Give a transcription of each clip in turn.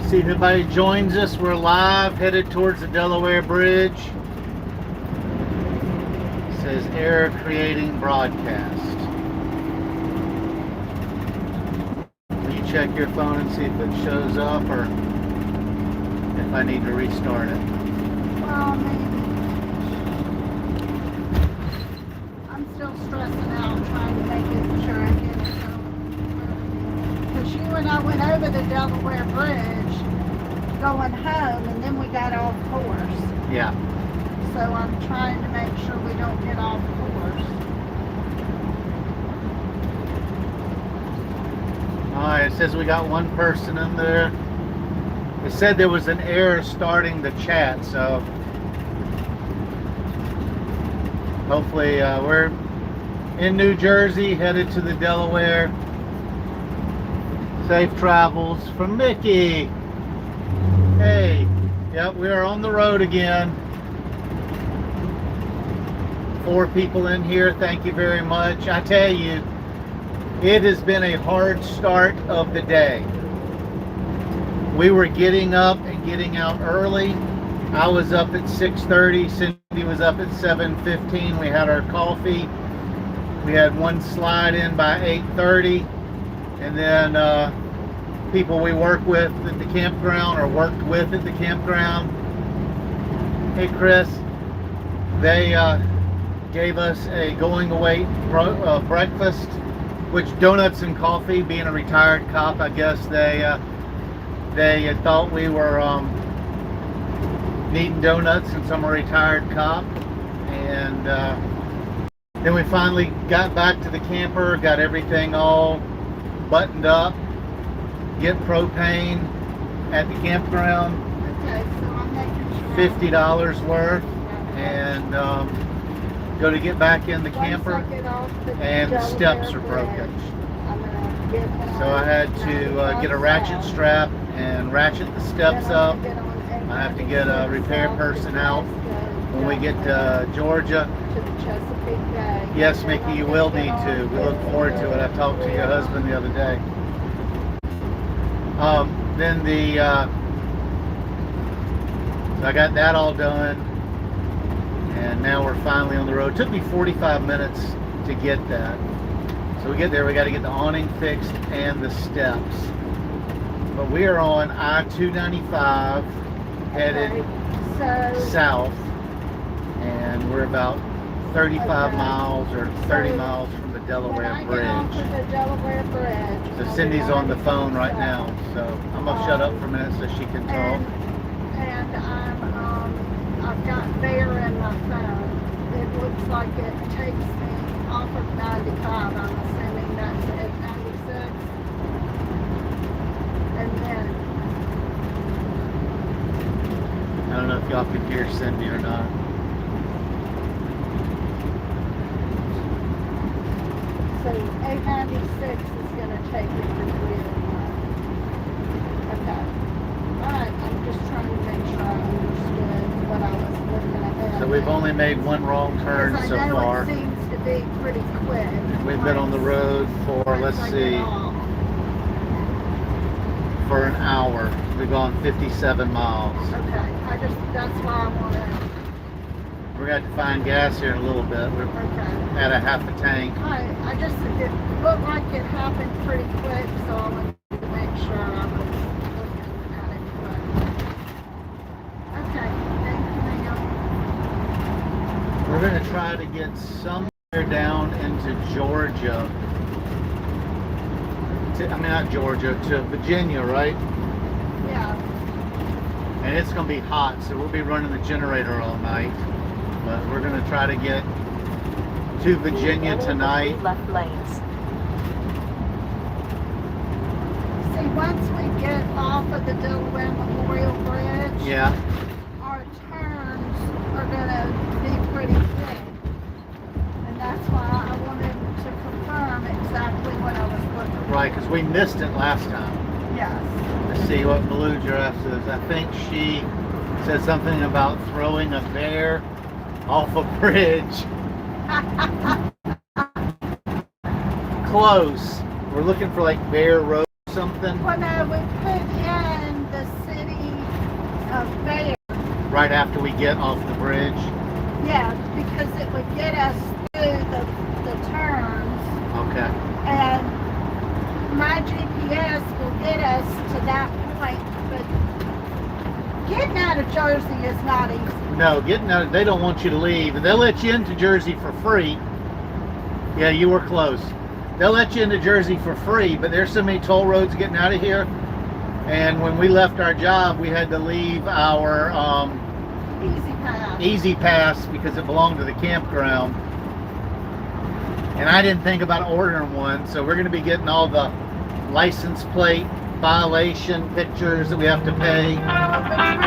See if anybody joins us. We're live, headed towards the Delaware Bridge. It says error creating broadcast. Will you check your phone and see if it shows up or if I need to restart it? Well, maybe. I'm still stressing out trying to make it sure I get it. Because you and I went over the Delaware Bridge going home, and then we got off course. Yeah. So I'm trying to make sure we don't get off course. Alright, it says we got one person in there. It said there was an error starting the chat, so hopefully we're in New Jersey, headed to the Delaware. Safe travels from Mickey. Hey, yep, we are on the road again. 4 people in here, thank you very much. I tell you, it has been a hard start of the day. We were getting up and getting out early. I was up at 6:30, Cindy was up at 7:15. We had our coffee. We had one slide in by 8:30, and then people we work with at the campground or worked with at the campground, hey Chris, they gave us a going away breakfast, which donuts and coffee. Being a retired cop, I guess they thought we were needing donuts since I'm a retired cop. And then we finally got back to the camper, got everything all buttoned up, get propane at the campground, Okay, so I'm making sure. $50 worth, and go to get back in the camper, Once I get off the and the steps are Delaware broken. Bridge, I'm gonna get on So I had to get a ratchet strap and ratchet the steps up. I have to get a repair person out when we get to Georgia. To the Chesapeake Bay. Yes, Mickey, you will need to. We look forward to it. I talked to your husband the other day. Then I got that all done, and now we're finally on the road. It took me 45 minutes to get that. So we get there, we got to get the awning fixed and the steps. But we are on I-295 headed south, and we're about 35 miles or 30 miles from the Delaware Bridge. The Delaware Bridge. So Cindy's on the phone right now, so I'm gonna shut up for a minute so she can talk. And I've got Bear in my phone. It looks like it takes me off of 95. I'm assuming that's at 96. And then I don't know if y'all can hear Cindy or not. so 896 is going to take me to 301. Okay. Alright, I'm just trying to make sure I understood what I was looking at. So we've only made one wrong turn so far. It seems to be pretty quick. We've been on the road for, let's see, for an hour. We've gone 57 miles. Okay, that's why I want to. We're going to find gas here in a little bit. We're at a half a tank. It looked like it happened pretty quick, so I wanted to make sure I was looking at it correctly. Okay, thank you, ma'am. We're going to try to get somewhere down into Georgia. Not Georgia, to Virginia, right? Yeah. And it's going to be hot, so we'll be running the generator all night. But we're going to try to get to Virginia tonight. Left lanes. See, once we get off of the Delaware Memorial Bridge, Yeah. our turns are going to be pretty quick. And that's why I wanted to confirm exactly what I was looking for. Right, because we missed it last time. Yes. Let's see what Malou Giraffe says. I think she said something about throwing a bear off a bridge. Close. We're looking for like Bear Road or something. Well, no, we put in the right after we get off the bridge. Yeah, because it would get us through the turns, Okay. and my GPS will get us to that point, but getting out of Jersey is not easy. No, getting out. They don't want you to leave, and they'll let you into Jersey for free. Yeah, you were close. They'll let you into Jersey for free, but there's so many toll roads getting out of here. And when we left our job, we had to leave our Easy Easy Pass pass. because it belonged to the campground. And I didn't think about ordering one, so we're going to be getting all the license plate violation pictures that we have to pay. We're trying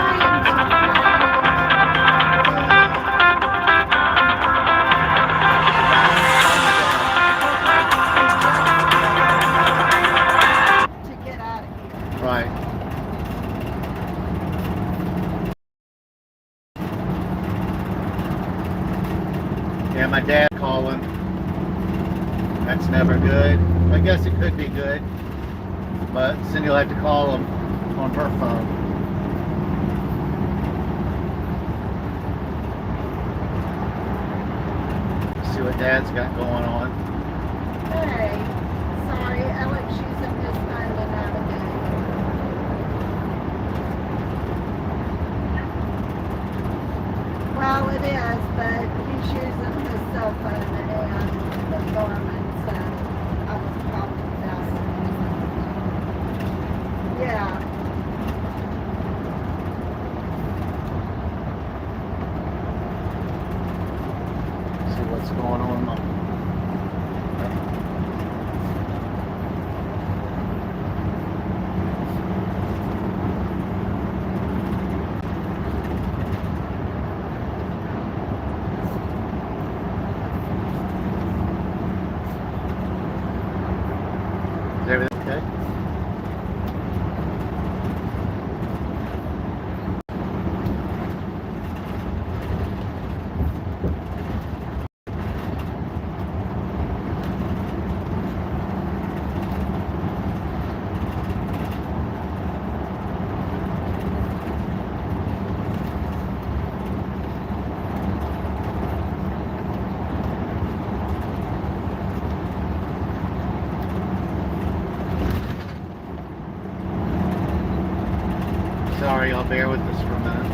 to get out of here. Right. Yeah, my dad calling. That's never good. I guess it could be good, but Cindy will have to call him on her phone. See what Dad's got going on. Hey, sorry, Alex using his phone to navigate. Well, it is, but he's using his cell phone and the Garmin, so I was probably best. Yeah. See what's going on. Is everything okay? Sorry, y'all bear with us for a minute.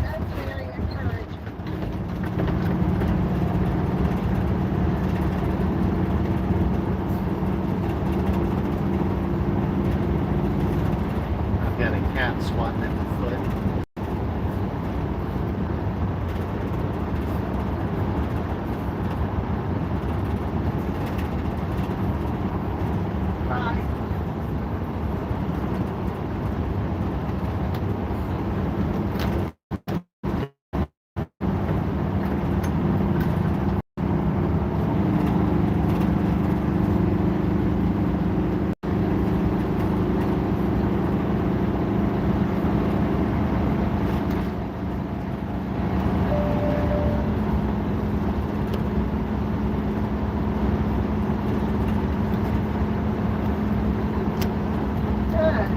That's very encouraging. I've got a cat swatting at my foot. Right. Good.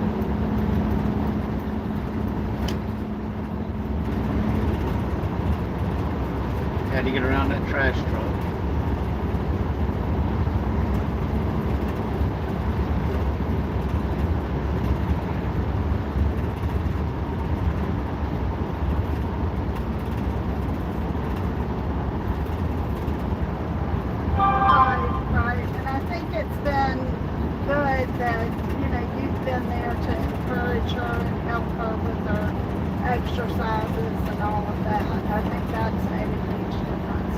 Had to get around that trash truck. Right. And I think it's been good that, you've been there to encourage her and help her with her exercises and all of that. I think that's made a huge difference.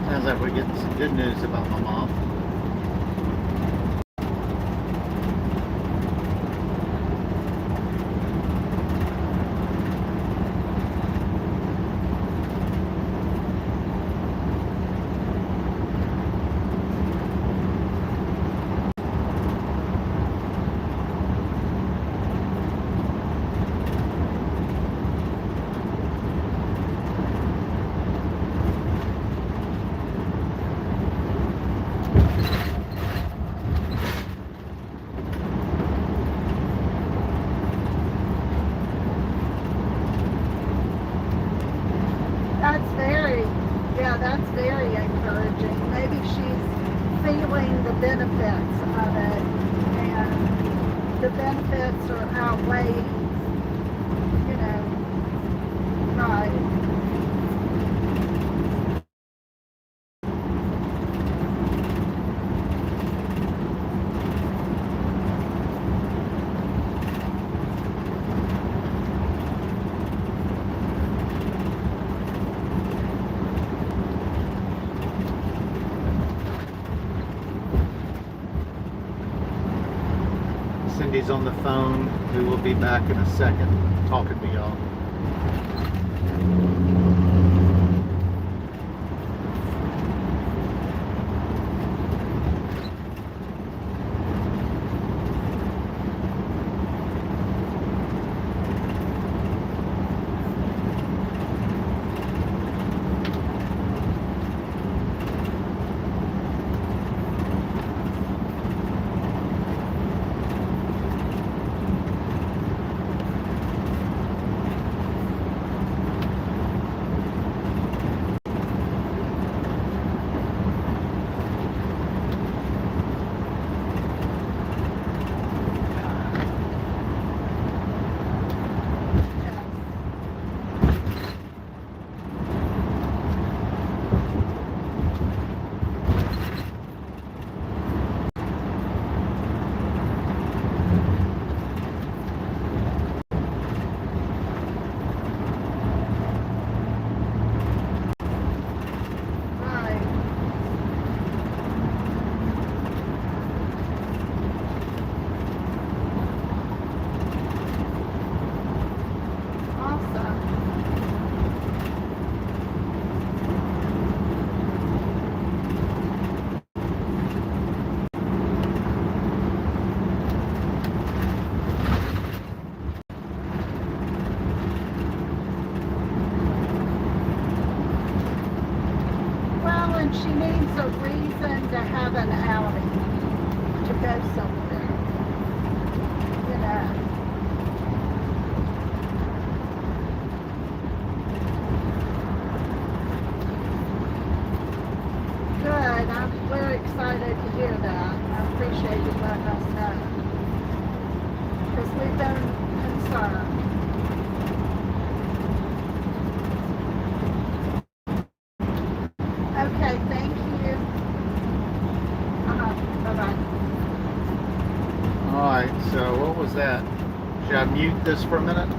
Sounds like we're getting some good news about my mom. That's very encouraging. Maybe she's feeling the benefits of it, and the benefits are outweighed, you know, right. Cindy's on the phone. We will be back in a second talking to y'all. She needs a reason to have an outing, to go somewhere, you know. Good, we're excited to hear that. I appreciate you letting us know, because we've been concerned. Okay, thank you. Bye-bye. Alright, so what was that? Should I mute this for a minute?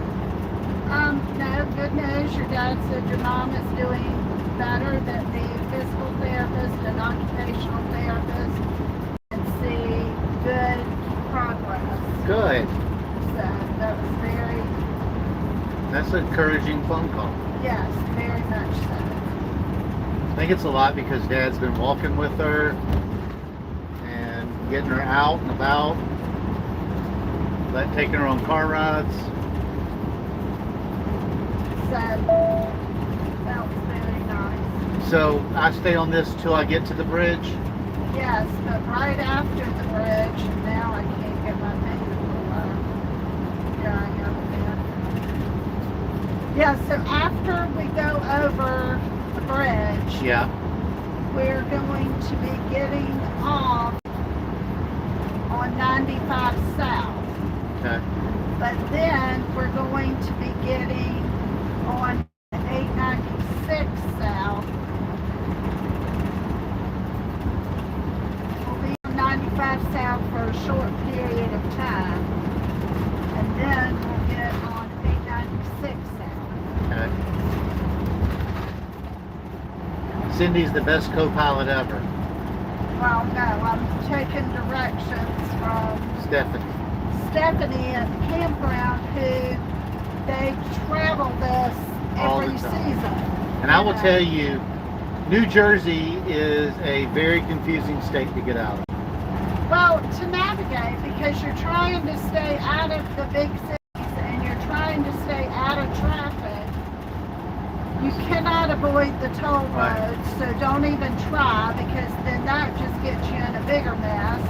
No, good news. Your dad said your mom is doing better, that the physical therapist and occupational therapist can see good progress. Good. So that was That's an encouraging phone call. yes, very much so. I think it's a lot because Dad's been walking with her and getting her out and about, taking her on car rides. So that was very nice. So I stay on this till I get to the bridge. Yes, but right after the bridge, and now I can't get my finger to pull up. Here I am again. Yeah, so after we go over the bridge, Yeah. we're going to be getting off on 95 South. Okay. But then we're going to be getting on 896 South. We'll be on 95 South for a short period of time. And then we'll get on 896 South. Okay. Cindy's the best co-pilot ever. Well, no, I'm taking directions from Stephanie at the campground, who they travel this All the every time. season. And I will tell you, New Jersey is a very confusing state to get out of. Well, to navigate, because you're trying to stay out of the big cities and you're trying to stay out of traffic. You cannot avoid the toll Right. roads, so don't even try, because then that just gets you in a bigger mess.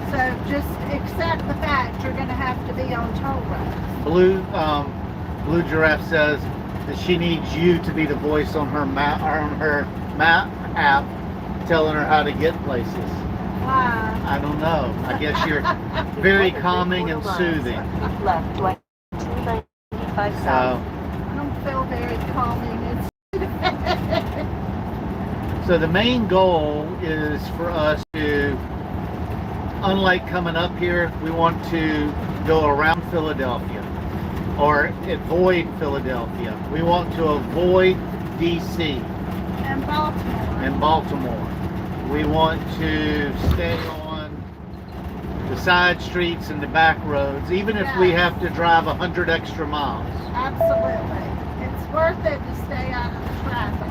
So just accept the fact you're going to have to be on toll roads. Blue Giraffe says, that she needs you to be the voice on her map, or on her map app, telling her how to get places. Why? I don't know. I guess you're very calming and soothing. Left 295 So, south. I don't feel very calming. so the main goal is for us to, unlike coming up here, we want to go around Philadelphia or avoid Philadelphia. We want to avoid DC And Baltimore. and Baltimore. We want to stay on the side streets and the back roads, even if we Yes. have to drive 100 extra miles. Absolutely. It's worth it to stay out of the traffic.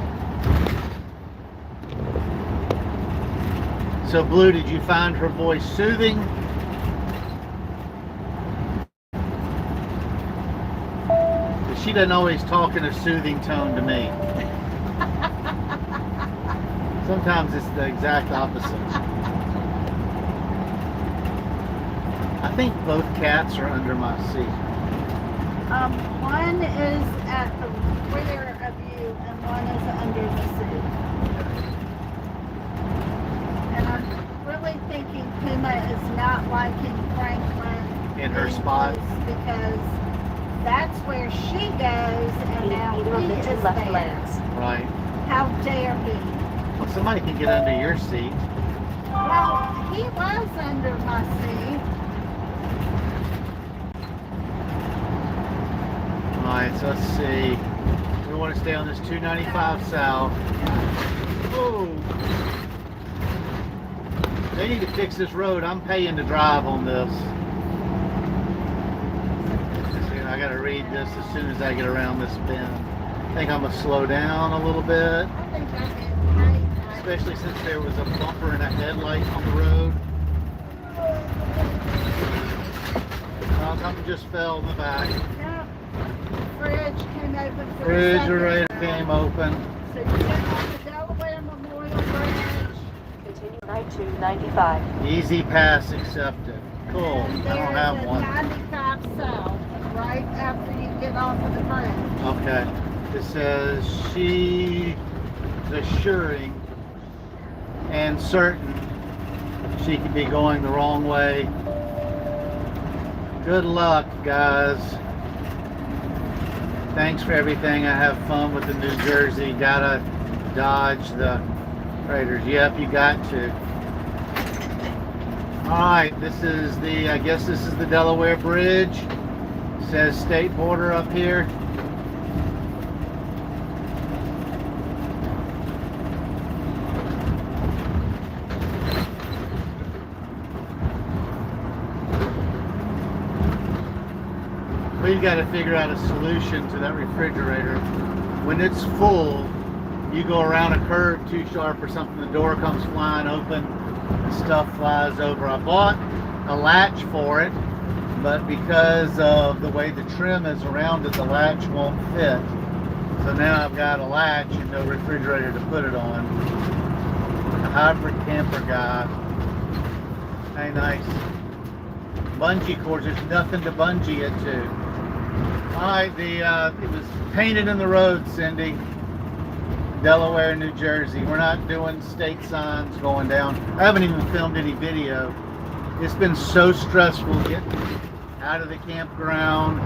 So, Blue, did you find her voice soothing? She doesn't always talk in a soothing tone to me. Sometimes it's the exact opposite. I think both cats are under my seat. One is at the rear of you and one is under the seat. And I'm really thinking Puma is not liking Franklin In her being spot? close because that's where she goes and now Either of he the two is left there. lanes. Right. How dare he? Well, somebody can get under your seat. Well, he was under my seat. Alright, so let's see. We want to stay on this 295 south. Whoa. They need to fix this road. I'm paying to drive on this. See, I gotta read this as soon as I get around this bend. I think I'm gonna slow down a little bit, I think I did great. especially since there was a bumper and a headlight on the road. Something just fell in the back. Yep. Fridge came open for the Refrigerator second came time. open. So you get on the Delaware Memorial Bridge. Continue right to 95. Easy pass accepted. Cool. And I there don't is have a one. 95 south, right after you get off of the bridge. Okay. It says she is assuring and certain she could be going the wrong way. Good luck, guys. Thanks for everything. I have fun with the New Jersey. Gotta dodge the raiders. Yep, you got to. Alright, this is the, I guess this is the Delaware Bridge. Says state border up here. We've got to figure out a solution to that refrigerator. When it's full, you go around a curve too sharp or something, the door comes flying open and stuff flies over. I bought a latch for it, but because of the way the trim is around it, the latch won't fit. So now I've got a latch and no refrigerator to put it on. A hybrid camper guy. Hey, nice. Bungee cords, there's nothing to bungee it to. Alright, it was painted in the road, Cindy. Delaware, New Jersey. We're not doing state signs going down. I haven't even filmed any video. It's been so stressful getting out of the campground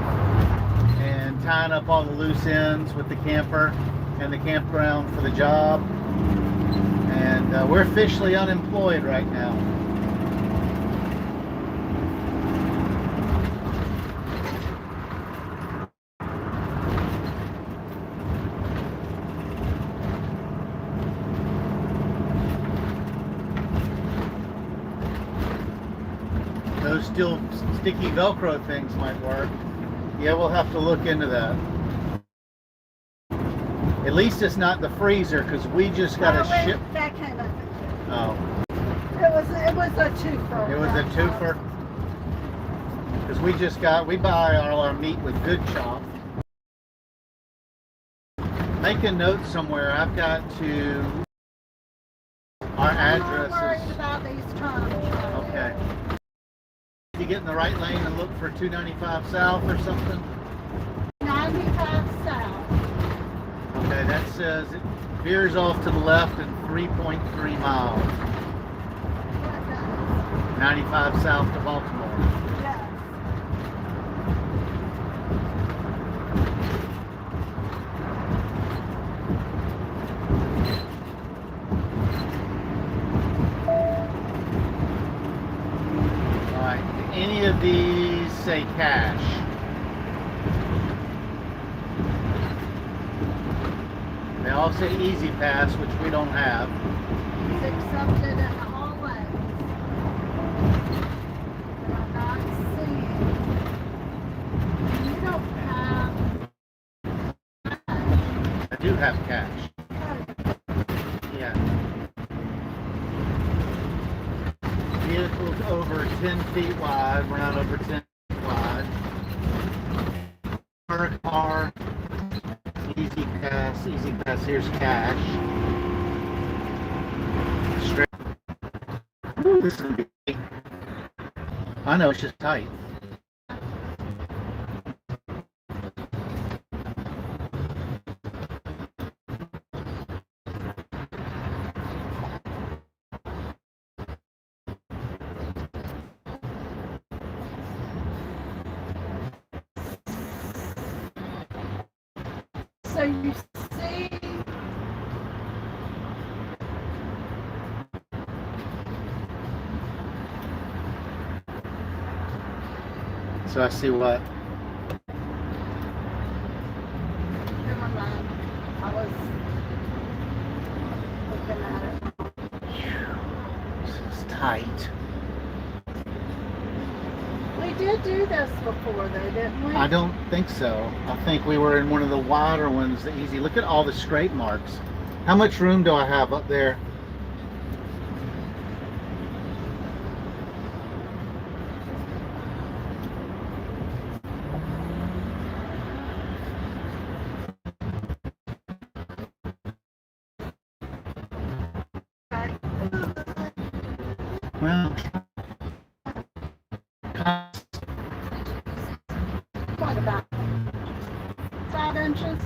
and tying up all the loose ends with the camper and the campground for the job. And we're officially unemployed right now. Those still sticky Velcro things might work. Yeah, we'll have to look into that. At least it's not the freezer, because we just got a ship. That came up. Oh, It was a twofer. it was a twofer. Because we buy all our meat with Good Chop. Make a note somewhere. I've got to. Our I'm not address worried is. about these terms. Okay. You get in the right lane and look for 295 south or something? 95 south. Okay, that says it veers off to the left in 3.3 miles. 95 south to Baltimore. Yes. Alright, do any of these say cash? They all say Easy Pass, which we don't have. It's accepted in all ways. But I'm not seeing. You don't have I do have cash. cash. Yeah. Vehicle's over 10 feet wide. We're not over 10 feet wide. Per car. Easy Pass. Easy Pass. Here's cash. Straight. Ooh, this is gonna be tight. I know, it's just tight. So you see, So I see what? never mind. I was looking at it. This is tight. We did do this before though, didn't we? I don't think so. I think we were in one of the wider ones, the easy. Look at all the scrape marks. How much room do I have up there? Well, What about 5 inches?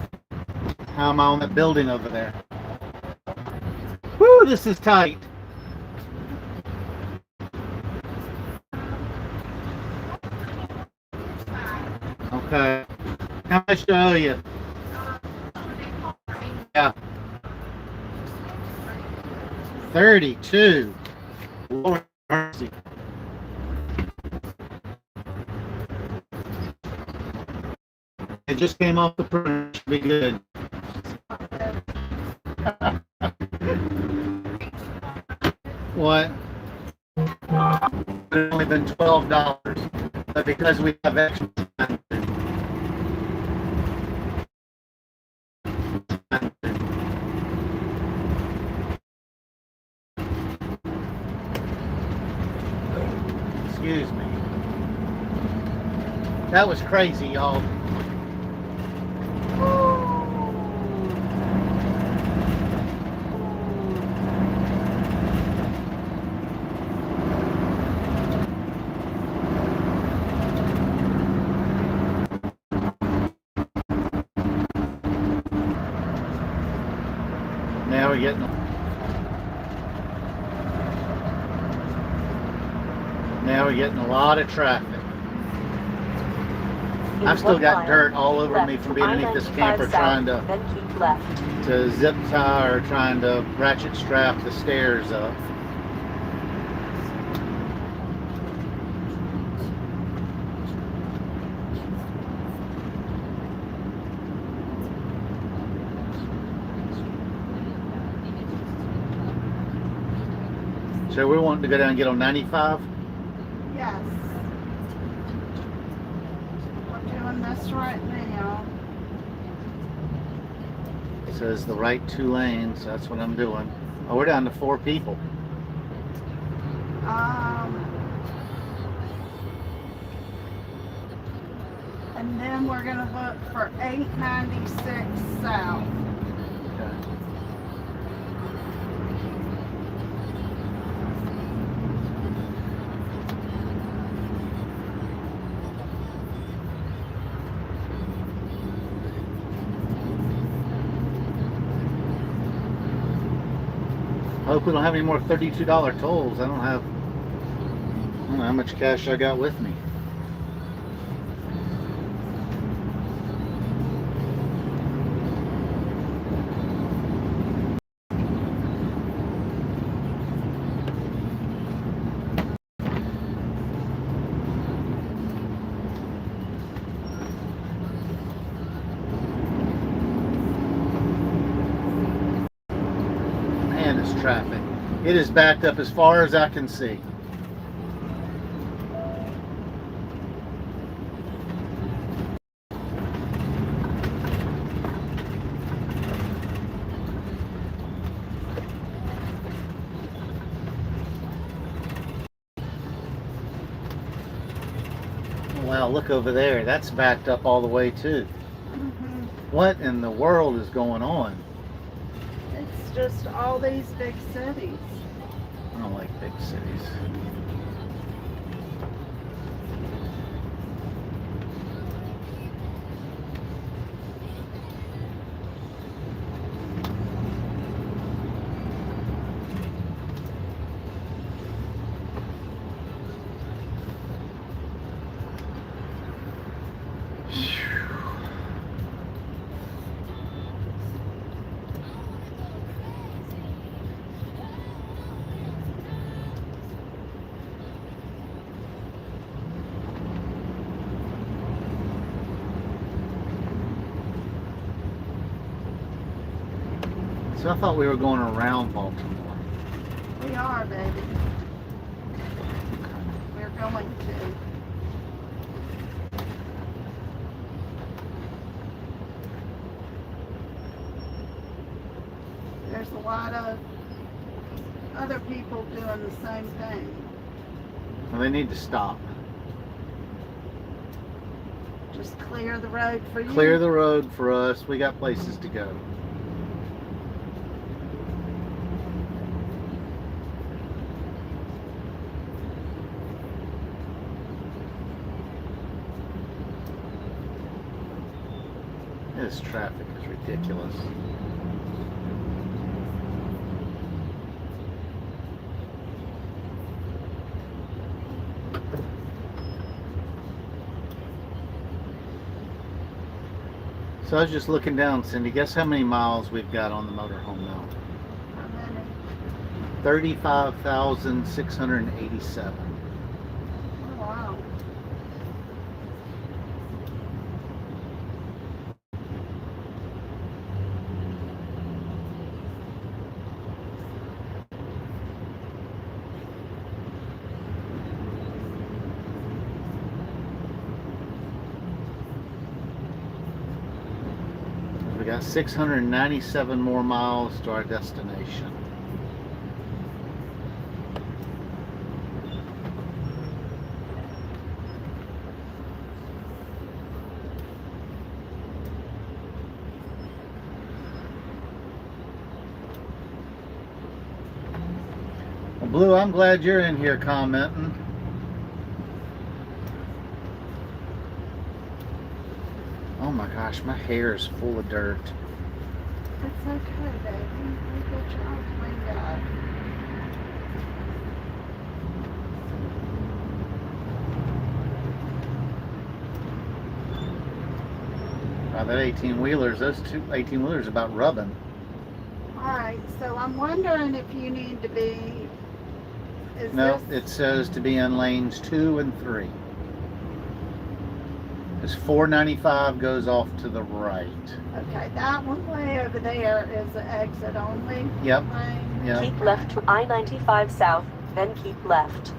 how am I on that building over there? Woo, this is tight. Okay. How much do I owe you? Yeah. 32. Lord mercy. It just came off the printer. Should be good. What? It's only been $12, but because we have extra time. Excuse me. That was crazy, y'all. Now we're getting. Now we're getting a lot of traffic. I've still got dirt all over me from being underneath this camper trying to zip tie or trying to ratchet strap the stairs up. So we're wanting to go down and get on 95? Yes. We're doing this right now. It says the right 2 lanes. That's what I'm doing. Oh, we're down to 4 people. And then we're gonna look for 896 south. Okay. Hope we don't have any more $32 tolls. I don't know how much cash I got with me. Man, it's traffic. It is backed up as far as I can see. Wow, look over there. That's backed up all the way too. What in the world is going on? It's just all these big cities. I don't like big cities. So I thought we were going around Baltimore. We are, baby. We're going to. There's a lot of other people doing the same thing. Well, they need to stop. Just clear the road for you. Clear the road for us. We got places to go. This traffic is ridiculous. So I was just looking down, Cindy. Guess how many miles we've got on the motorhome now? How many? 35,687. Oh, wow. We got 697 more miles to our destination. Well, Blue, I'm glad you're in here commenting. Oh my gosh, my hair is full of dirt. It's okay, baby. We'll get you all cleaned up. Wow, that 18-wheelers, those two 18-wheelers about rubbing. Alright, so I'm wondering if you need to be... No, this... it says to be in lanes 2 and 3. This 495 goes off to the right. Okay, that one way over there is the exit only Yep. lane. Yep. Keep left to I-95 south, then keep left.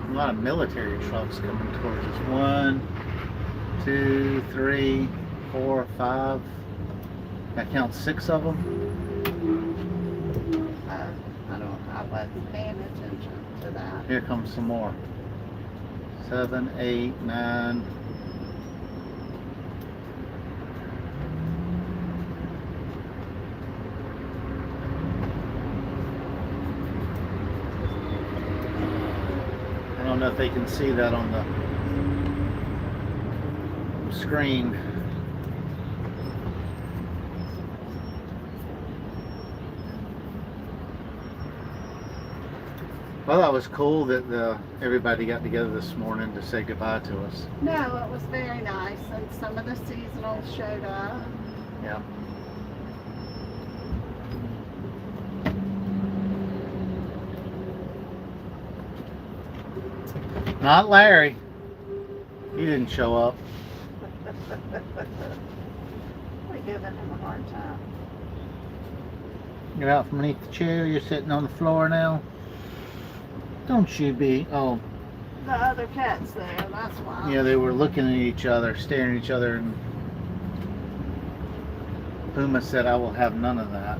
A lot of military trucks coming towards us. 1, 2, 3, 4, 5. I count 6 of them. I don't. I wasn't paying attention to that. Here comes some more. 7, 8, 9. I don't know if they can see that on the screen. Well, that was cool that everybody got together this morning to say goodbye to us. No, it was very nice, and some of the seasonals showed up. Yeah. Not Larry. He didn't show up. We're giving him a hard time. You're out from beneath the chair. You're sitting on the floor now. Don't you be. Oh, The other cat's there, that's why. yeah, they were looking at each other, staring at each other, and Puma said, I will have none of that.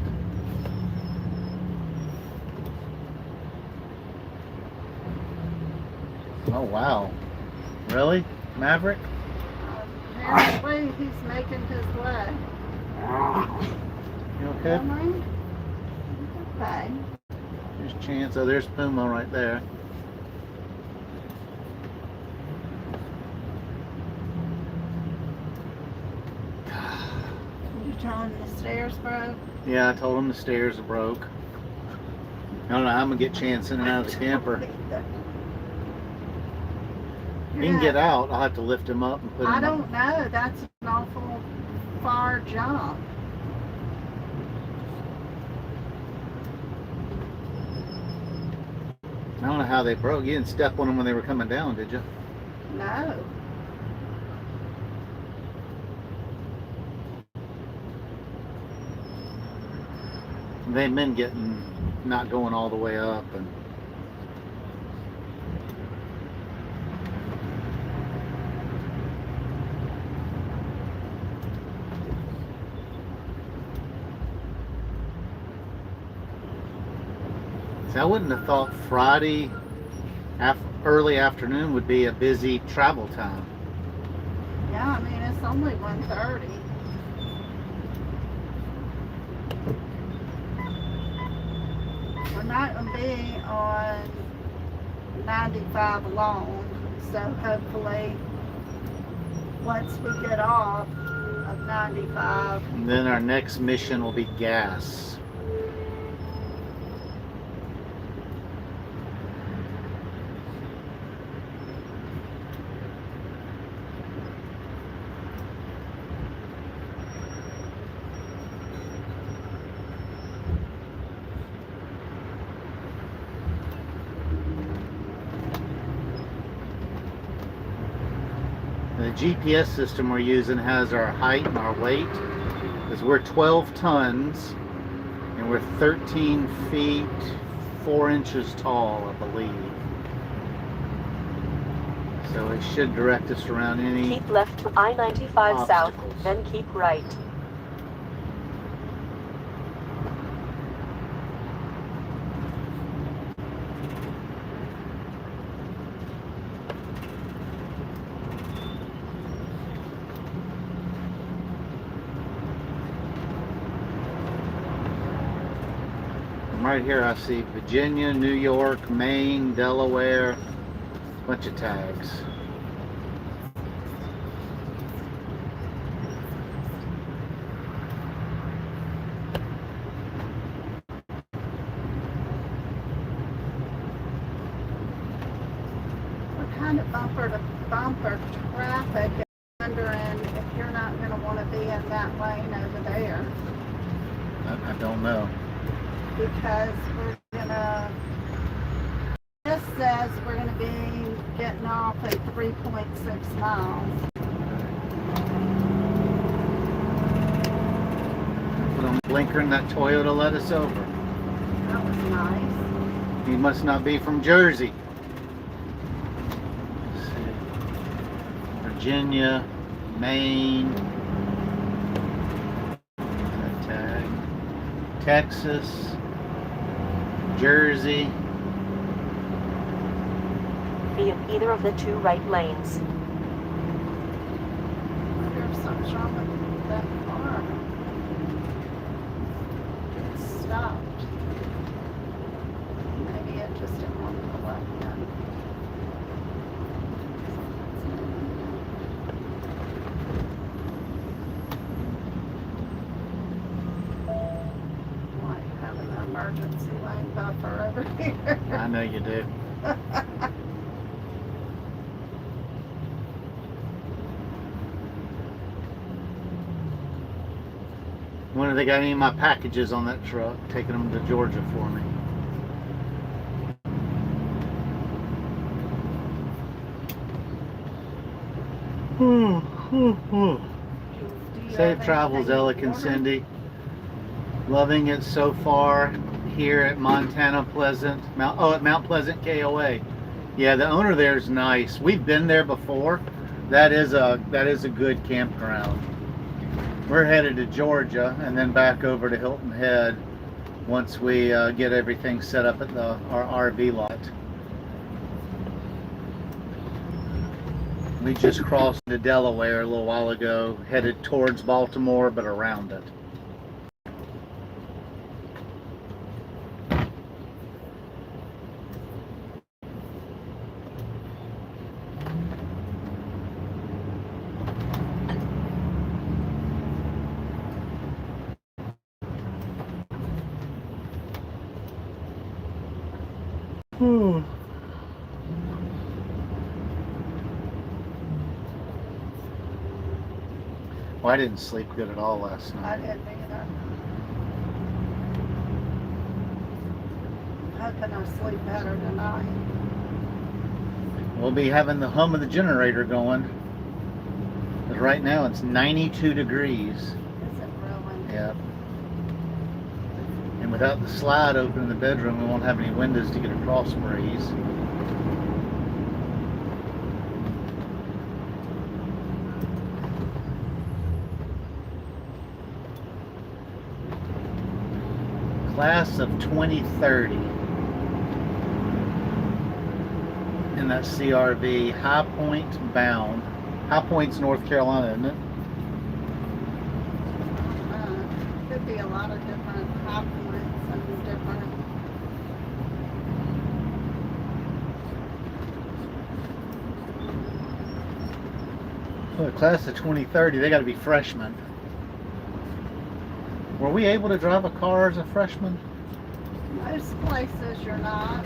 Oh, wow. Really? Maverick? Apparently, he's making his way. You okay? Henry? Okay. There's Chance. Oh, there's Puma right there. You telling him the stairs broke? Yeah, I told him the stairs are broke. I don't know how I'm going to get Chance in and out of the camper. He can get out. I'll have to lift him up and put him I up. don't know. That's an awful far jump. I don't know how they broke. You didn't step on them when they were coming down, did you? No. They've been getting, not going all the way up. And see, I wouldn't have thought Friday early afternoon would be a busy travel time. Yeah, I mean, it's only 1:30. We're not going to be on 95 long, so hopefully once we get off of 95, And then our next mission will be gas. The GPS system we're using has our height and our weight, because we're 12 tons and we're 13 feet 4 inches tall, I believe. So it should direct us around any. Keep left to I-95 south, Obstacles. then keep right. Right here I see Virginia, New York, Maine, Delaware, bunch of tags. we're kind of bumper to bumper traffic. I'm wondering if you're not going to want to be in that lane over there, I don't know. because we're gonna, this says we're gonna be getting off at 3.6 miles. Put on the blinker and that Toyota let us over. That was nice. He must not be from Jersey. Let's see. Virginia, Maine, that tag. Texas, Jersey, be in either of the 2 right lanes. I wonder if something's wrong with that car. It's stopped. Maybe it just didn't want to go left yet. Like having an emergency lane buffer over here. I know you do. When have they got any of my packages on that truck? Taking them to Georgia for me. Safe travels, Alec and Cindy. Loving it so far here at Montana Pleasant. At Mount Pleasant KOA. Yeah, the owner there is nice. We've been there before. That is a good campground. We're headed to Georgia and then back over to Hilton Head once we get everything set up at our RV lot. We just crossed into Delaware a little while ago, headed towards Baltimore, but around it. Well, I didn't sleep good at all last I night. didn't either. How can I sleep better tonight? We'll be having the hum of the generator going. Because right now it's 92 degrees. Is it really? Yep. And without the slide open in the bedroom, we won't have any windows to get a cross breeze. Class of 2030 in that CRV, High Point bound. High Point's North Carolina, isn't it? Could be a lot of different high points and different. Well, class of 2030, they got to be freshmen. Were we able to drive a car as a freshman? Most places you're not.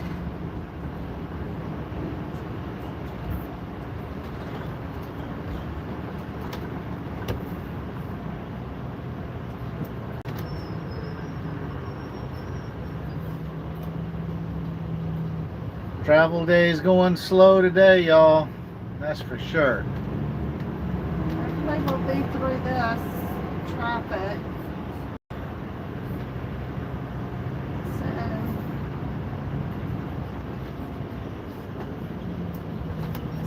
Travel day's going slow today, y'all. That's for sure. Hopefully we'll be through this traffic.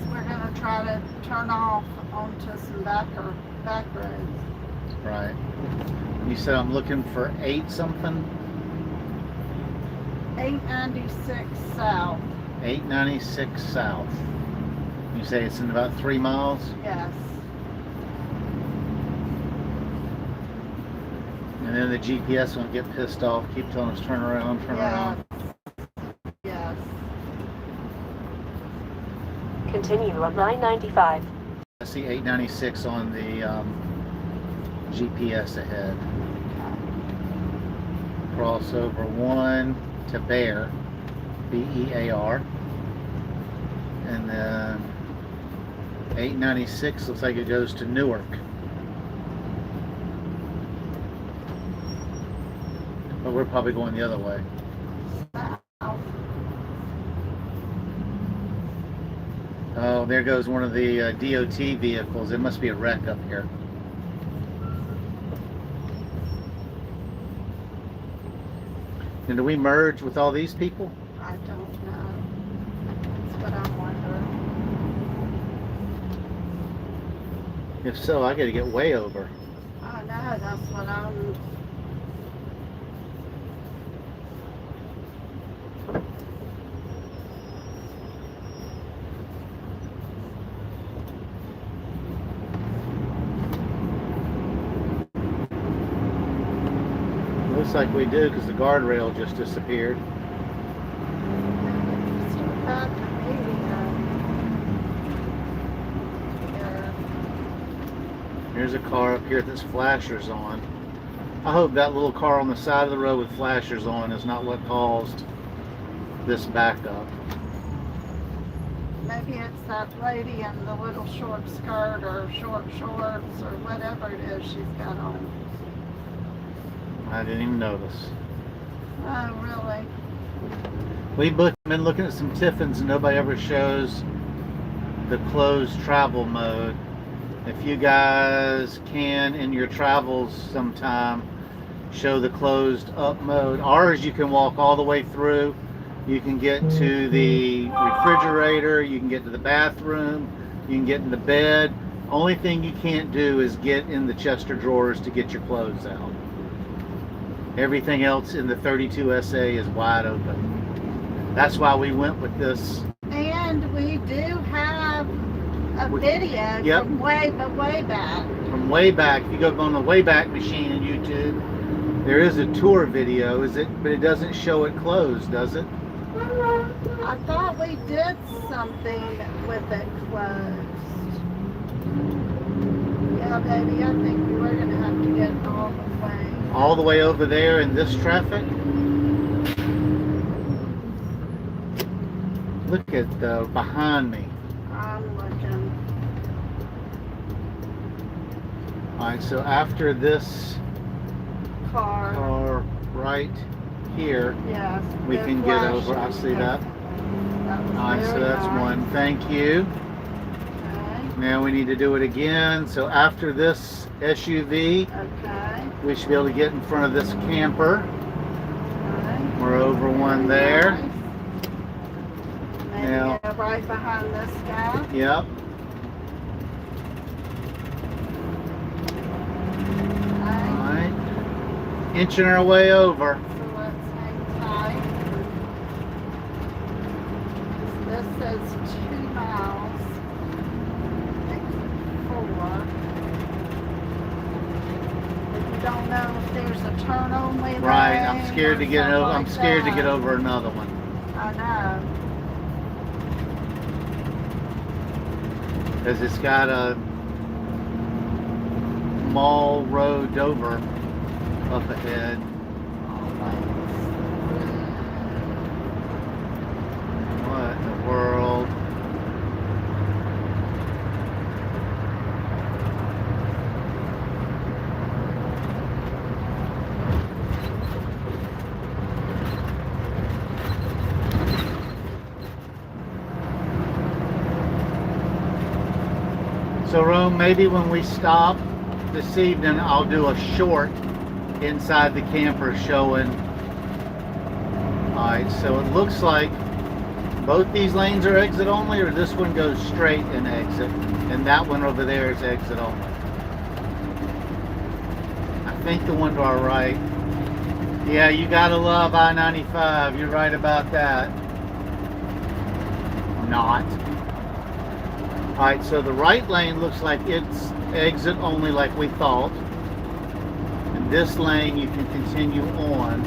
We're going to try to turn off onto some back roads. Right. You said I'm looking for 8 something? 896 south. 896 south. You say it's in about 3 miles? Yes. And then the GPS won't get pissed off, keep telling us turn around, turn around. Yes. Continue on 995. I see 896 on the GPS ahead. Crossover 1 to Bear, B-E-A-R. And then 896 looks like it goes to Newark. But we're probably going the other way. Oh, there goes one of the DOT vehicles. It must be a wreck up here. And do we merge with all these people? I don't know. That's what I'm wondering. If so, I got to get way over. I know, that's what I'm... Looks like we do because the guardrail just disappeared. Here's a car up here that's flashers on. I hope that little car on the side of the road with flashers on is not what caused this backup. Maybe it's that lady in the little short skirt or short shorts or whatever it is she's got on. I didn't even notice. Oh, really? We've been looking at some Tiffins and nobody ever shows the closed travel mode. If you guys can, in your travels sometime, show the closed up mode. Ours, you can walk all the way through. You can get to the refrigerator, you can get to the bathroom, you can get in the bed. Only thing you can't do is get in the chest of drawers to get your clothes out. Everything else in the 32 SA is wide open. That's why we went with this. And we do have a video Yep. from way back. From way back, if you go on the Wayback Machine in YouTube, there is a tour video, but it doesn't show it closed, does it? I thought we did something with it closed. Yeah, baby, I think we were going to have to get all the way. All the way over there in this traffic? Look at behind me. I'm looking. Alright, so after this Car. car right here, Yes. we they're can get flashing. over. I see that. That was Alright, so very that's nice. one. Thank you. Okay. Now we need to do it again. So after this SUV, Okay. we should be able to get in front of this camper. Okay. We're over one there. Nice. Maybe Now- go right behind this guy. Yep. Okay. Alright. Inching our way over. So let's hang tight. This says 2 miles. Exit 4. But you don't know if there's a turn only Right. lane I'm scared to or get something over. I'm like scared to that. get over another one. I know. Because it's got a Mall Road Dover up ahead. What in the world? So Rome, maybe when we stop this evening, I'll do a short inside the camper showing. Alright, so it looks like both these lanes are exit only, or this one goes straight and exit, and that one over there is exit only. I think the one to our right. Yeah, you gotta love I-95. You're right about that. Not. Alright, so the right lane looks like it's exit only like we thought. And this lane you can continue on.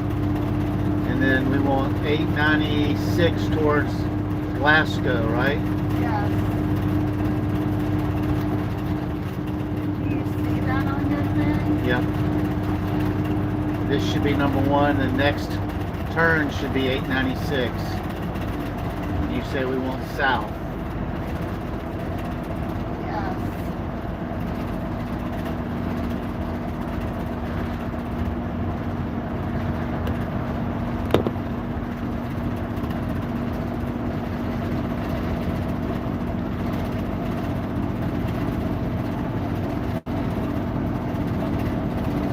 And then we want 896 towards Glasgow, right? Yes. Do you see that on your thing? Yep. This should be number one. The next turn should be 896. You say we want south. Yes.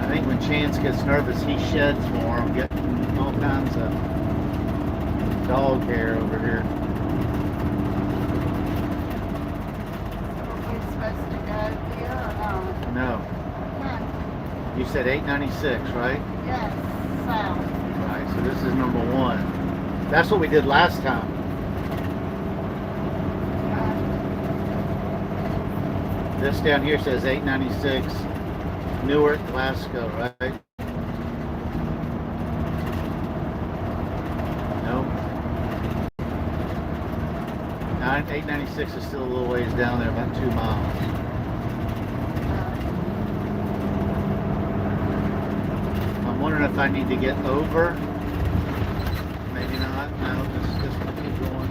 I think when Chance gets nervous, he sheds more. I'm getting all kinds of dog hair over here. Are we supposed to go here or not? No. Okay. You said 896, right? Yes. South. Alright, so this is number one. That's what we did last time. Okay. This down here says 896 Newark, Glasgow, right? 896 is still a little ways down there, about 2 miles. I'm wondering if I need to get over. Maybe not. No, just keep going.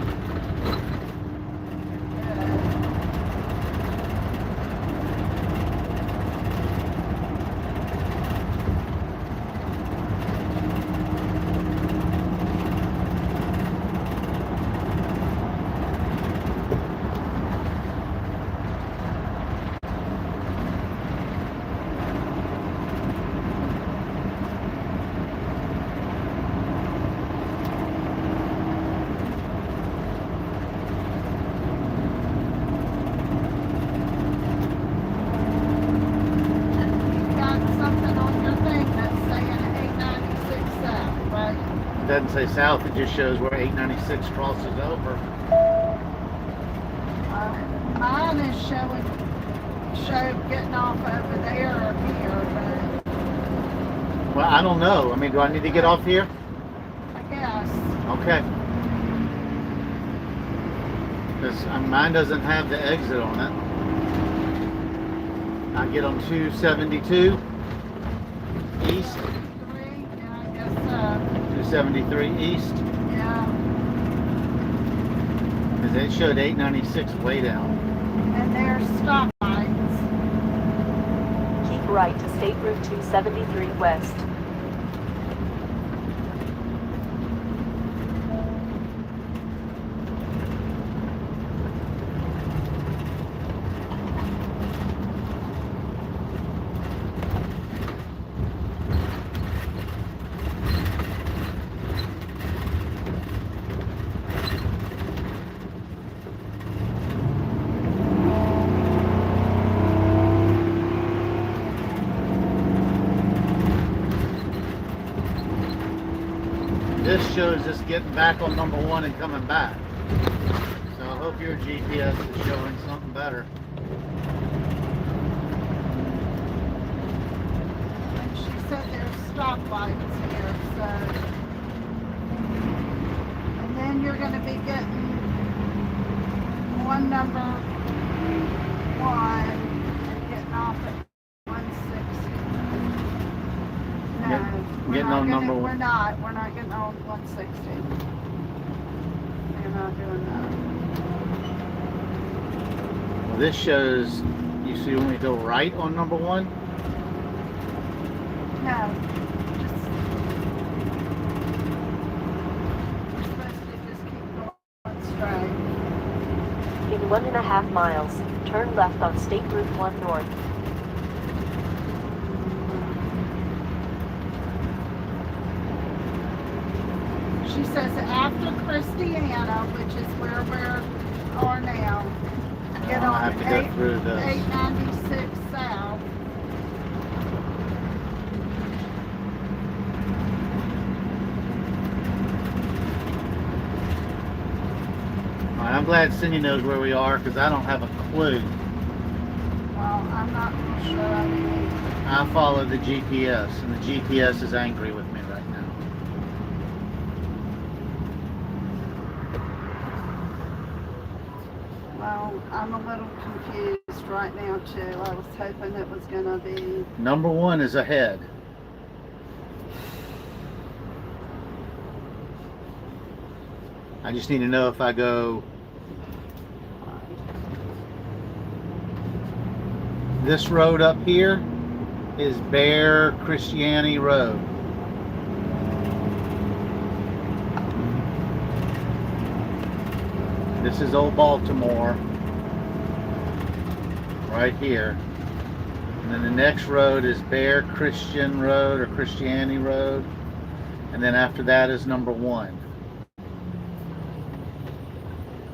It doesn't say south, it just shows where 896 crosses over. Mine is showing getting off over there or here, but Well, I don't know. I mean, do I need to get off here? I guess. Okay. Because mine doesn't have the exit on it. I get on 272 east. 3, yeah, I guess so. 273 east. Yeah. Because it showed 896 way down. And there's stop lights. Keep right to State Route 273 West. This shows us getting back on number 1 and coming back. So I hope your GPS is showing something better. And she said there's stop lights here, so. And then you're going to be getting number 1 and getting off at 160. No, Getting on number 1. We're not getting on 160. We're not doing that. Well, this shows you see when we go right on number 1. No, just we're supposed to just keep going straight. In 1.5 miles, turn left on State Route 1 North. She says after Christiana, which is where we are now, get I'll on have to go through this. 896 south. All right, I'm glad Cindy knows where we are because I don't have a clue. Well, I'm not real sure I do. I follow the GPS, and the GPS is angry with me right now. Well, I'm a little confused right now too. I was hoping it was gonna be. Number 1 is ahead. I just need to know if I go this road up here is Bear Christiani Road. This is Old Baltimore right here. And then the next road is Bear Christian Road or Christiani Road. And then after that is number 1.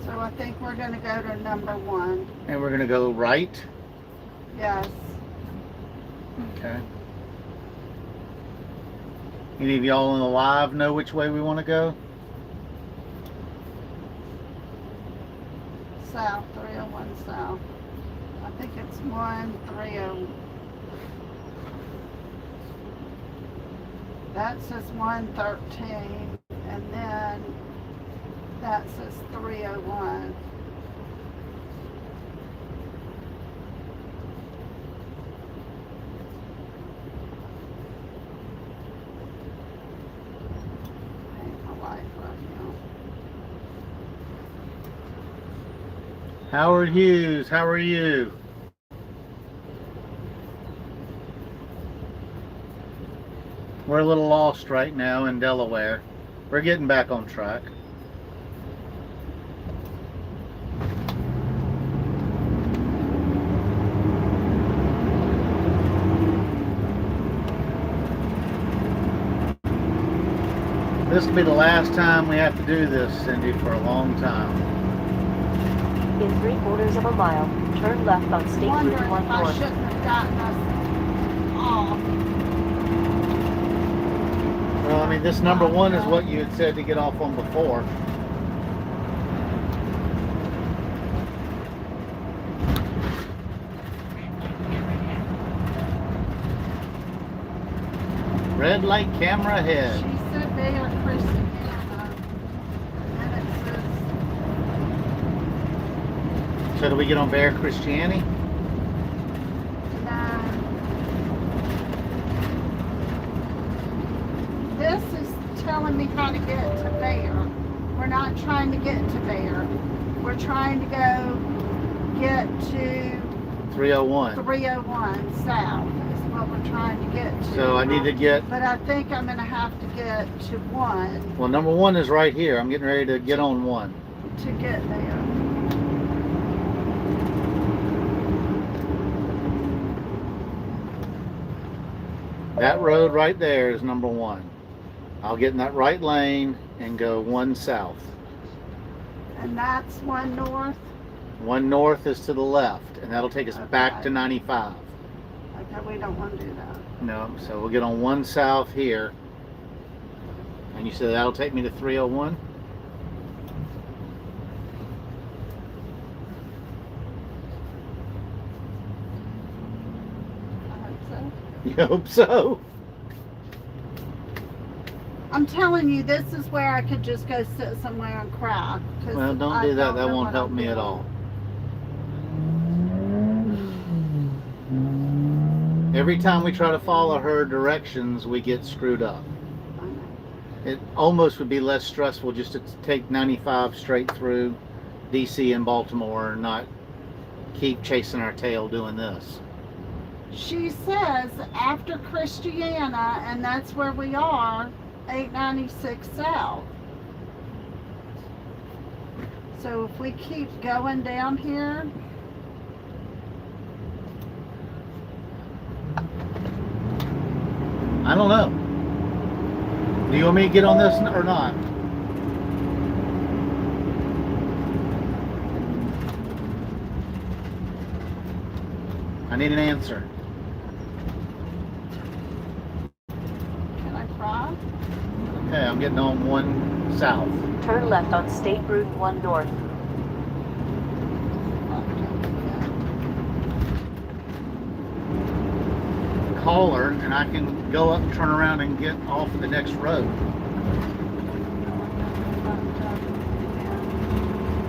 So I think we're gonna go to number 1. And we're going to go right. Yes. Okay. Any of y'all in the live know which way we want to go? South, 301 south. I think it's 130. That says 113, and then that says 301. Howard Hughes, how are you? We're a little lost right now in Delaware. We're getting back on track. This will be the last time we have to do this, Cindy, for a long time. In 3/4 of a mile, turn left on State Route Wondering 1 if I North. shouldn't have gotten us off. Well, I mean, this number one is what you had said to get off on before. Red light camera She ahead. said they are Christiana. And it says, So do we get on Bear Christiani? nah. This is telling me how to get to Bear. We're not trying to get to Bear. We're trying to get to 301. 301 South is what we're trying to get to. So I need to get, But I think I'm gonna have to get to 1 well, number one is right here. I'm getting ready to get on one. to get there. That road right there is number one. I'll get in that right lane and go one south. And that's 1 north. One north is to the left, and that'll take us back Okay. to 95. Okay, we don't want to do that. No, so we'll get on one south here. And you said that'll take me to 301? I hope so. You hope so? I'm telling you, this is where I could just go sit somewhere and cry. 'Cause Well, don't I do that. don't That know won't what help I'm me at doing. all. Every time we try to follow her directions, we get screwed up. I know. It almost would be less stressful just to take 95 straight through DC and Baltimore and not keep chasing our tail doing this. She says after Christiana, and that's where we are, 896 South. So if we keep going down here, I don't know. Do you want me to get on this or not? I need an answer. can I cry? Okay, I'm getting on one south. Turn left on State Route 1 North. Call her and I can go up, turn around and get off the next road.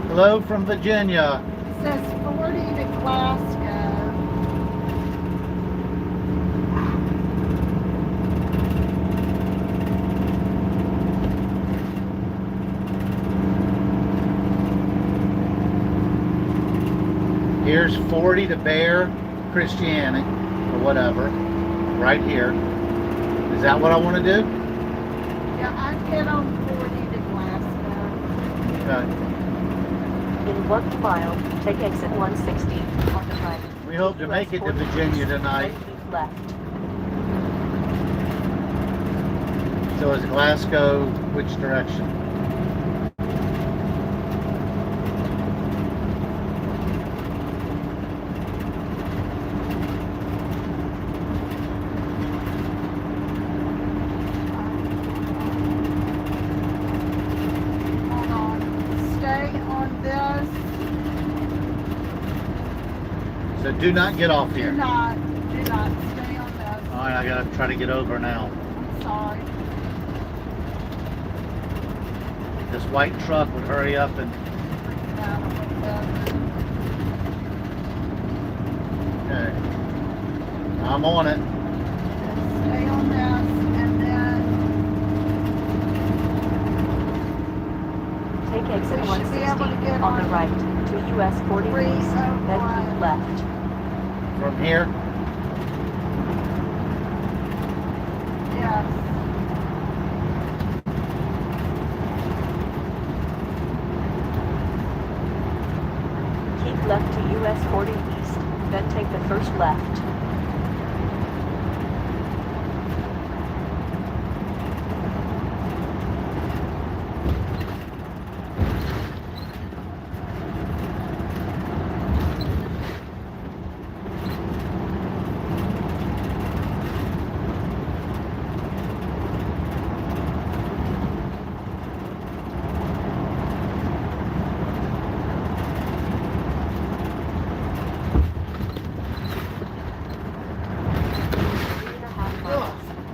Hello from Virginia. It says 40 to Glasgow. Here's 40 to Bear Christiani or whatever, right here. Is that what I want to do? Yeah, I'd get on 40 to Glasgow. Okay. In 1 mile, take exit 160 on the right. We hope to make it to Virginia tonight. Keep left. So is Glasgow which direction? Hold on. Stay on this. So do not get off Do here. not stay on this. All right, I gotta try to get over now. I'm sorry. If this white truck would hurry up and, Freak it out a little bit. okay. I'm on it. Stay on this and then Take exit We should be 160 able to get on the on right to US 40 301. east, then keep left. From here? Yes. Keep left to US 40 east, then take the first left.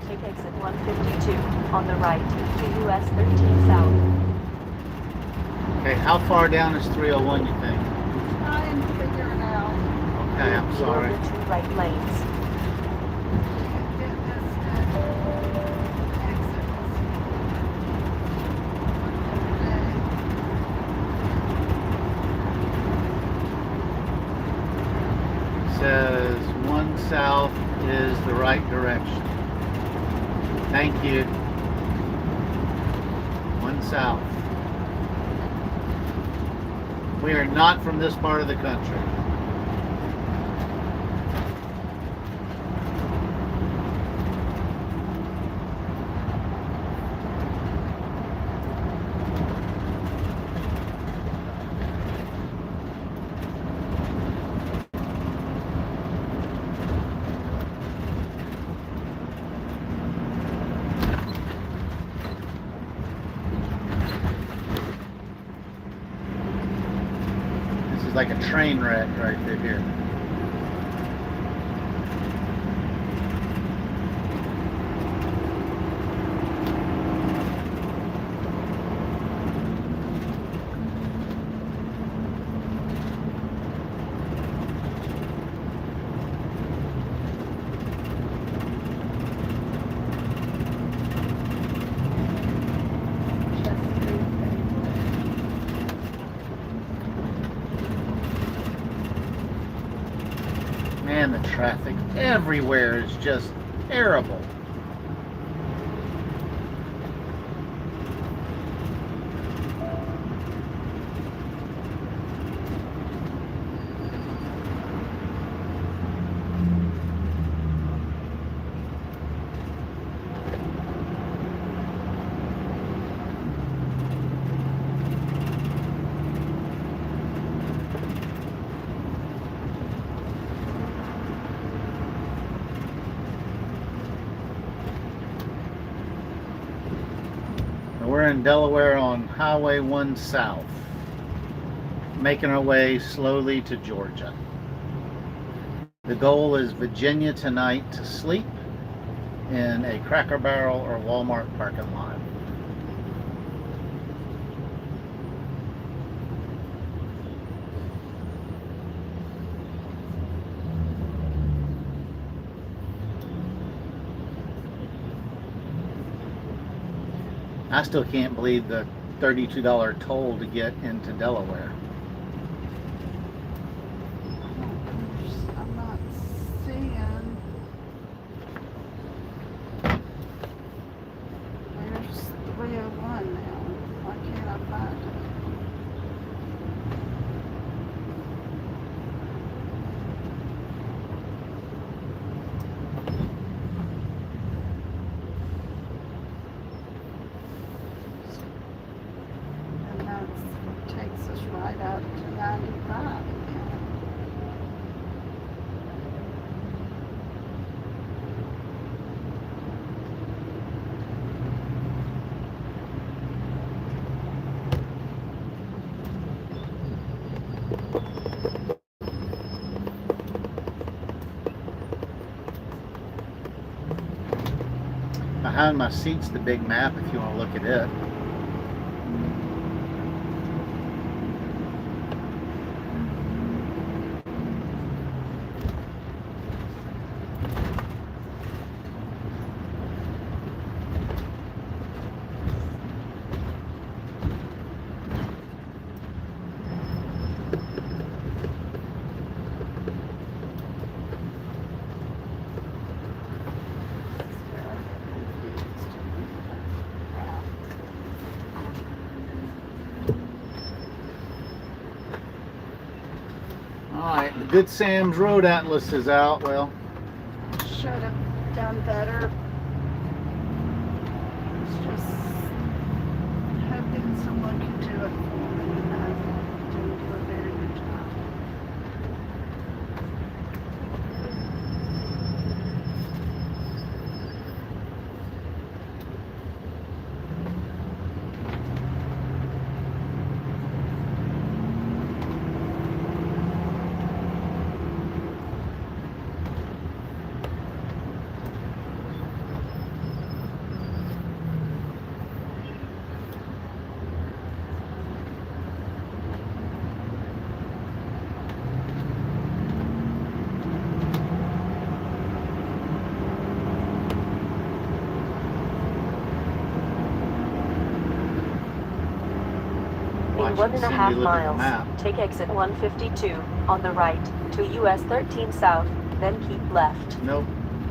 Take exit 152 on the right to US 13 south. Okay, how far down is 301, you think? Trying to figure it out. Okay, I'm Keep sorry. over 2 right lanes. Get this exits. Says 1 south is the right direction. Thank you. 1 south. We are not from this part of the country. This is like a train wreck right through here. Man, the traffic everywhere is just terrible. We're in Delaware on Highway 1 South, making our way slowly to Georgia. The goal is Virginia tonight to sleep in a Cracker Barrel or Walmart parking lot. I still can't believe the $32 toll to get into Delaware. I'm not seeing. Where's 301 now? Why can't I find it? And that takes us right up to 95 again. Behind my seat's the big map if you want to look at it. Alright, the Good Sam's Road Atlas is out. Well, Should have done better. It's just hoping someone can do it for me. I didn't do a very good job. In watching 1.5 Cindy look at the miles, map. take exit 152 on the right to US 13 South, then keep left. Nope,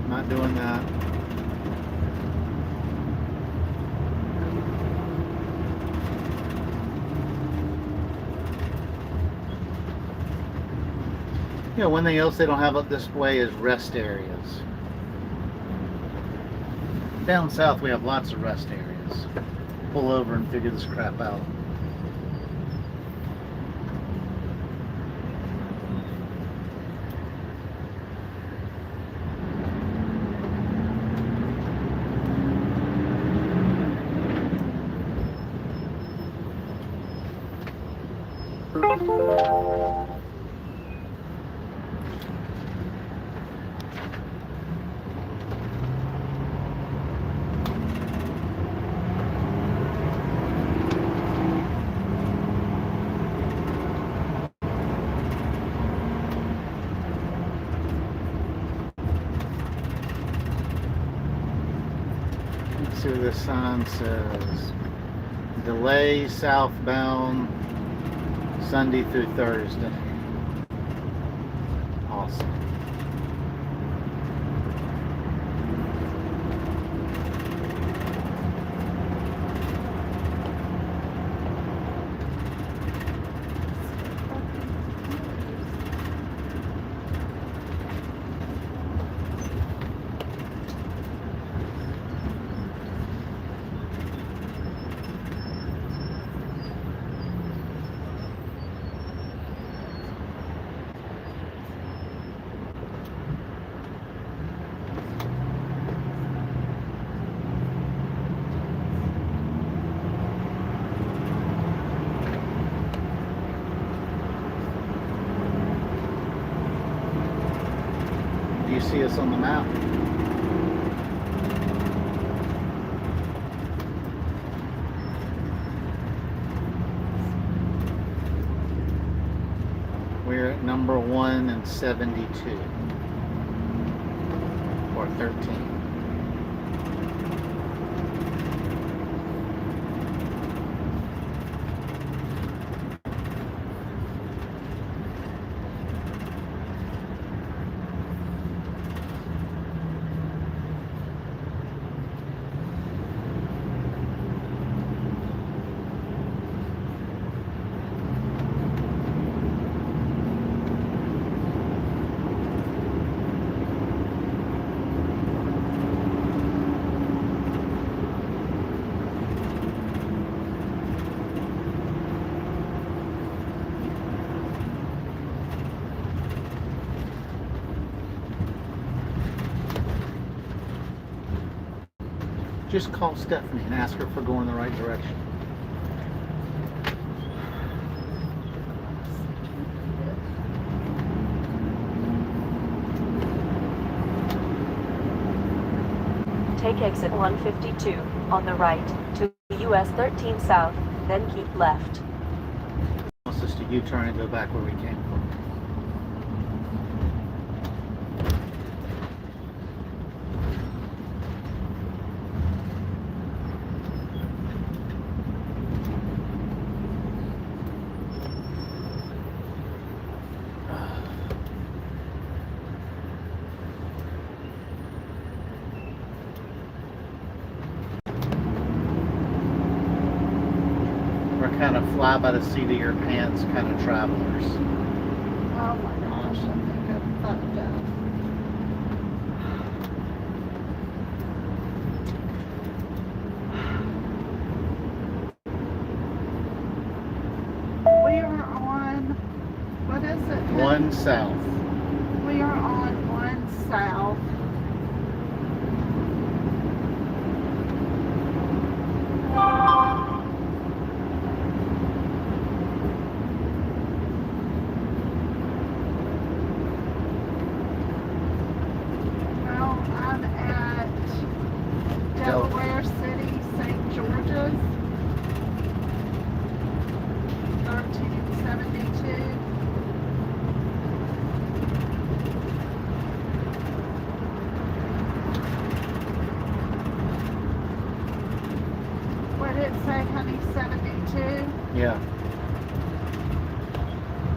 not doing that. You know, one thing else they don't have up this way is rest areas. Down south we have lots of rest areas. Pull over and figure this crap out. Let's see what this sign says. Delay southbound Sunday through Thursday. Awesome. Do you see us on the map? We're at number 1 and 72. Or 13. Just call Stephanie and ask her if we're going the right direction. Take exit 152 on the right to US 13 South, then keep left. Wants us to U-turn and go back where we came from. kind of fly by the seat of your pants kind of travelers. Oh my gosh, I think I'm fucked up. We are on, what is it? 1 south. We are on 1 south. Well, I'm at Delaware City, St. George's, 1372. What did it say, honey? 72? Yeah.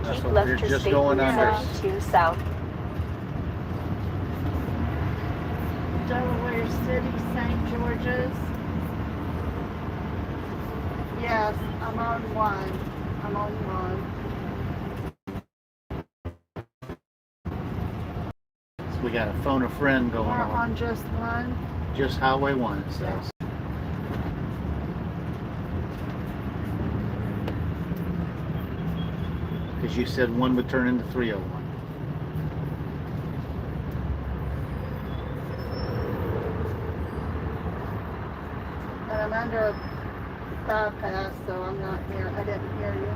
That's Keep what left we're your just state going route under. 72 south. Delaware City, St. George's. Yes, I'm on 1. I'm on 1. So we got a phone a friend going We're on. on just 1. Just Highway 1, it says. Because you said 1 would turn into 301. And I'm under a bypass, so I'm not here. I didn't hear you.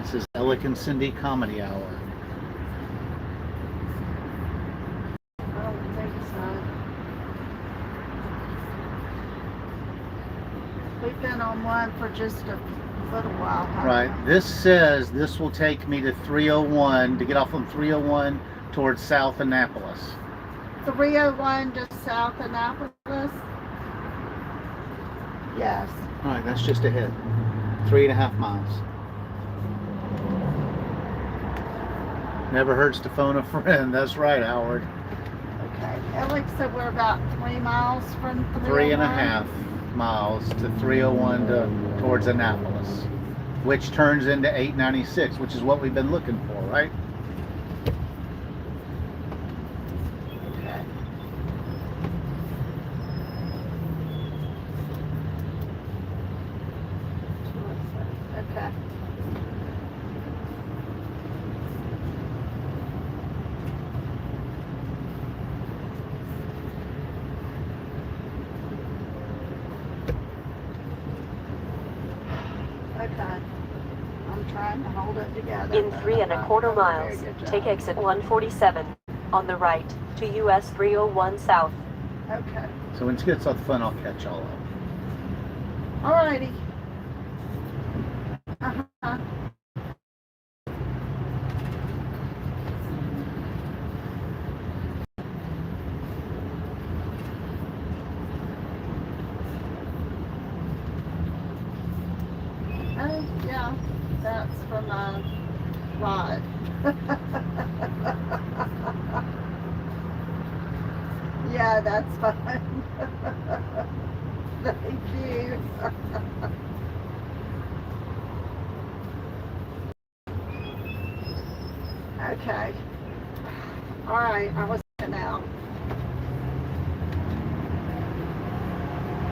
This is Alec and Cindy Comedy Hour. I don't think so. We've been on 1 for just a little while. haven't Right. we? This says this will take me to 301 to get off on 301 towards South Annapolis. 301 to South Annapolis. Yes. All right, that's just ahead. 3.5 miles. Never hurts to phone a friend. That's right, Howard. Okay. Alex said we're about 3 miles from 3.5 miles to 301 towards Annapolis, which turns into 896, which is what we've been looking for, right? Okay. Okay. Okay. I'm trying to hold it together. In but 3 I'm not 1/4 doing a miles, very good take job. exit 147 on the right to US 301 south. Okay. So when it gets off the phone, I'll catch all of them. Alrighty. Uh-huh. Oh, yeah. That's from my ride. Yeah, that's fine. Thank you. Okay. All right, I was now.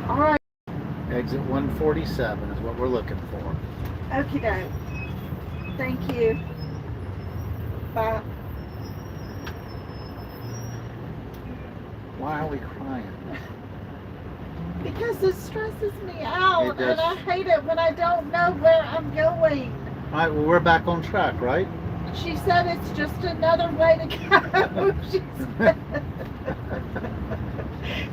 All right. Exit 147 is what we're looking for. Okie doke. Thank you. Bye. Why are we crying? Because it stresses me out, It does. and I hate it when I don't know where I'm going. All right, well, we're back on track, right? She said it's just another way to go. She said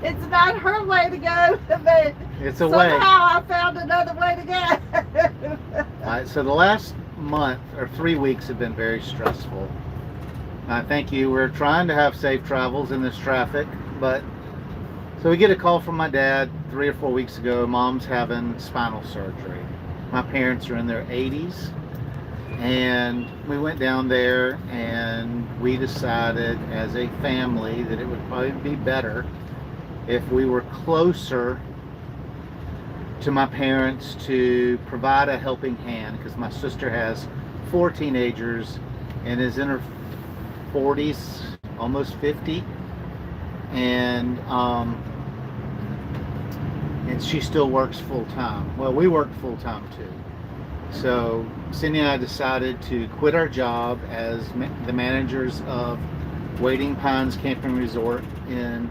it's not her way to go, but It's a way. somehow I found another way to go. All right, so the last month or 3 weeks have been very stressful. Thank you. We're trying to have safe travels in this traffic, but so we get a call from my dad 3 or 4 weeks ago. Mom's having spinal surgery. My parents are in their 80s, And we went down there and we decided as a family that it would probably be better if we were closer to my parents to provide a helping hand, because my sister has 4 teenagers and is in her 40s, almost 50, and she still works full time. Well, we work full time too. So Cindy and I decided to quit our job as the managers of Wading Pines Camping Resort in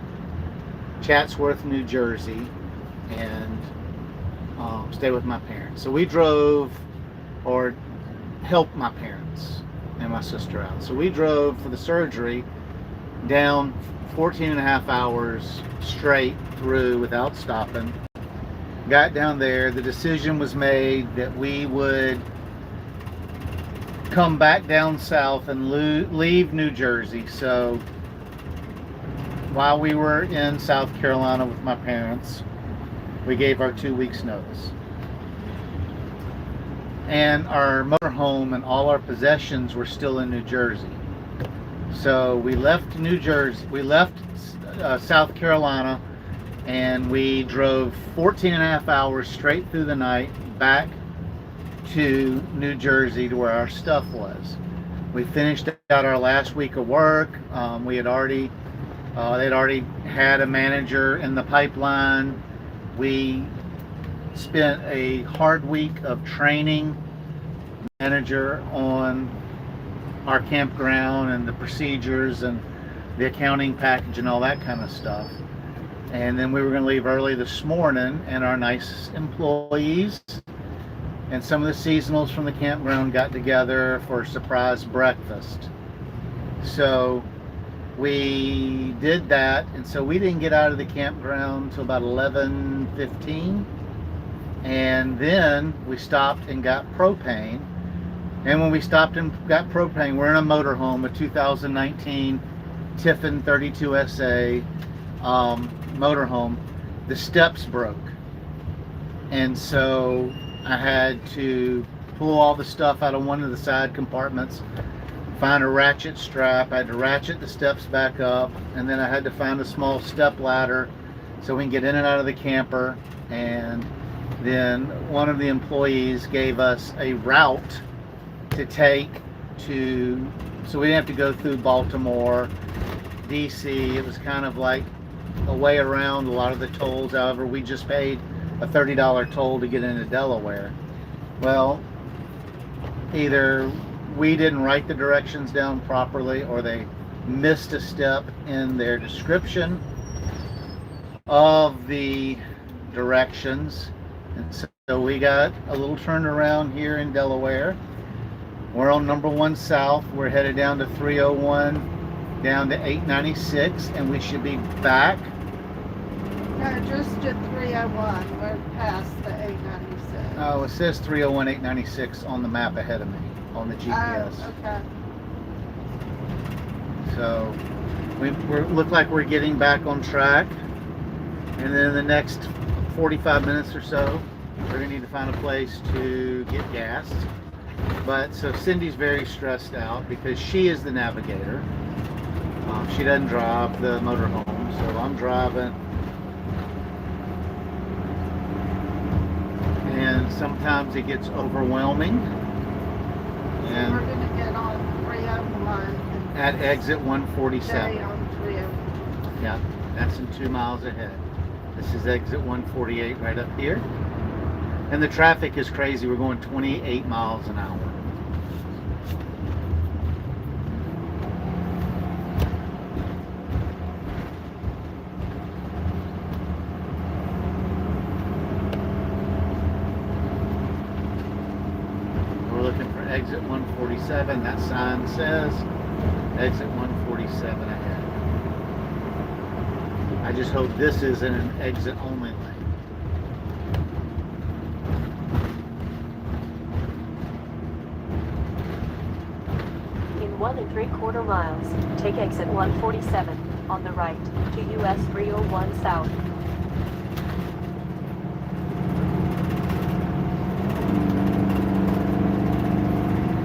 Chatsworth, New Jersey, and stay with my parents. So we drove, or helped my parents and my sister out. So we drove for the surgery down 14 and a half hours straight through without stopping. Got down there, the decision was made that we would come back down south and leave New Jersey. So while we were in South Carolina with my parents, we gave our 2 weeks notice. And our motorhome and all our possessions were still in New Jersey. So we left New Jersey, we left South Carolina, and we drove 14 and a half hours straight through the night back to New Jersey to where our stuff was. We finished out our last week of work. We had already, they'd already had a manager in the pipeline. We spent a hard week of training manager on our campground and the procedures and the accounting package and all that kind of stuff. And then we were going to leave early this morning, and our nice employees and some of the seasonals from the campground got together for a surprise breakfast. So we did that, and so we didn't get out of the campground until about 11:15, and then we stopped and got propane. And when we stopped and got propane, we're in a motorhome, a 2019 Tiffin 32SA motorhome. The steps broke, and so I had to pull all the stuff out of one of the side compartments, find a ratchet strap. I had to ratchet the steps back up, and then I had to find a small step ladder so we can get in and out of the camper. And then one of the employees gave us a route to take to, so we didn't have to go through Baltimore, DC. It was kind of like a way around a lot of the tolls. However, we just paid a $30 toll to get into Delaware. Well, either we didn't write the directions down properly, or they missed a step in their description of the directions, and so we got a little turnaround here in Delaware. We're on number 1 south. We're headed down to 301, down to 896, and we should be back. No, just to 301. We're past the 896. Oh, it says 301, 896 on the map ahead of me, on the GPS. Oh, okay. So we look like we're getting back on track, and then in the next 45 minutes or so, we're gonna need to find a place to get gas. But so Cindy's very stressed out because she is the navigator. She doesn't drive the motorhome, so I'm driving. And sometimes it gets overwhelming. And we're going to get on 301. At exit Stay 147. on 301. Yeah, that's in 2 miles ahead. This is exit 148 right up here. And the traffic is crazy. We're going 28 miles an hour. We're looking for exit 147. That sign says exit 147 ahead. I just hope this isn't an exit only lane. In 1 3/4 miles, take exit 147 on the right to US 301 South.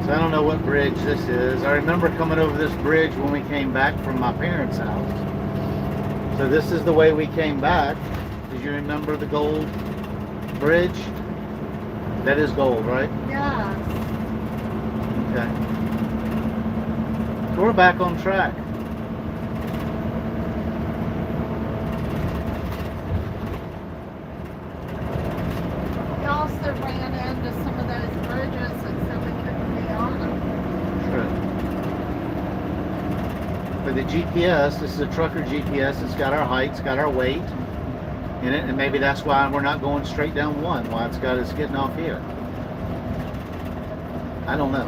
So I don't know what bridge this is. I remember coming over this bridge when we came back from my parents' house. So this is the way we came back. Did you remember the gold bridge? That is gold, right? Yes. Okay. So we're back on track. We also ran into some of those bridges and so we couldn't be on them. For the GPS, this is a trucker GPS. It's got our height, it's got our weight in it, and maybe that's why we're not going straight down one. Why it's got us getting off here. I don't know.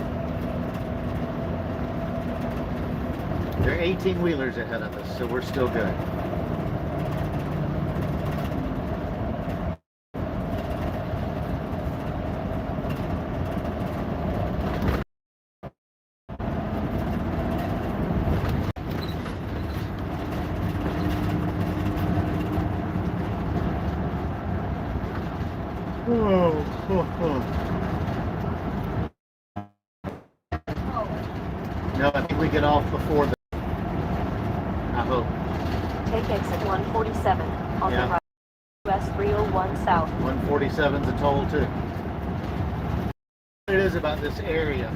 There are 18 wheelers ahead of us, so we're still good. No, I think we get off before the. I hope. Take exit 147 on Yeah. the right. US 301 South. 147's a toll too. What it is about this area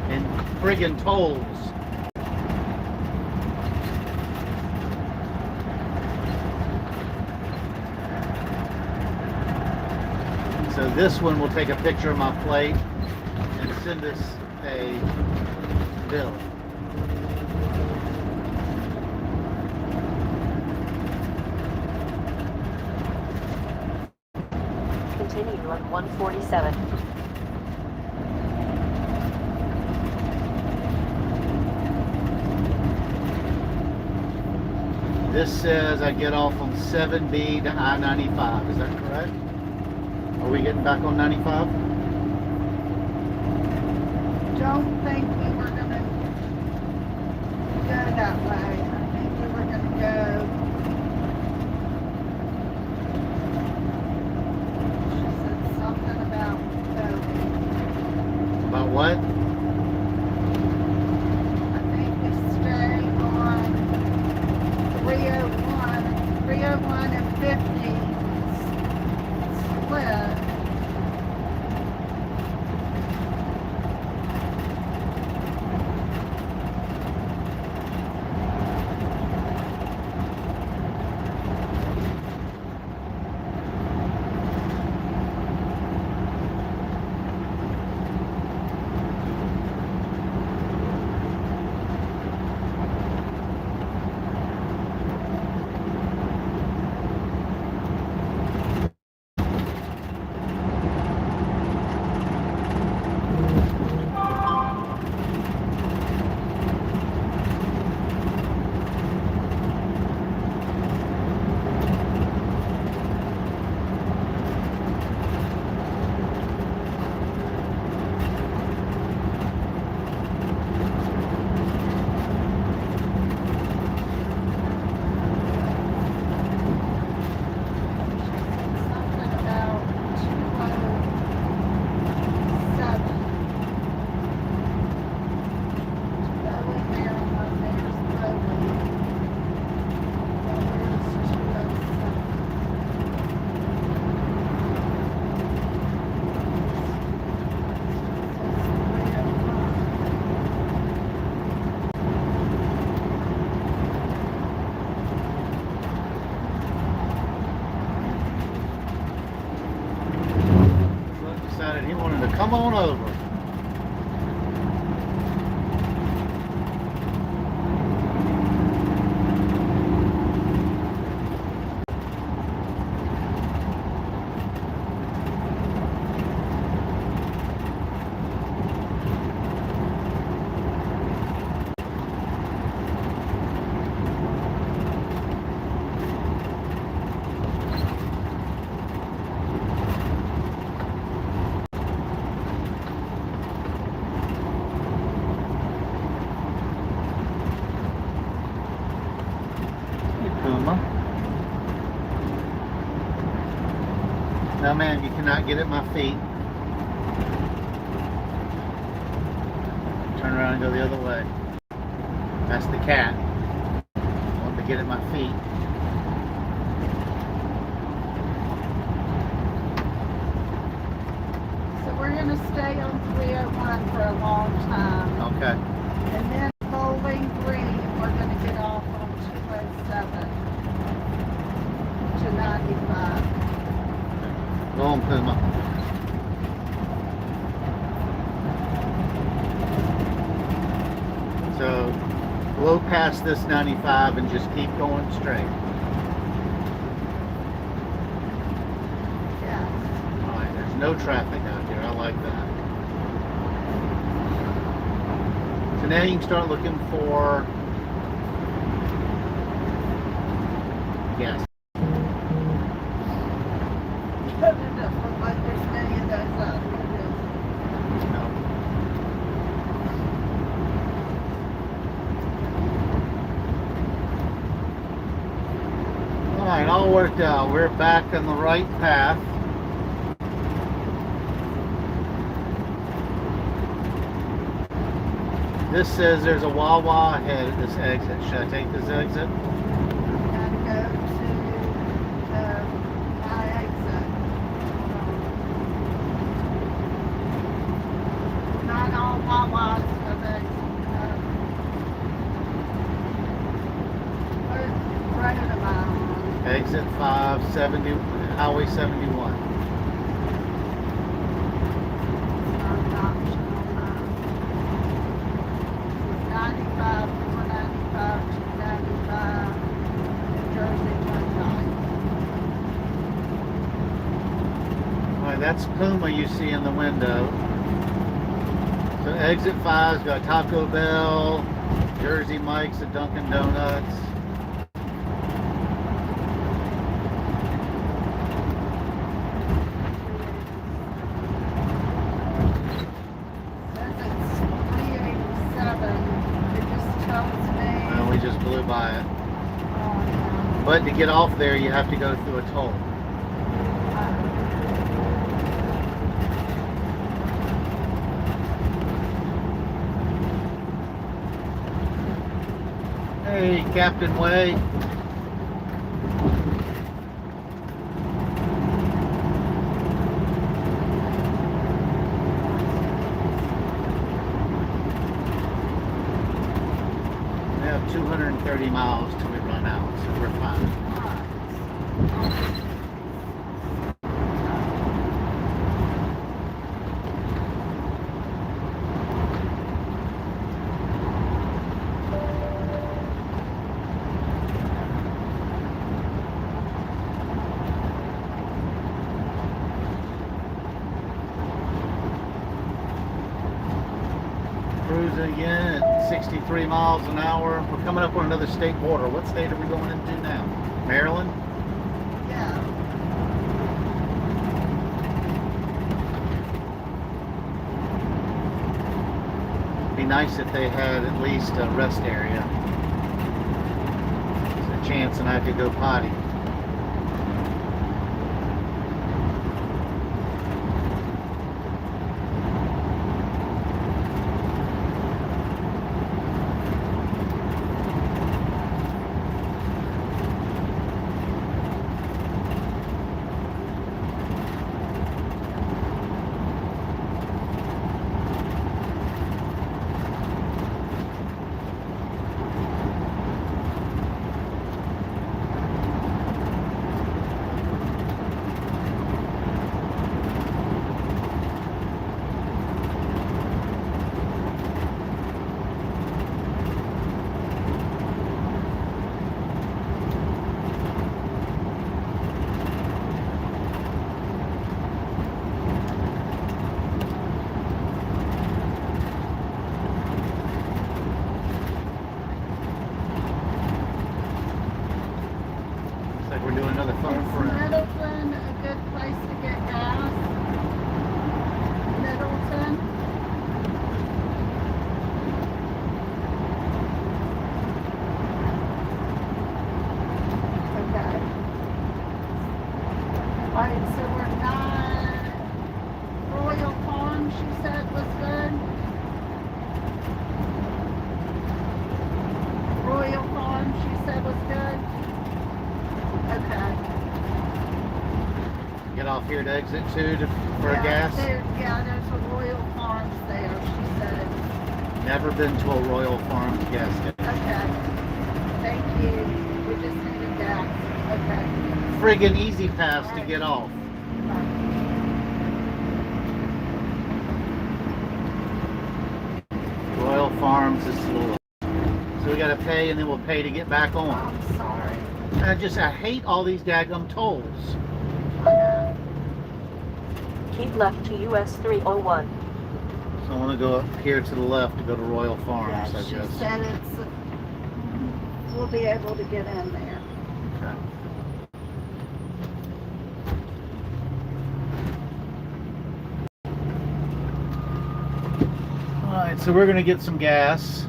and friggin' tolls. So this one will take a picture of my plate and send us a bill. Continue on 147. This says I get off on 7B to I-95. Is that correct? Are we getting back on 95? Don't think we were gonna go that way. I think we were gonna go. She said something about going. About what? I think we stay on 301 and 50 split. Something about 207. Bowie, Maryland, there's Bowie. There's 207. Flood decided he wanted to come on over. Hey, Puma. No, ma'am, you cannot get at my feet. around and go the other way. That's the cat. I want to get at my feet. So we're going to stay on 301 for a long time. Okay. And then Bowling Green, we're going to get off on 207 to 95. Go on, Puma. So blow past this 95 and just keep going straight. Yes. Alright, there's no traffic out here. I like that. So now you can start looking for gas. It doesn't look like there's many of those up. No. Alright, all worked out. We're back on the right path. This says there's a Wawa ahead at this exit. Should I take this exit? Gotta go to my exit. Not all Wawas have exit. What road am I on? Exit 570, Highway 71. It's not an option on mine. 95, 495, 295, New Jersey, 19. Alright, that's Puma you see in the window. So exit 5's got Taco Bell, Jersey Mike's, and Dunkin' Donuts. Says it's 387. It just tells me. Well, we just blew by it. Oh, yeah. But to get off there, you have to go through a toll. Hey, Captain Way. We have 230 miles till we run out, so we're fine. Cruising again at 63 miles an hour. We're coming up on another state border. What state are we going into now? Maryland? Yeah. Be nice if they had at least a rest area. There's a chance and I could go potty. Looks like we're doing another phone Is friend. Middleton a good place to get gas? Middleton? Okay. Alright, so we're not Royal Farms, you said was good? off here to exit 2 for Yeah, gas? Yeah, there's a Royal Farms there, she said. Never been to a Royal Farms gas station. Okay. Thank you. We just needed gas. Okay. Friggin' easy pass to get off. Royal Farms is slow. So we gotta pay and then we'll pay to get back on. I'm sorry. I hate all these daggum tolls. Keep left to US 301. So I want to go up here to the left to go to Royal Farms, Yeah, I she guess. said we'll be able to get in there. Okay. Alright, so we're going to get some gas.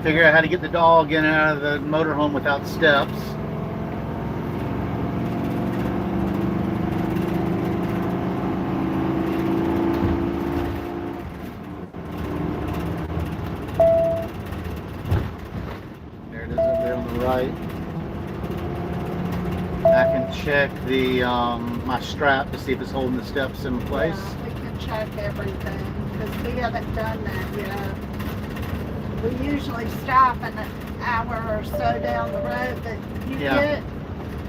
Figure out how to get the dog in and out of the motorhome without steps. There it is up there on the right. I can check the my strap to see if it's holding the steps in place. Yeah, we can check everything because we haven't done that yet. We usually stop an hour or so down the road, but you Yeah.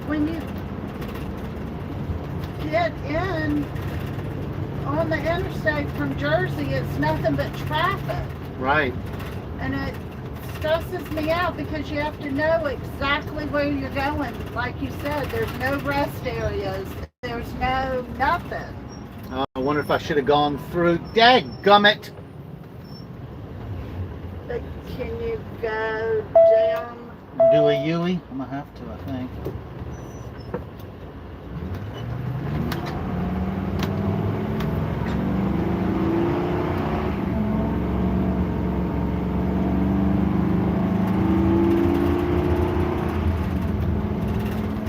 when you get in on the interstate from Jersey, it's nothing but traffic. Right. And it stresses me out because you have to know exactly where you're going. Like you said, there's no rest areas. There's no nothing. I wonder if I should have gone through. Dadgummit! But can you go down? Do a Yui? I'm gonna have to, I think.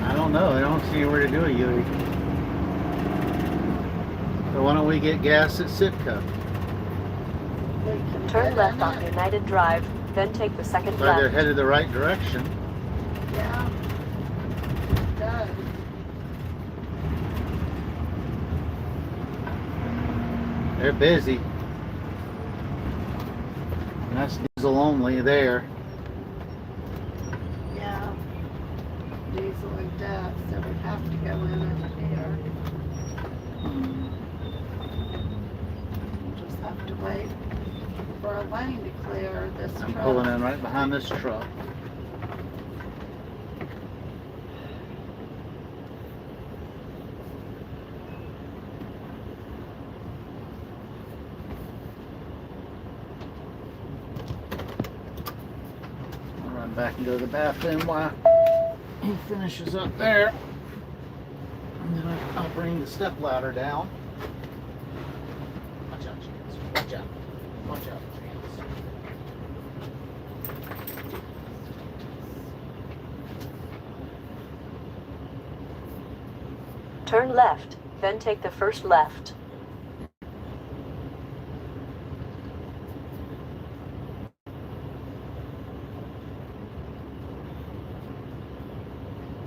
I don't know. I don't see where to do a Yui. So why don't we get gas at Sitka? We can Turn get left in on it. United Drive, then take the second Glad they're left. headed the right direction. Yeah. It does. They're busy. And that's diesel only there. Yeah. Diesel and gas, so we have to go in over here. We'll just have to wait for a lane to clear this I'm truck. pulling in right behind this truck. I'll run back and go to the bathroom while he finishes up there. And then I'll bring the step ladder down. Watch out, Chance. Watch out. Watch out, Chance. Turn left, then take the first left.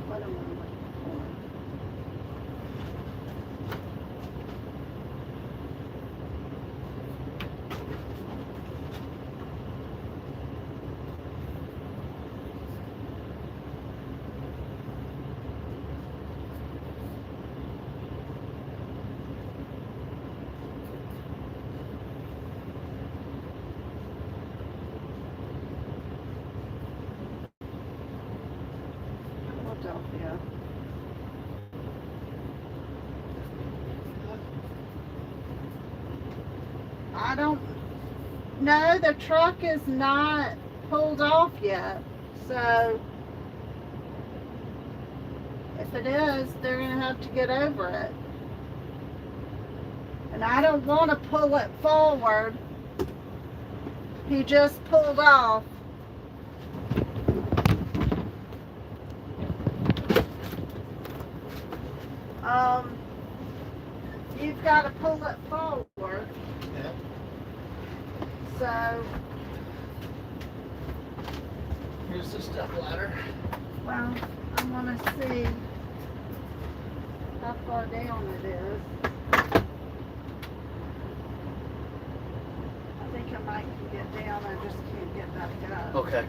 What am I looking for? Philadelphia. I don't know. The truck is not pulled off yet. So if it is, they're going to have to get over it. And I don't want to pull it forward. He just pulled off. You've got to pull it forward. Yeah. So, Here's the step ladder. well, I want to see. how far down it is. I think I might can get down, I just can't get back up. Okay.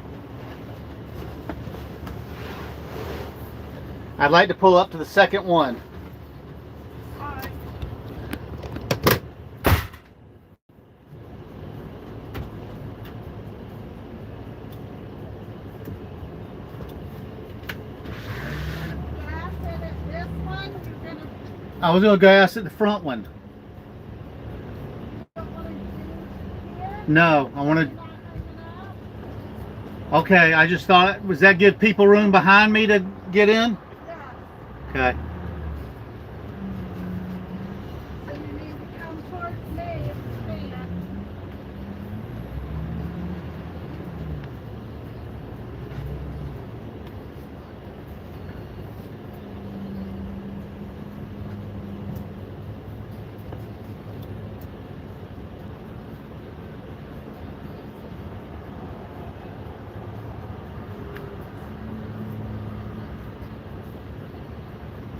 I'd like to pull up to the second one. Alright. Gas in it, this one, you're gonna I was gonna gas at the front one. don't wanna do here? No, I want You're to. not hanging out? Okay, I just thought, was that give people room behind me to get in? Yeah. Okay. So you need to come towards me if you can.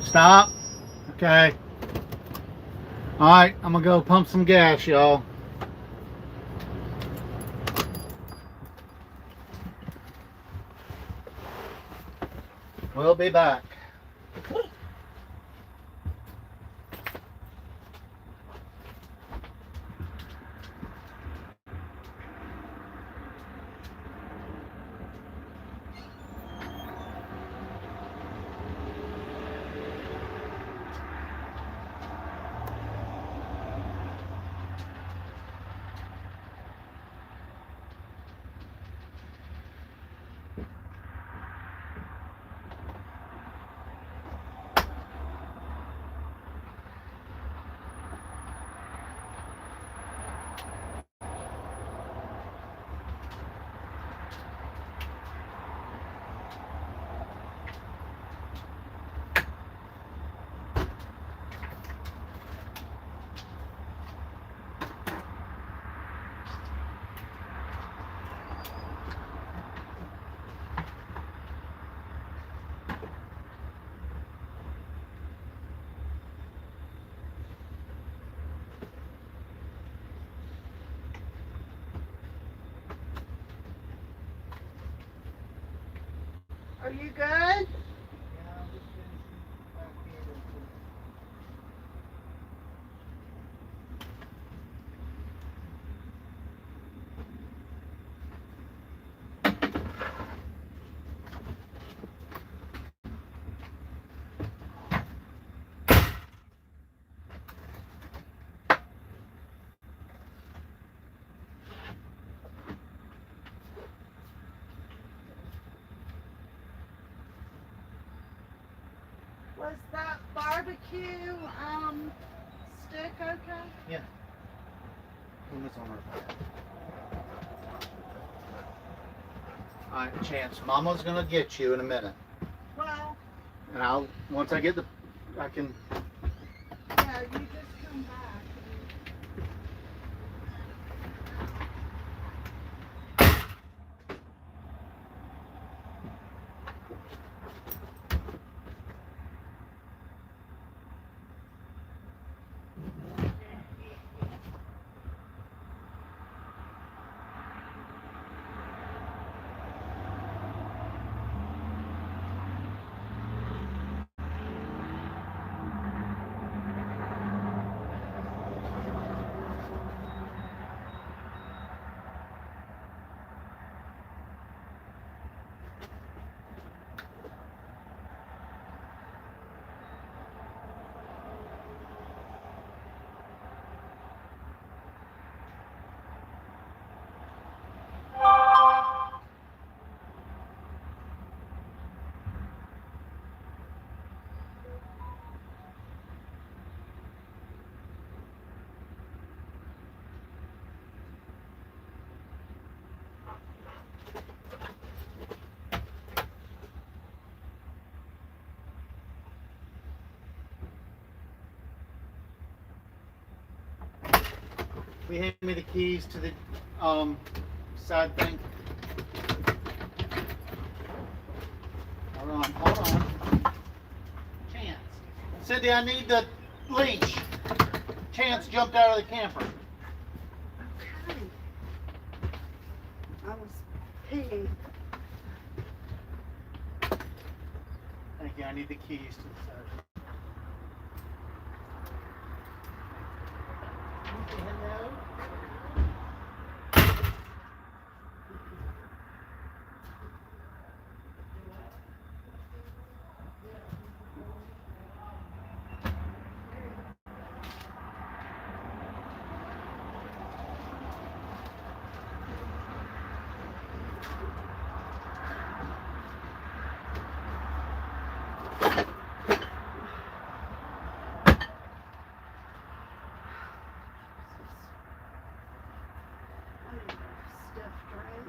Stop. Okay. All right, I'm gonna go pump some gas, y'all. We'll be back. Are you good? Was that barbecue stick okay? Yeah. When it's on her. All right, Chance. Mama's gonna get you in a minute, Well, and once I get I can. yeah, you just come back. Will you hand me the keys to the side thing? Hold on. Chance. Cindy, I need the leash. Chance jumped out of the camper. Okay. I was peeing. Thank you. I need the keys to the side. Hello. I need a stiff drink.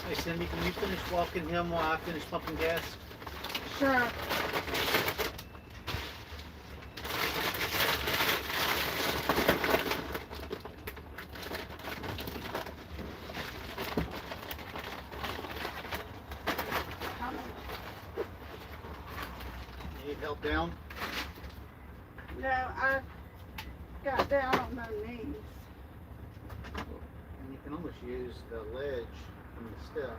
Hey Cindy, can you finish walking him while I finish pumping gas? Sure. Need help down? No, I got down on my knees. And you can almost use the ledge from the step.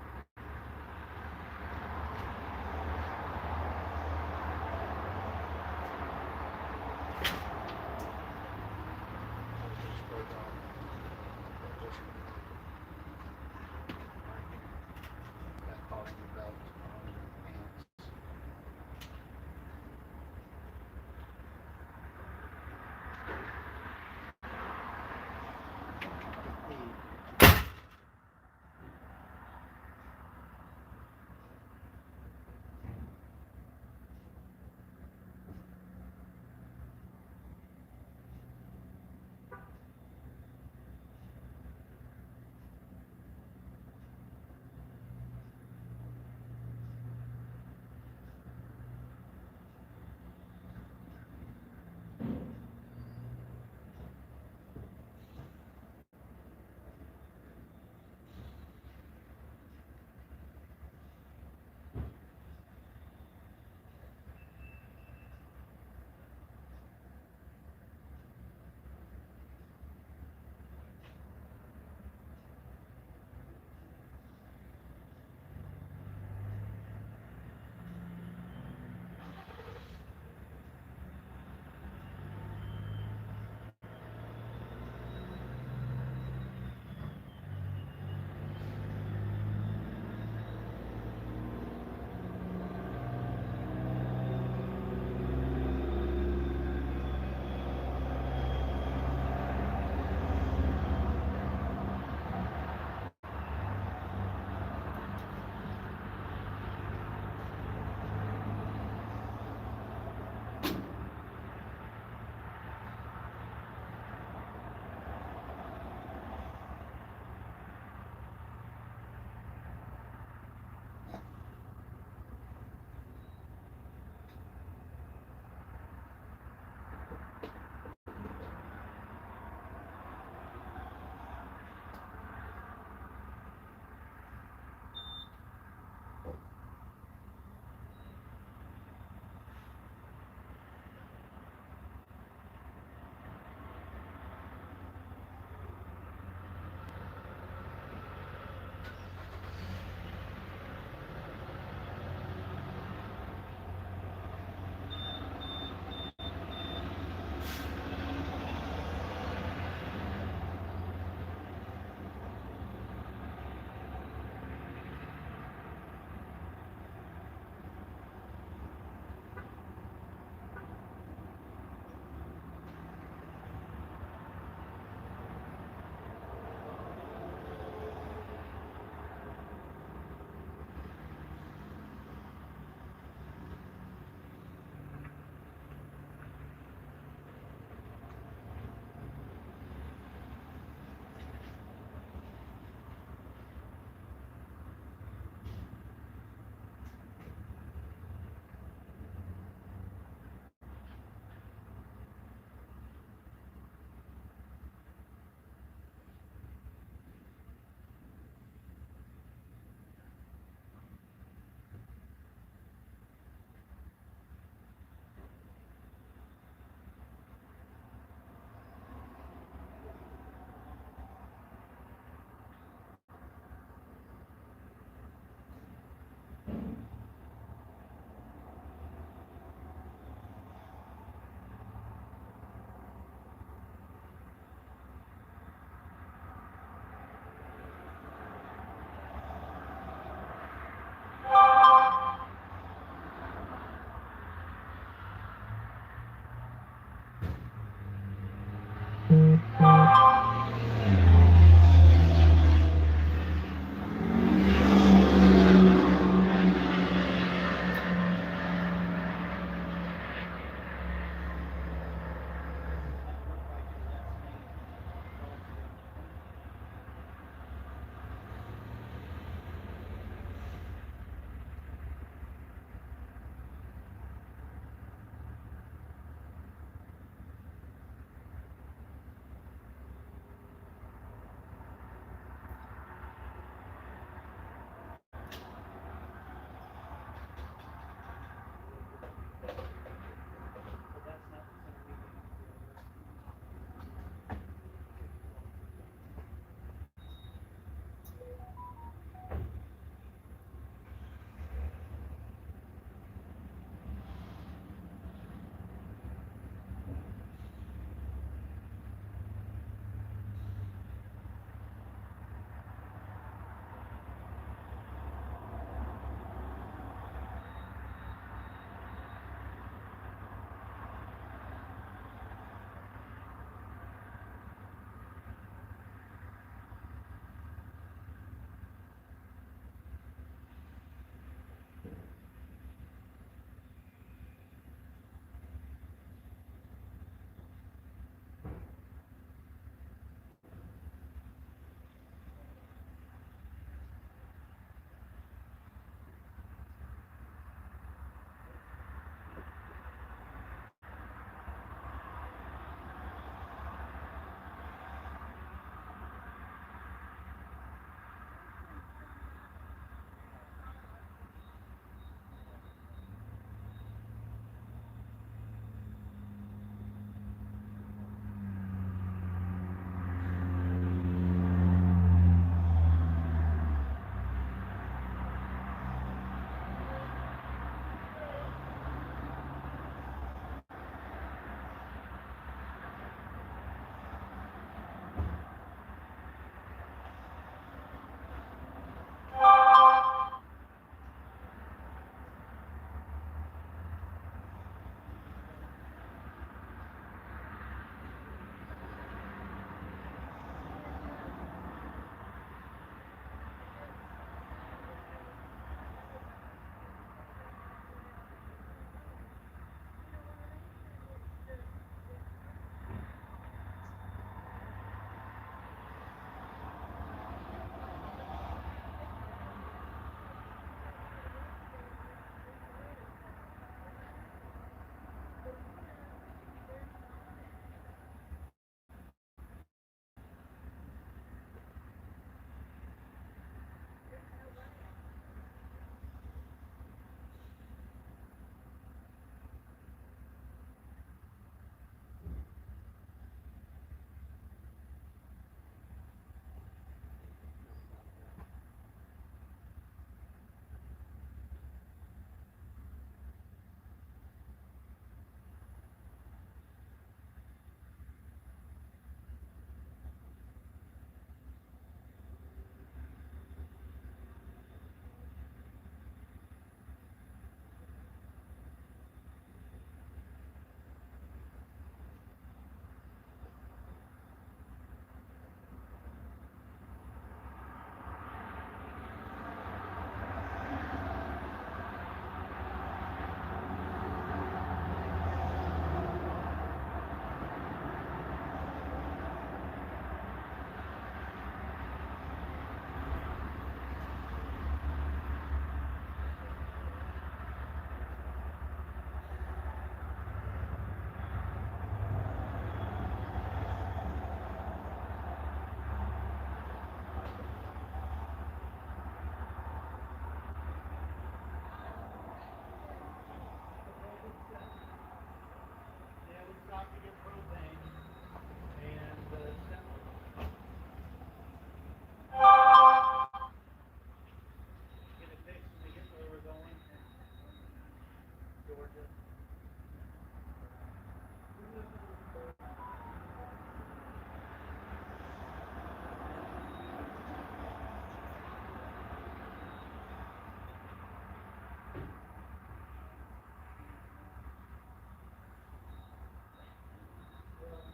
Well,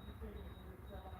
you figure for yourself.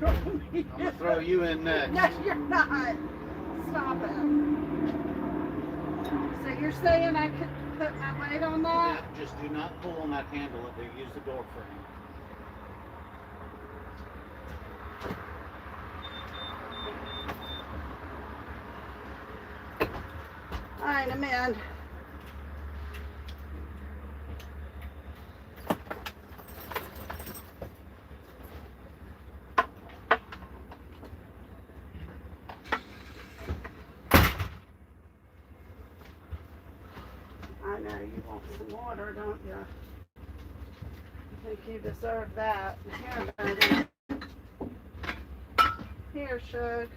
throw me. I'm gonna throw you in next. No, you're not. Stop it. So you're saying I could put my weight on that? Yeah, just do not pull on that handle if they use the door frame. All right, I'm in. I know you want some water, don't you? I think you deserve that. Here, buddy. Here, Shug.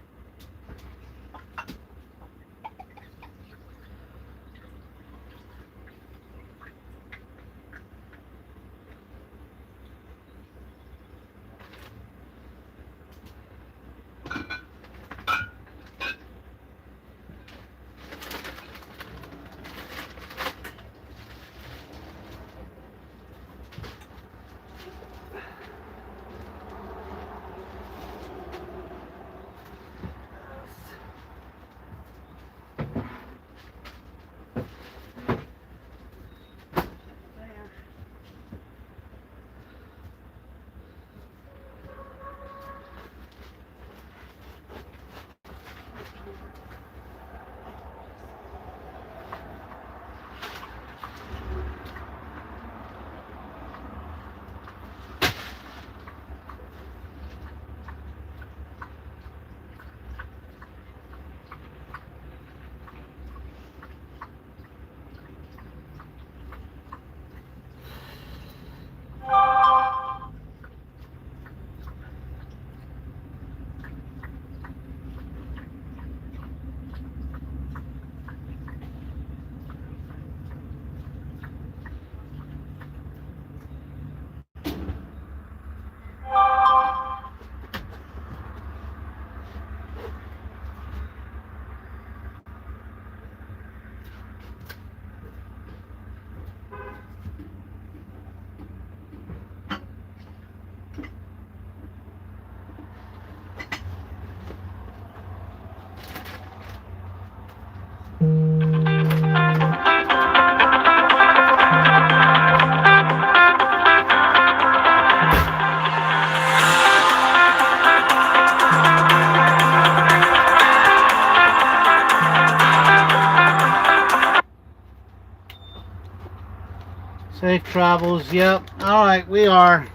Safe travels, yep. Alright, we are.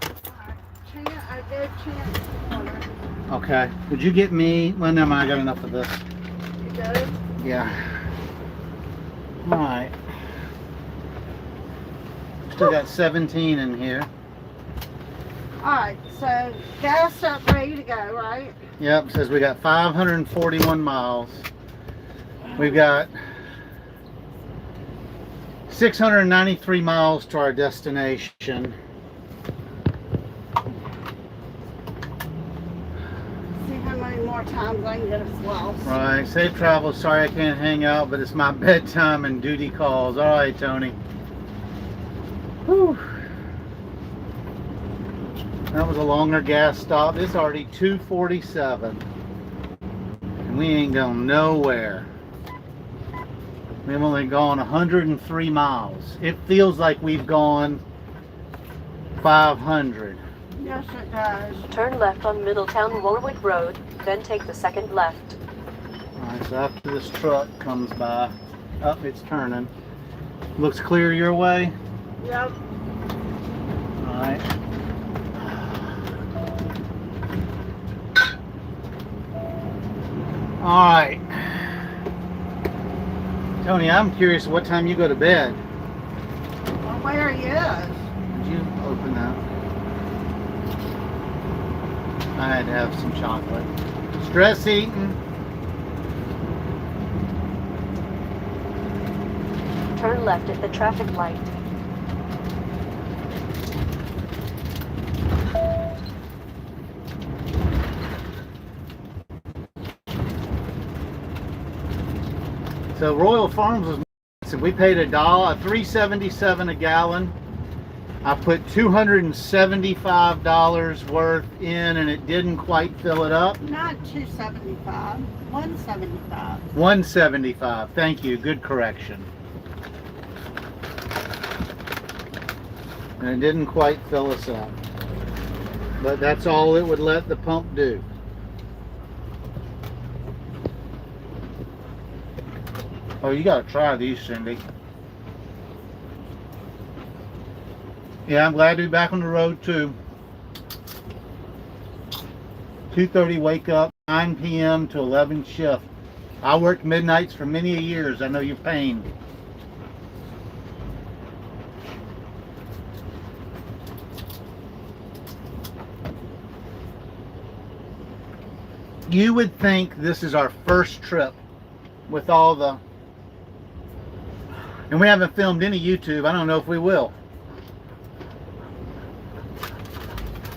I did chance water. Okay. Would you get me? Well, never mind, I got enough of this. You good? Yeah. Alright. Still got 17 in here. Alright, so gas up, ready to go, right? Yep, says we got 541 miles. We've got 693 miles to our destination. See how many more times I can get us lost. Right, safe travels. Sorry I can't hang out, but it's my bedtime and duty calls. Alright, Tony. Whew. That was a longer gas stop. It's already 2:47. And we ain't going nowhere. We've only gone 103 miles. It feels like we've gone 500. Yes, it does. Turn left on Middletown Warwick Road, then take the second left. Alright, so after this truck comes by, up it's turning. Looks clear your way? Yep. Alright. Alright. Tony, I'm curious what time you go to bed. Well, where he is. Did you open that? I had to have some chocolate. Stress eating. Turn left at the traffic light. So Royal Farms was, so we paid $3.77 a gallon. I put $275 worth in and it didn't quite fill it up. Not 275, 175. 175. Thank you. Good correction. And it didn't quite fill us up. But that's all it would let the pump do. Oh, you gotta try these, Cindy. Yeah, I'm glad to be back on the road too. 2:30 wake up, 9 p.m. to 11 shift. I worked midnights for many years. I know your pain. You would think this is our first trip with all the... And we haven't filmed any YouTube. I don't know if we will.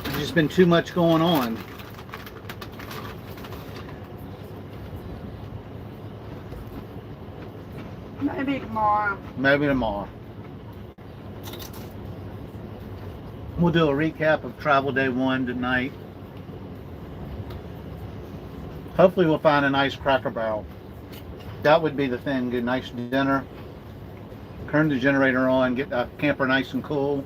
There's just been too much going on. Maybe tomorrow. Maybe tomorrow. We'll do a recap of travel day 1 tonight. Hopefully we'll find a nice Cracker Barrel. That would be the thing. Get a nice dinner. Turn the generator on. Get the camper nice and cool.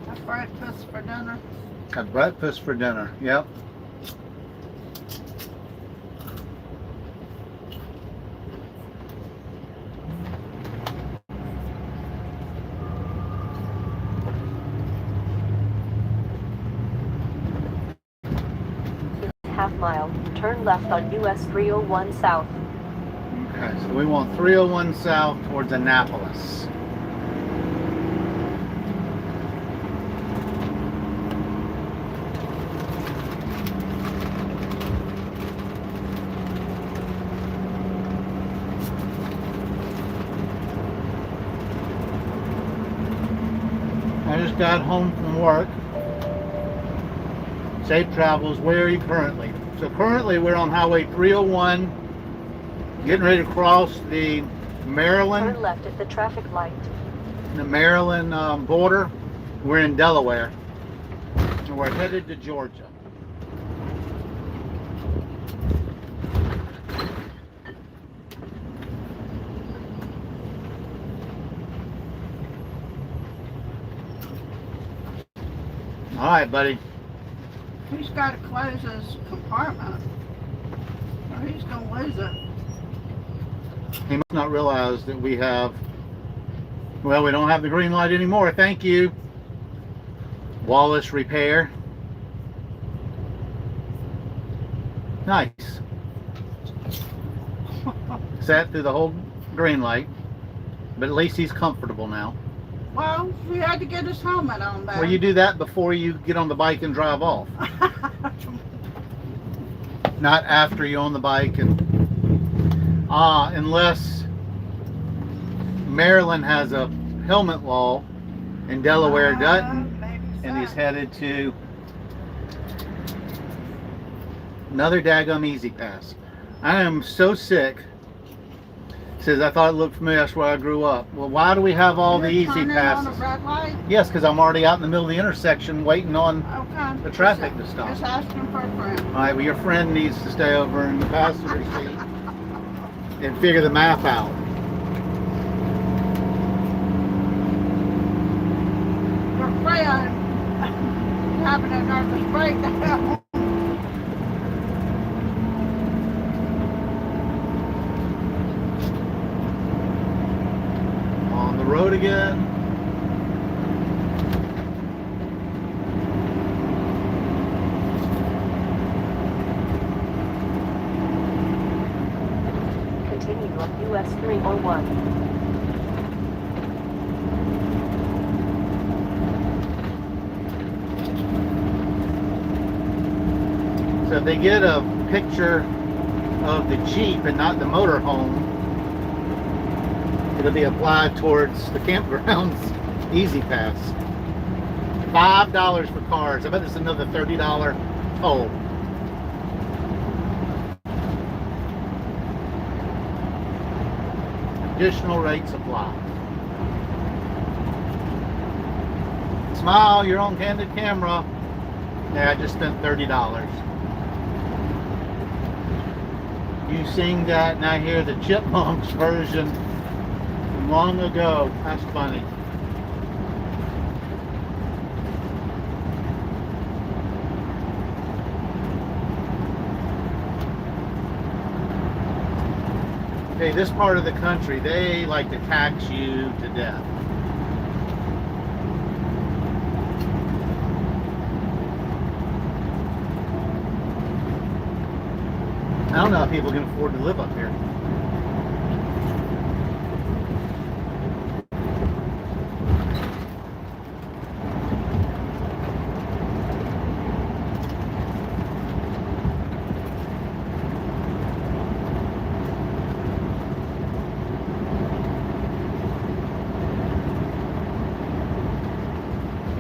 Have breakfast for dinner. Have breakfast for dinner. Yep. Half mile, turn left on US 301 South. Okay, so we want 301 South towards Annapolis. I just got home from work. Safe travels. Where are you currently? So currently we're on Highway 301, getting ready to cross the Maryland. Turn left at the traffic light. The Maryland border. We're in Delaware. And we're headed to Georgia. All right, buddy. He's got to close his compartment, or he's going to lose it. He must not realize that we have, well, we don't have the green light anymore. Thank you. Wallace Repair. Nice. Sat through the whole green light, but at least he's comfortable now. Well, we had to get his helmet on back. Well, you do that before you get on the bike and drive off. Not after you're on the bike. And unless Maryland has a helmet law and Delaware doesn't, and he's headed to another daggum Easy Pass. I am so sick. Says, I thought it looked familiar, that's where I grew up. Well, why do we have all the Easy Passes? On a red light? Yes, because I'm already out in the middle of the intersection waiting on Okay. the traffic to stop. Just asking for a friend. All right, well, your friend needs to stay over in the passenger seat and figure the map out. Your friend having a nervous breakdown. On the road again. Continue on US 301. So if they get a picture of the Jeep and not the motorhome, it'll be applied towards the campground's Easy Pass. $5 for cars. I bet there's another $30 toll. Additional rates apply. Smile, you're on candid camera. Yeah, I just spent $30. You sing that and I hear the Chipmunks version from long ago. That's funny. Okay, this part of the country, they like to tax you to death. I don't know how people can afford to live up here.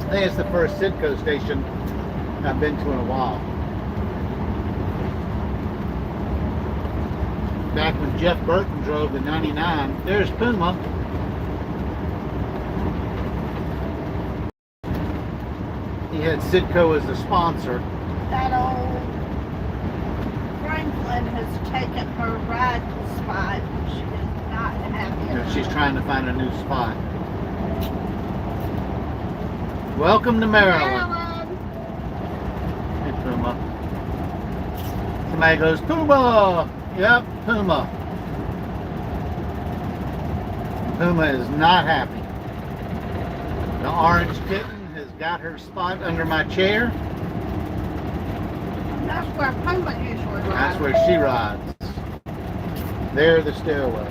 I think it's the first Citgo station I've been to in a while. Back when Jeff Burton drove the 99, there's Puma. He had Citgo as the sponsor. That old Franklin has taken her ride spot. She is not happy. You know, she's trying to find a new spot. Welcome to Maryland. Hey, Puma. Somebody goes, Puma! Yep, Puma. Puma is not happy. The orange kitten has got her spot under my chair. That's where Puma usually rides. That's where she rides. There, the stairway.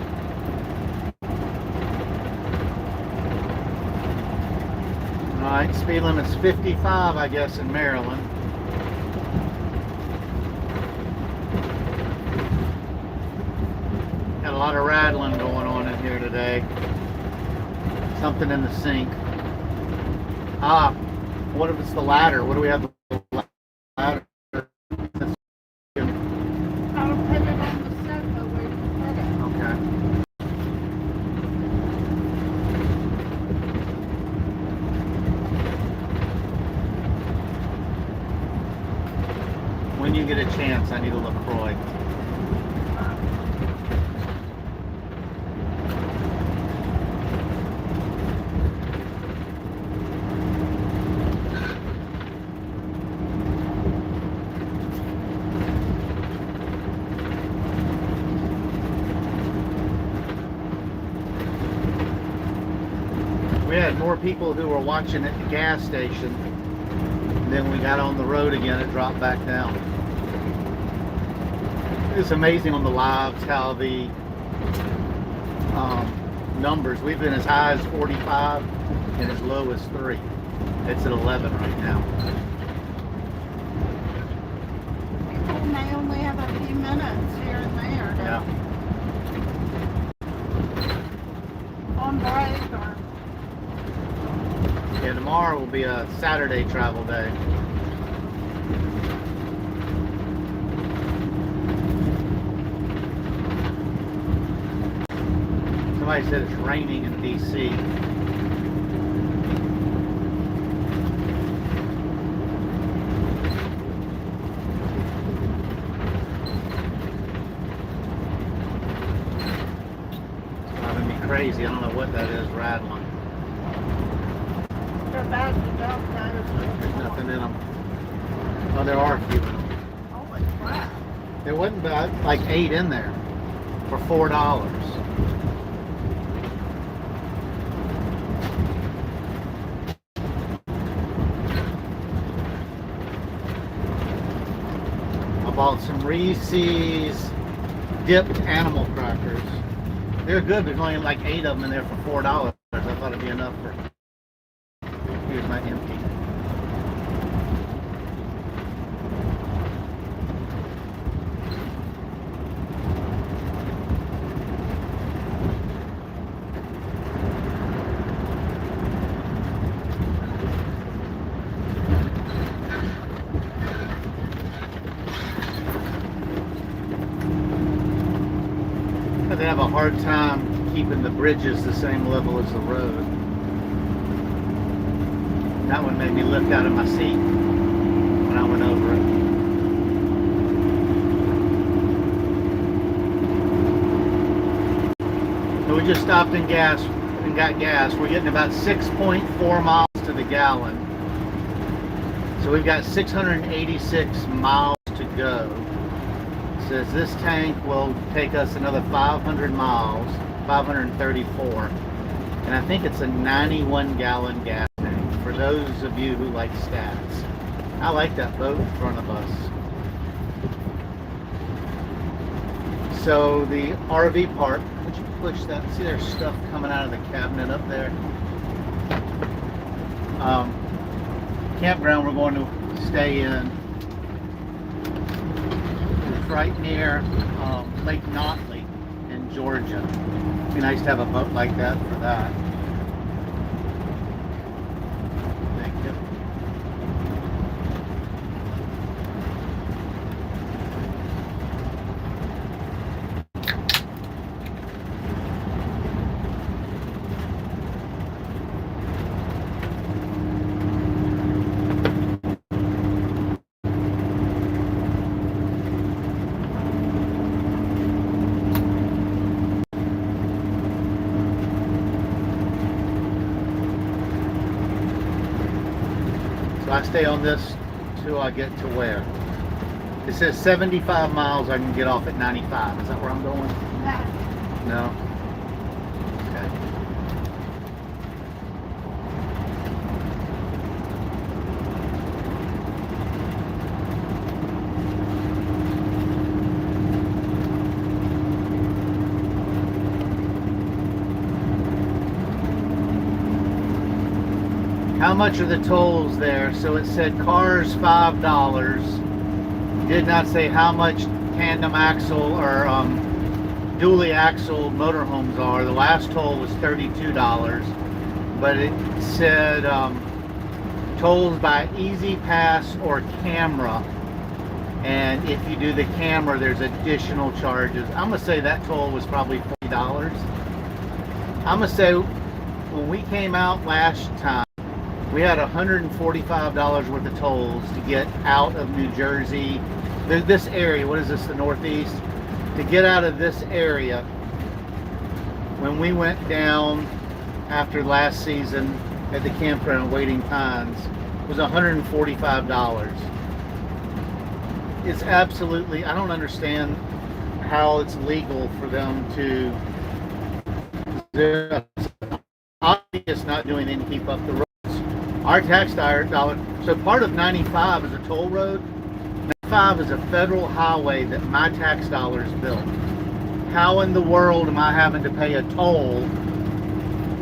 Alright, speed limit's 55, I guess, in Maryland. Got a lot of rattling going on in here today. Something in the sink. Ah, what if it's the ladder? What do we have the ladder? I'll put it on the sofa where you put it. Okay. When you get a chance, I need a LaCroix. We had more people who were watching at the gas station. And then we got on the road again, it dropped back down. It's amazing on the lives how the numbers, we've been as high as 45 and as low as 3. It's at 11 right now. People may only have a few minutes here and there to, on break or Yeah, tomorrow will be a Saturday travel day. Somebody said it's raining in DC. It's driving me crazy. I don't know what that is rattling. they're about to dump those. There's nothing in them. Oh, there are a few in them. Holy crap. There wasn't but like 8 in there for $4. I bought some Reese's dipped animal crackers. They're good. There's only like 8 of them in there for $4. I thought it'd be enough for. Here's my empty. They have a hard time keeping the bridges the same level as the road. That one made me lift out of my seat when I went over it. So we just stopped and got gas. We're getting about 6.4 miles to the gallon. So we've got 686 miles to go. It says this tank will take us another 500 miles, 534. And I think it's a 91 gallon gas tank for those of you who like stats. I like that boat in front of us. So the RV park, would you push that? See there's stuff coming out of the cabinet up there. Campground we're going to stay in. It's right near Lake Notley in Georgia. It'd be nice to have a boat like that for that. Thank you. So I stay on this till I get to where? It says 75 miles I can get off at 95. Is that where I'm going? No. Okay. How much are the tolls there? So it said cars $5. Did not say how much tandem axle or dually axle motorhomes are. The last toll was $32, but it said tolls by Easy Pass or camera. And if you do the camera, there's additional charges. I'm gonna say that toll was probably $40. I'm gonna say when we came out last time, we had $145 worth of tolls to get out of New Jersey. This area, what is this, the Northeast? To get out of this area, when we went down after last season at the campground Waiting Pines, was $145. It's absolutely, I don't understand how it's legal for them to, they're obviously not doing anything to keep up the roads. Our tax dollar, so part of 95 is a toll road. 95 is a federal highway that my tax dollars built. How in the world am I having to pay a toll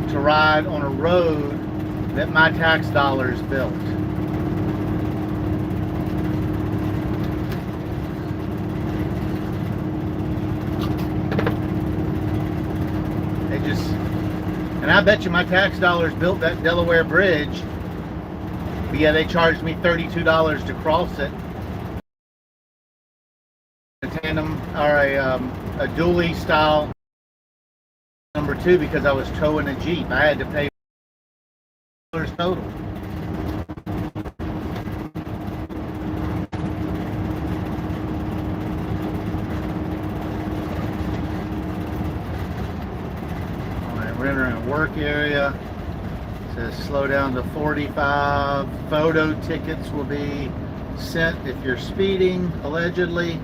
to ride on a road that my tax dollars built? They just, and I bet you my tax dollars built that Delaware Bridge. But yeah, they charged me $32 to cross it. A tandem or a dually style number 2 because I was towing a Jeep. I had to pay $1 total. All right, we're entering a work area. Says slow down to 45. Photo tickets will be sent if you're speeding, allegedly.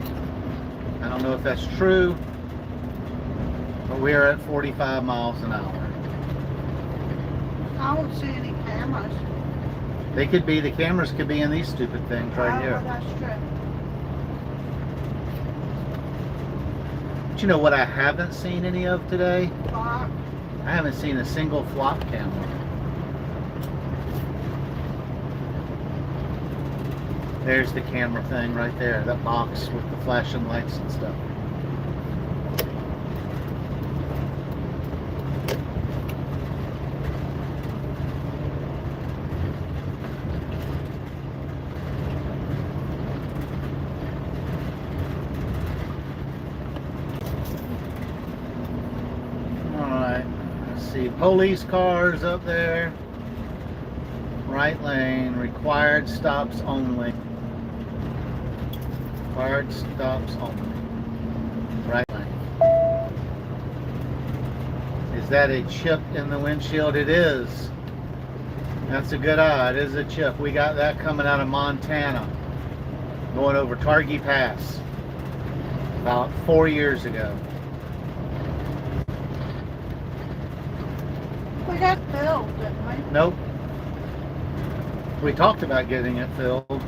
I don't know if that's true, but we are at 45 miles an hour. I don't see any cameras. They could be, the cameras could be in these stupid things right here. That's true. But you know what I haven't seen any of today? Flock. I haven't seen a single flock camera. There's the camera thing right there, that box with the flashing lights and stuff. see, police cars up there. Right lane, required stops only. Required stops only. Right lane. Is that a chip in the windshield? It is. That's a good eye. It is a chip. We got that coming out of Montana, going over Targhee Pass about 4 years ago. We got filled, didn't we? Nope. We talked about getting it filled.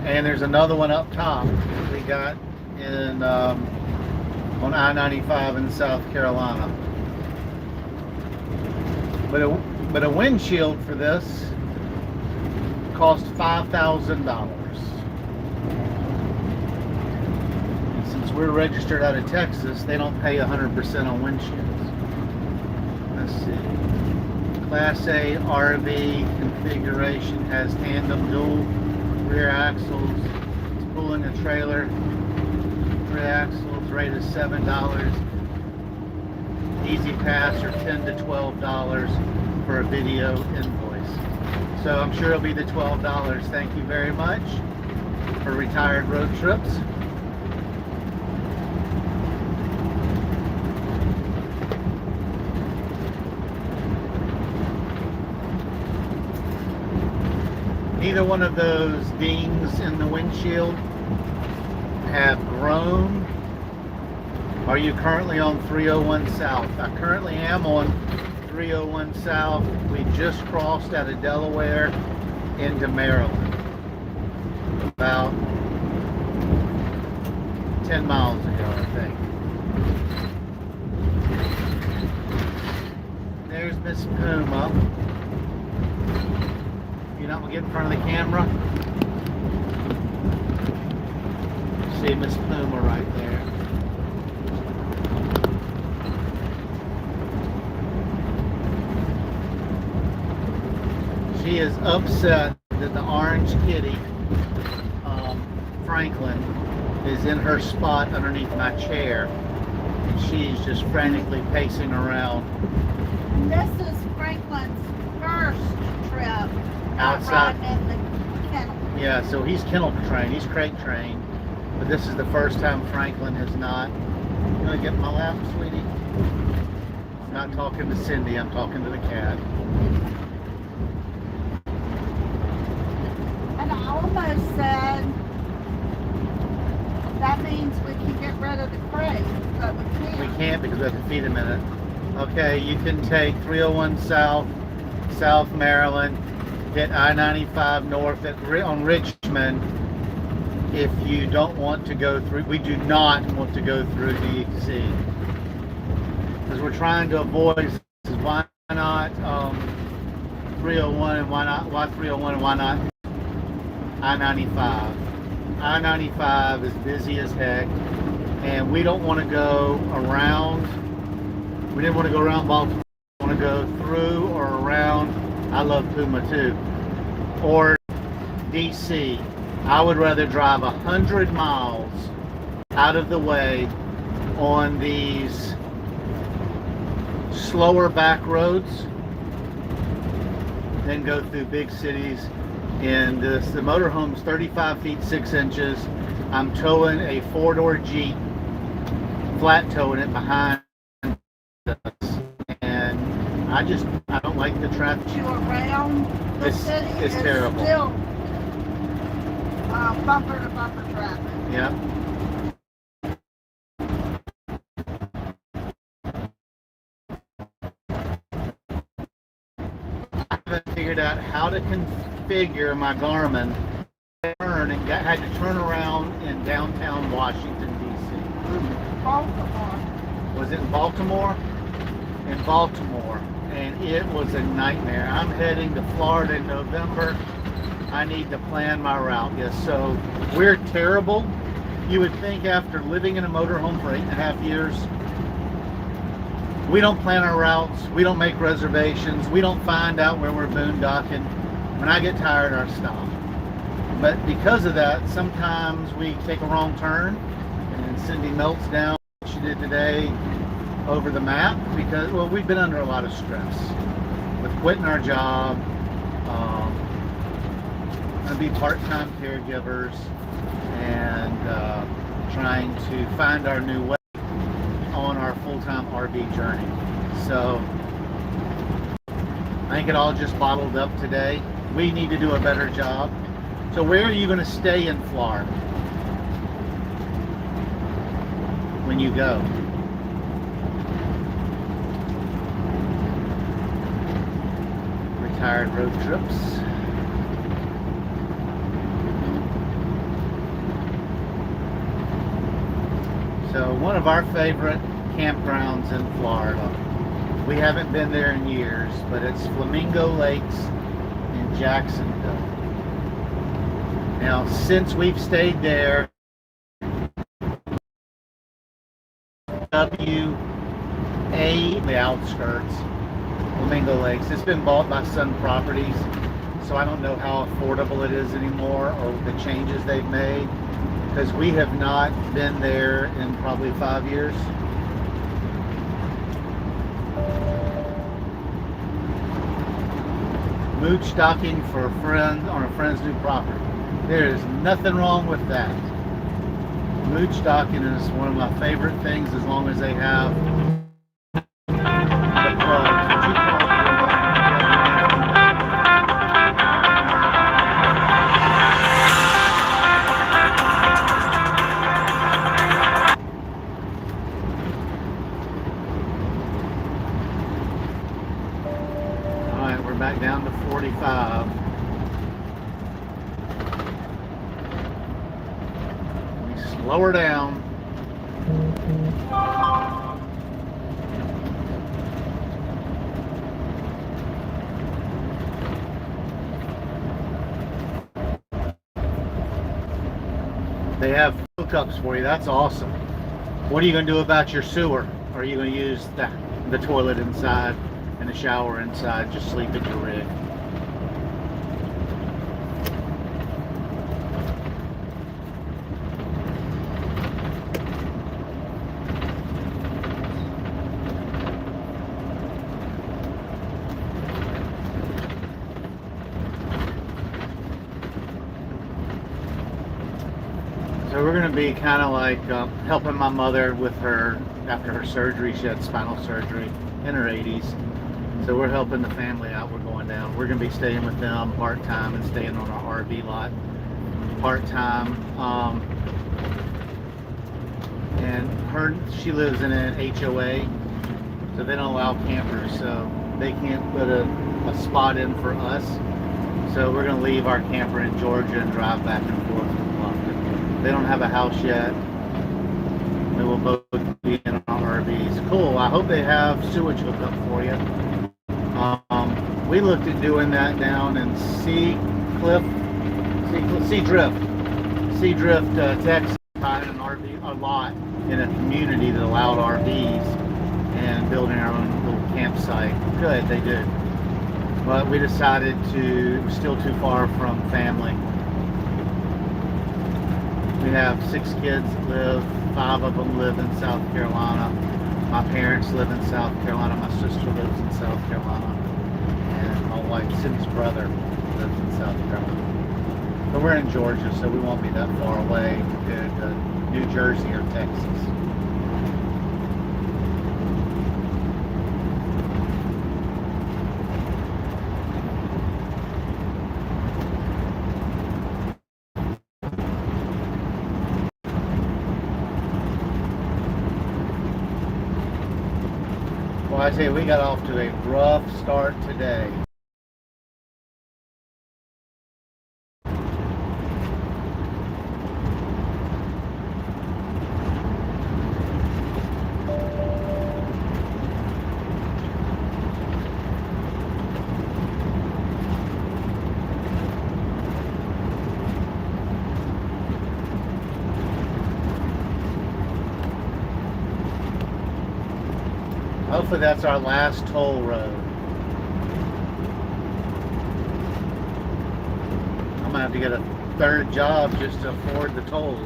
And there's another one up top we got in on I-95 in South Carolina. But a windshield for this cost $5,000. And since we're registered out of Texas, they don't pay 100% on windshields. Let's see. Class A RV configuration, has tandem dual rear axles. It's pulling a trailer. Rear axles rate is $7. Easy Pass are $10 to $12 for a video invoice. So I'm sure it'll be the $12. Thank you very much for Retired Road Trips. Neither one of those dings in the windshield have grown. Are you currently on 301 South? I currently am on 301 South. We just crossed out of Delaware into Maryland about 10 miles ago, I think. There's Miss Puma. You're not going to get in front of the camera. See Miss Puma right there. She is upset that the orange kitty, Franklin, is in her spot underneath my chair. And she's just frantically pacing around. This is Franklin's first trip Outside. in the kennel. Yeah, so he's kennel trained, he's crate trained, but this is the first time Franklin has not. You want to get in my lap, sweetie? I'm not talking to Cindy, I'm talking to the cat. And I almost said that means we can get rid of the crate, but we can't. We can't because we have to feed him in it. Okay, you can take 301 South, South Maryland, hit I-95 north on Richmond if you don't want to go through. We do not want to go through D.C. because we're trying to avoid. Why not 301 and why 301 and why not I-95? I-95 is busy as heck, and we don't want to go around. We didn't want to go around Baltimore. We want to go through or around. I love Puma too. Or DC. I would rather drive 100 miles out of the way on these slower back roads than go through big cities. And the motorhome's 35 feet 6 inches. I'm towing a 4-door Jeep, flat towing it behind us. And I don't like the traffic. You around the city It's is terrible. still bumper to bumper traffic. Yeah. I haven't figured out how to configure my Garmin turn and had to turn around in downtown Washington, D.C. Baltimore. Was it in Baltimore? In Baltimore. And it was a nightmare. I'm heading to Florida in November. I need to plan my route. Yes, so we're terrible. You would think after living in a motorhome for 8.5 years, we don't plan our routes, we don't make reservations, we don't find out where we're boondocking. When I get tired, I stop. But because of that, sometimes we take a wrong turn and Cindy melts down. She did today. over the map because, well, we've been under a lot of stress with quitting our job, going to be part-time caregivers, and trying to find our new way on our full-time RV journey. So I think it all just bottled up today. We need to do a better job. So where are you going to stay in Florida when you go? Retired road trips. So one of our favorite campgrounds in Florida. We haven't been there in years, but it's Flamingo Lakes in Jacksonville. Now, since we've stayed there, the outskirts, Flamingo Lakes, it's been bought by Sun Properties, so I don't know how affordable it is anymore or the changes they've made, because we have not been there in probably 5 years. Mooch stocking for a friend on a friend's new property. There is nothing wrong with that. Mooch stocking is one of my favorite things, as long as they have the plugs. What you call it? All right, we're back down to 45. Slow her down. They have hookups for you. That's awesome. What are you going to do about your sewer? Are you going to use the toilet inside and the shower inside? Just sleep in your rig. So we're going to be kind of like helping my mother with her, after her surgery. She had spinal surgery in her 80s. So we're helping the family out. We're going down. We're going to be staying with them part-time and staying on our RV lot part-time. And she lives in an HOA, so they don't allow campers. So they can't put a spot in for us. So we're going to leave our camper in Georgia and drive back and forth from London. They don't have a house yet. They will both be in our RVs. Cool. I hope they have sewage hookup for you. We looked at doing that down in Seadrift, Texas, buying an RV, a lot in a community that allowed RVs, and building our own little campsite. Good, they did. But we decided it was still too far from family. We have 6 kids that live, 5 of them live in South Carolina. My parents live in South Carolina. My sister lives in South Carolina. And my wife, Cindy's brother, lives in South Carolina. But we're in Georgia, so we won't be that far away compared to New Jersey or Texas. Well, I tell you, we got off to a rough start today. Hopefully that's our last toll road. I'm gonna have to get a 3rd job just to afford the tolls.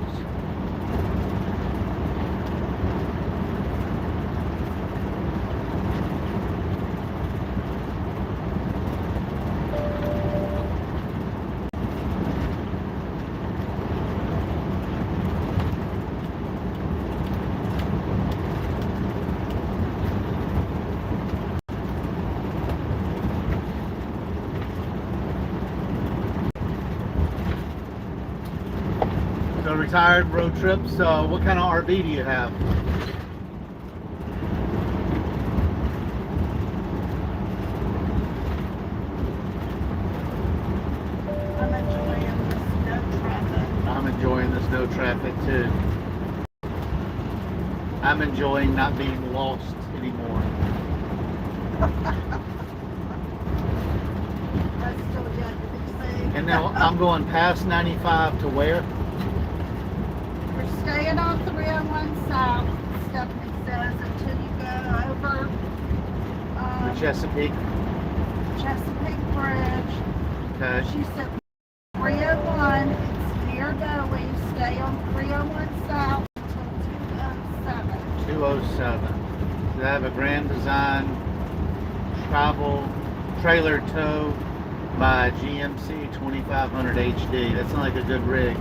retired road trips. What kind of RV do you have? I'm enjoying this no traffic. I'm enjoying this no traffic too. I'm enjoying not being lost anymore. That's still yet to be seen. And now I'm going past 95 to where? We're staying on 301 South, Stephanie says, until you go over The Chesapeake. Chesapeake Bridge. Okay. She said 301, it's near Bowie. Stay on 301 South until 207. 207. They have a Grand Design travel trailer tow by GMC 2500 HD. That's not like a good rig.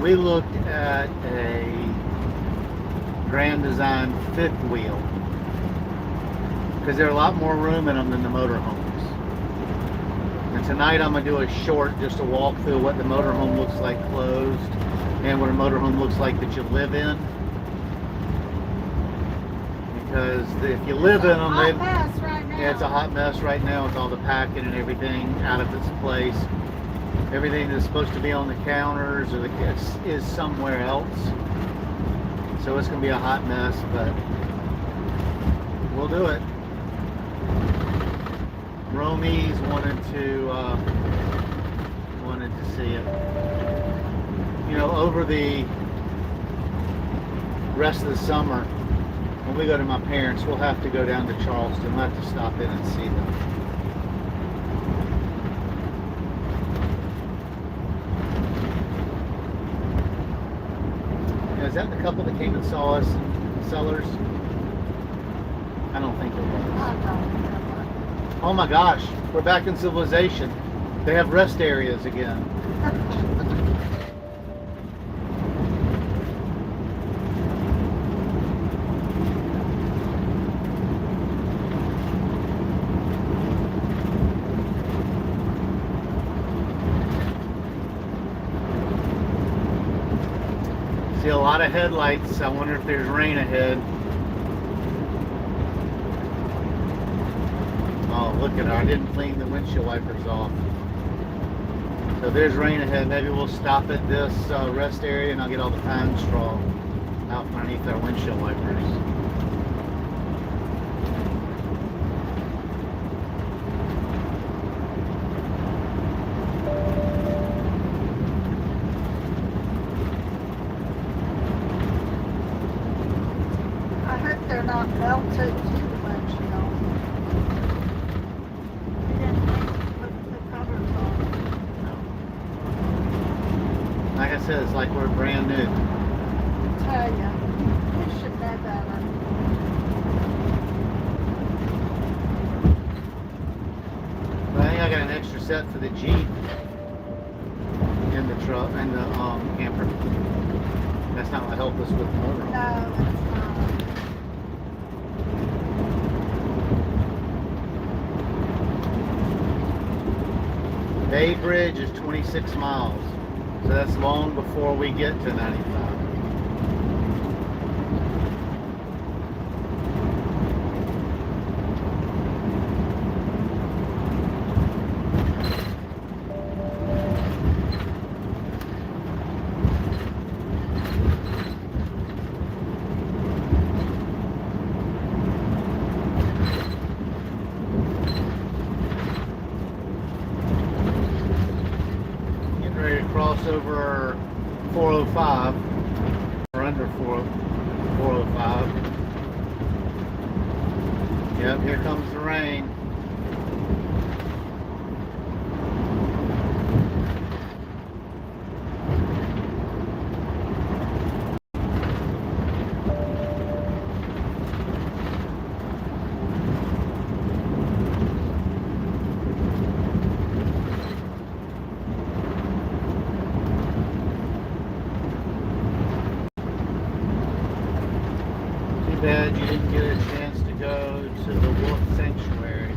We looked at a Grand Design fifth wheel because there's a lot more room in them than the motorhomes. And tonight I'm going to do a short, just a walk through what the motorhome looks like closed and what a motorhome looks like that you live in. Because if you live in them, Hot mess right now. yeah, it's a hot mess right now with all the packing and everything out of its place. Everything that's supposed to be on the counters or is somewhere else. So it's going to be a hot mess, but we'll do it. Romy's wanted to see it. You know, over the rest of the summer, when we go to my parents, we'll have to go down to Charleston. We'll have to stop in and see them. Now, is that the couple that came and saw us in Sellers? I don't think it was. I don't know. Oh my gosh, we're back in civilization. They have rest areas again. See a lot of headlights. I wonder if there's rain ahead. Oh, look at her. I didn't clean the windshield wipers off. So there's rain ahead. Maybe we'll stop at this rest area and I'll get all the pine straw out from underneath our windshield wipers. I hope they're not melted too much, you know. We didn't put the covers on. Like I said, it's like we're brand new. Tell ya, we should know better. But I think I got an extra set for the Jeep in the truck and the camper. That's not what helped us with the motor. No, it's not. Bay Bridge is 26 miles. So that's long before we get to 95. Ready to cross over 405 or under 405. Yep, here comes the rain. Too bad you didn't get a chance to go to the wolf sanctuary.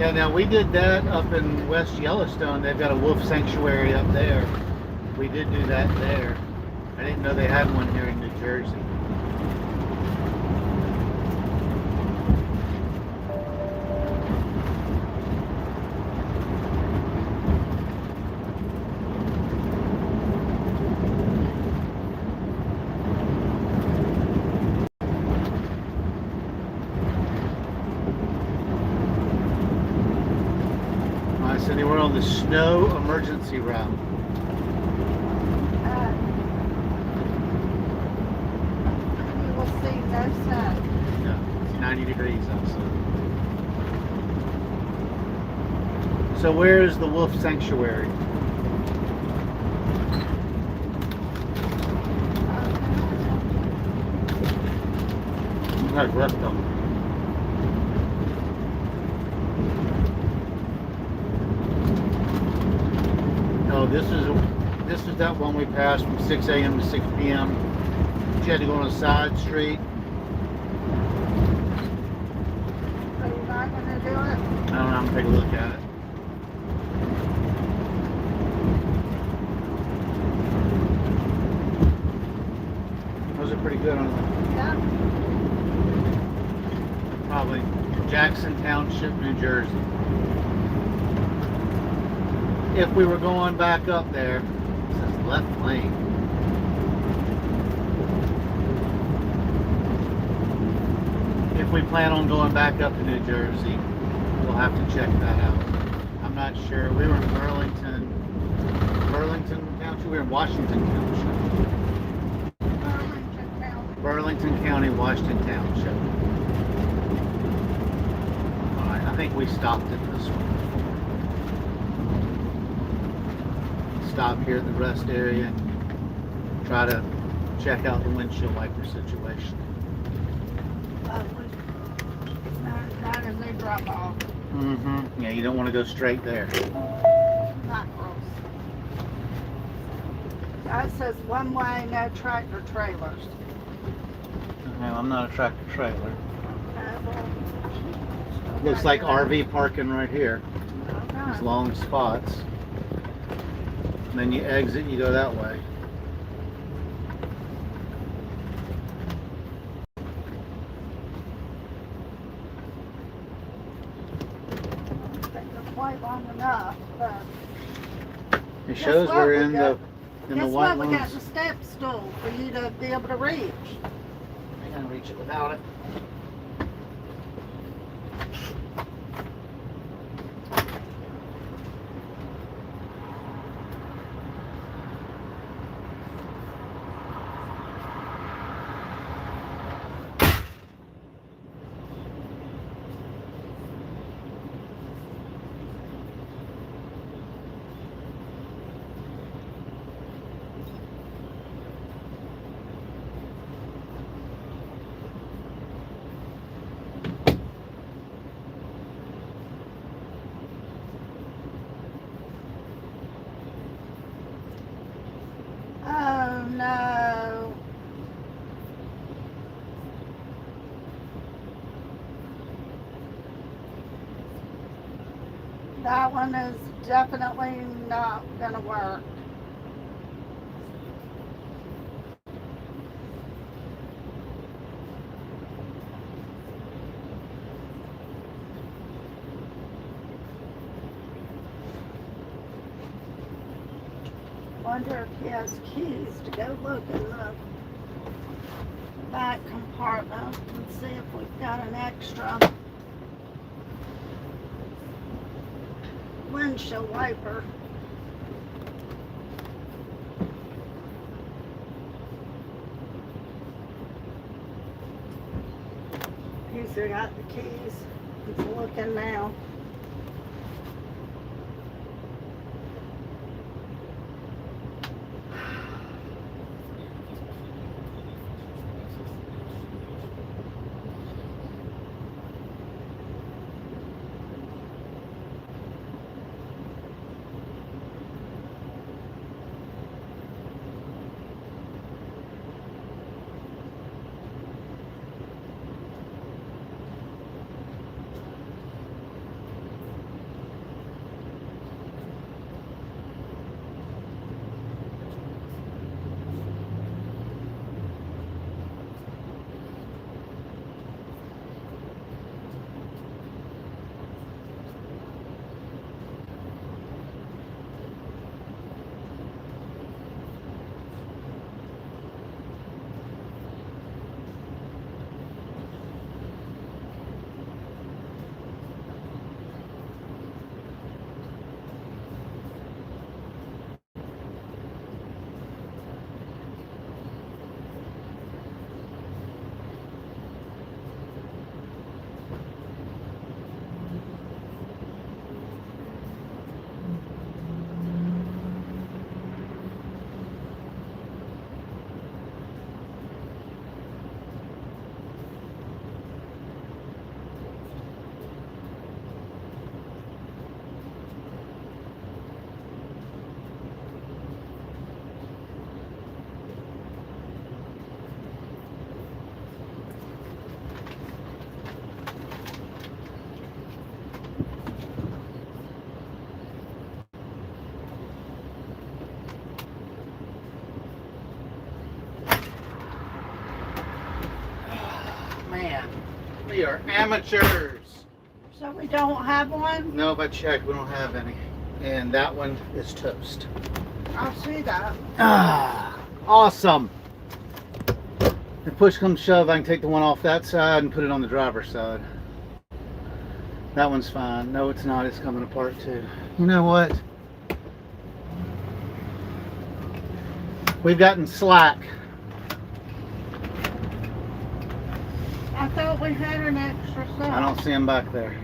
Yeah, now we did that up in West Yellowstone. They've got a wolf sanctuary up there. We did do that there. I didn't know they had one here in New Jersey. I said they were on the snow emergency route. You will see no snow. Yeah, it's 90 degrees outside. So where is the wolf sanctuary? Like left them. No, this is that one we passed from 6 a.m. to 6 p.m. You had to go on a side street. So you're not going to do it? I don't know. I'm gonna take a look at it. Those are pretty good on the Yeah. probably Jackson Township, New Jersey. If we were going back up there, it says left lane. If we plan on going back up to New Jersey, we'll have to check that out. I'm not sure. We were in Burlington Township. We were in Washington Township. Burlington County. Burlington County, Washington Township. All right, I think we stopped at this one. Stop here at the rest area and try to check out the windshield wiper situation. Not as they drop off. Yeah, you don't want to go straight there. Not close. That says one way, no tractor trailers. Well, I'm not a tractor trailer. Well, Looks like RV parking right here. okay. These long spots. And then you exit, you go that way. They're quite long enough, but It Guess shows what? we're We in got- the guess white what? We got ones. the step stool for you to be able to reach. I can't reach it without it. Oh no. That one is definitely not gonna work. Wonder if he has keys to go look in the back compartment and see if we've got an extra windshield wiper. He's got the keys. He's looking now. man, we are amateurs. So we don't have one? No, but check, we don't have any. And that one is toast. I see that. Ah, awesome. If push comes to shove, I can take the one off that side and put it on the driver's side. That one's fine. No, it's not. It's coming apart too. You know what? We've gotten slack. I thought we had an extra set. I don't see them back there.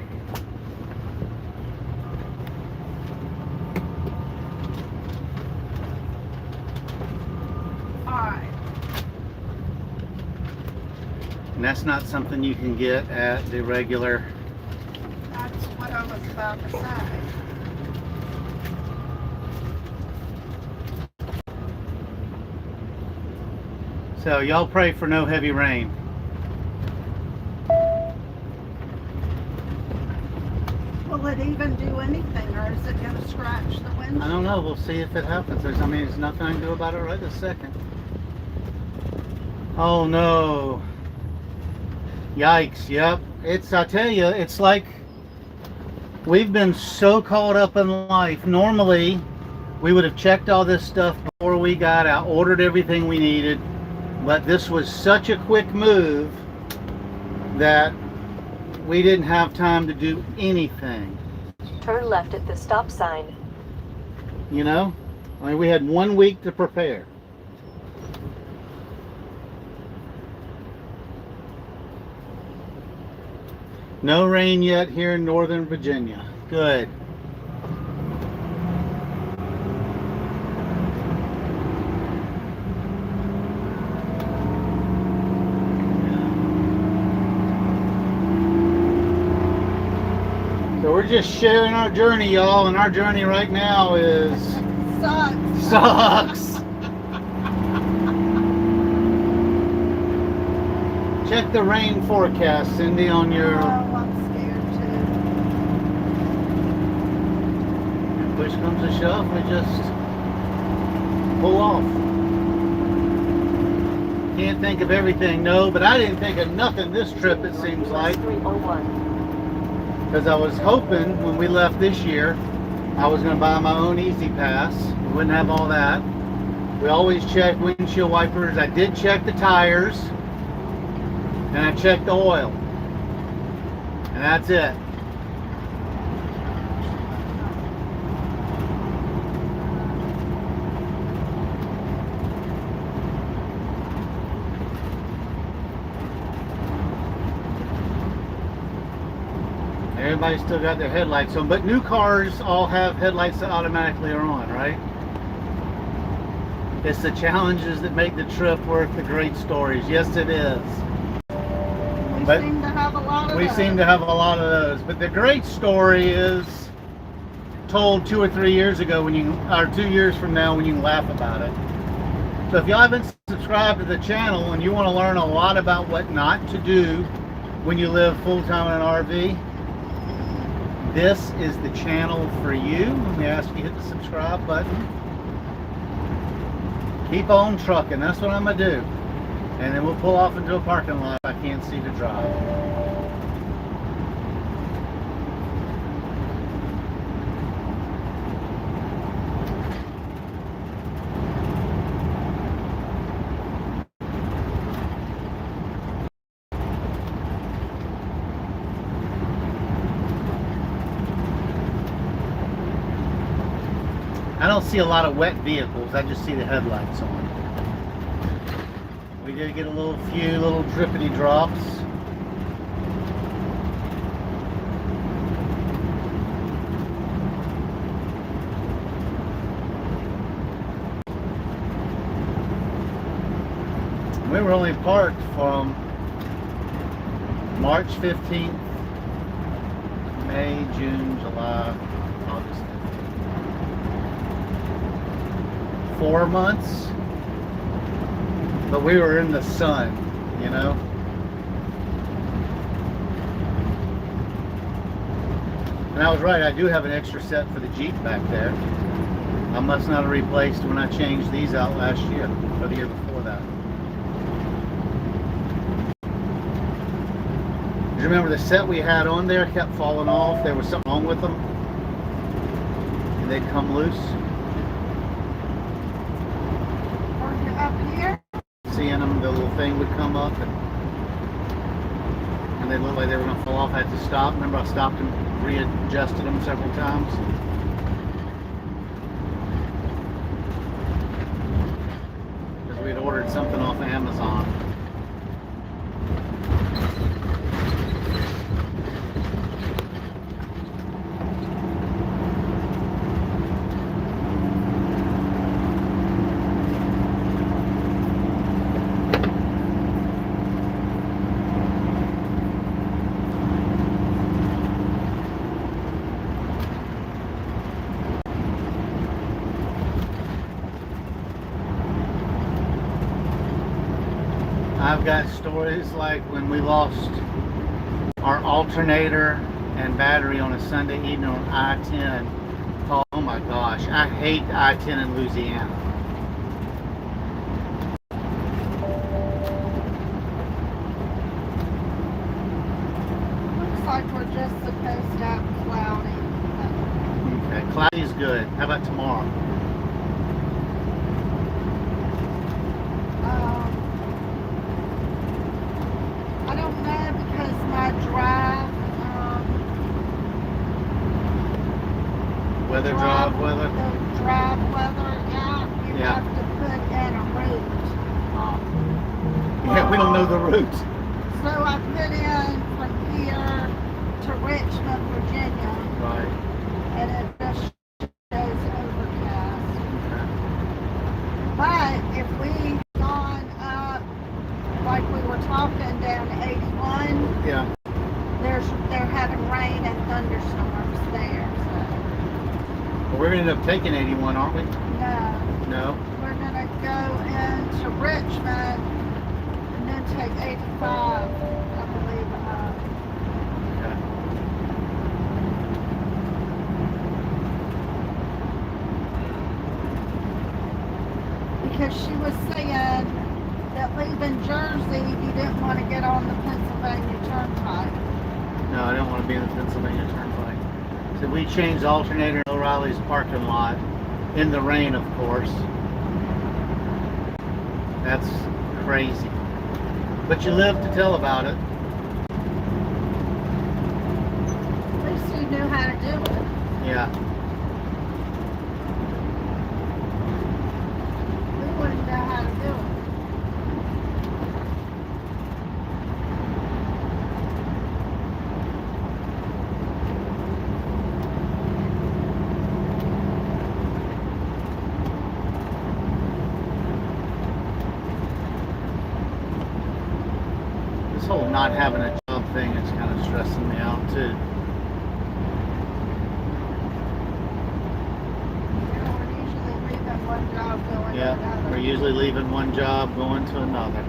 Alright. And that's not something you can get at the regular. That's what I was about to say. So y'all pray for no heavy rain. Will it even do anything, or is it going to scratch the windshield? I don't know. We'll see if it happens. There's nothing I can do about it right this second. Oh no. Yikes. Yep. I tell you, it's like we've been so caught up in life. Normally, we would have checked all this stuff before we got out, ordered everything we needed. But this was such a quick move that we didn't have time to do anything. Turn left at the stop sign. You know? I mean, we had 1 week to prepare. No rain yet here in Northern Virginia. Good. So we're just sharing our journey, y'all, and our journey right now is sucks. Check the rain forecast, Cindy, on your. Oh, I'm scared too. Push comes to shove, we just pull off. Can't think of everything, no, but I didn't think of nothing this trip, it seems like. 301. Because I was hoping when we left this year, I was going to buy my own Easy Pass. We wouldn't have all that. We always check windshield wipers. I did check the tires. And I checked the oil. And that's it. Everybody's still got their headlights on, but new cars all have headlights that automatically are on, right? It's the challenges that make the trip worth the great stories. Yes, it is. We seem to have a lot of We those. seem to have a lot of those, but the great story is told 2 or 3 years ago or 2 years from now when you can laugh about it. So if y'all haven't subscribed to the channel and you want to learn a lot about what not to do when you live full-time in an RV, this is the channel for you. Let me ask you to hit the subscribe button. Keep on trucking. That's what I'm going to do. And then we'll pull off into a parking lot I can't see to drive. I don't see a lot of wet vehicles. I just see the headlights on. We did get a few little drippity drops. We were only parked from March 15th, May, June, July, August. 4 months, but we were in the sun, you know. And I was right, I do have an extra set for the Jeep back there. I must not have replaced when I changed these out last year or the year before that. you remember the set we had on there kept falling off? There was something wrong with them, and they'd come loose. Or up here? Seeing them, the little thing would come up, and they looked like they were going to fall off. I had to stop. Remember, I stopped and readjusted them several times. Because we had ordered something off Amazon. I've got stories like when we lost our alternator and battery on a Sunday evening on I-10. Oh my gosh, I hate I-10 in Louisiana. Looks like we're just supposed to have cloudy. Okay, cloudy's good. How about tomorrow? I don't know because my drive, Weather, the drive, weather? drive weather, you Yeah. have to put in a route. Yeah, we don't know the route. So I put in from here to Richmond, Virginia, Right. and it just shows overcast. Okay. But if we gone up, like we were talking, down 81, Yeah. they're having rain and thunderstorms there. Well, we're going to end up taking 81, aren't we? So no, No. we're gonna go into Richmond and then take 85, I believe. Okay. Because she was saying that leaving Jersey, you didn't want to get on the Pennsylvania Turnpike. No, I don't want to be in the Pennsylvania Turnpike. So we changed the alternator in O'Reilly's parking lot in the rain, of course. That's crazy. But you live to tell about it. At least you knew how to do it. Yeah. We wouldn't know how to do it. This whole not having a job thing is kind of stressing me out too. We're usually leaving one job going to Yeah, another. we're usually leaving one job, going to another.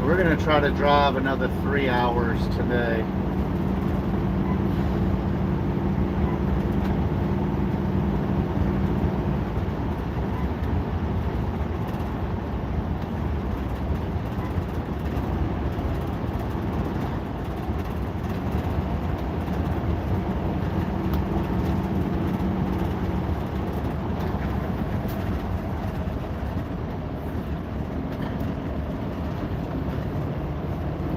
We're going to try to drive another 3 hours today.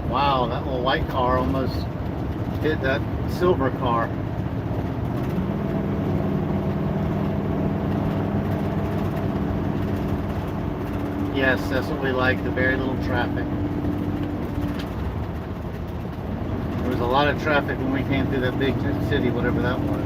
Wow, that little white car almost hit that silver car. Yes, that's what we like, the very little traffic. There was a lot of traffic when we came through that big city, whatever that was.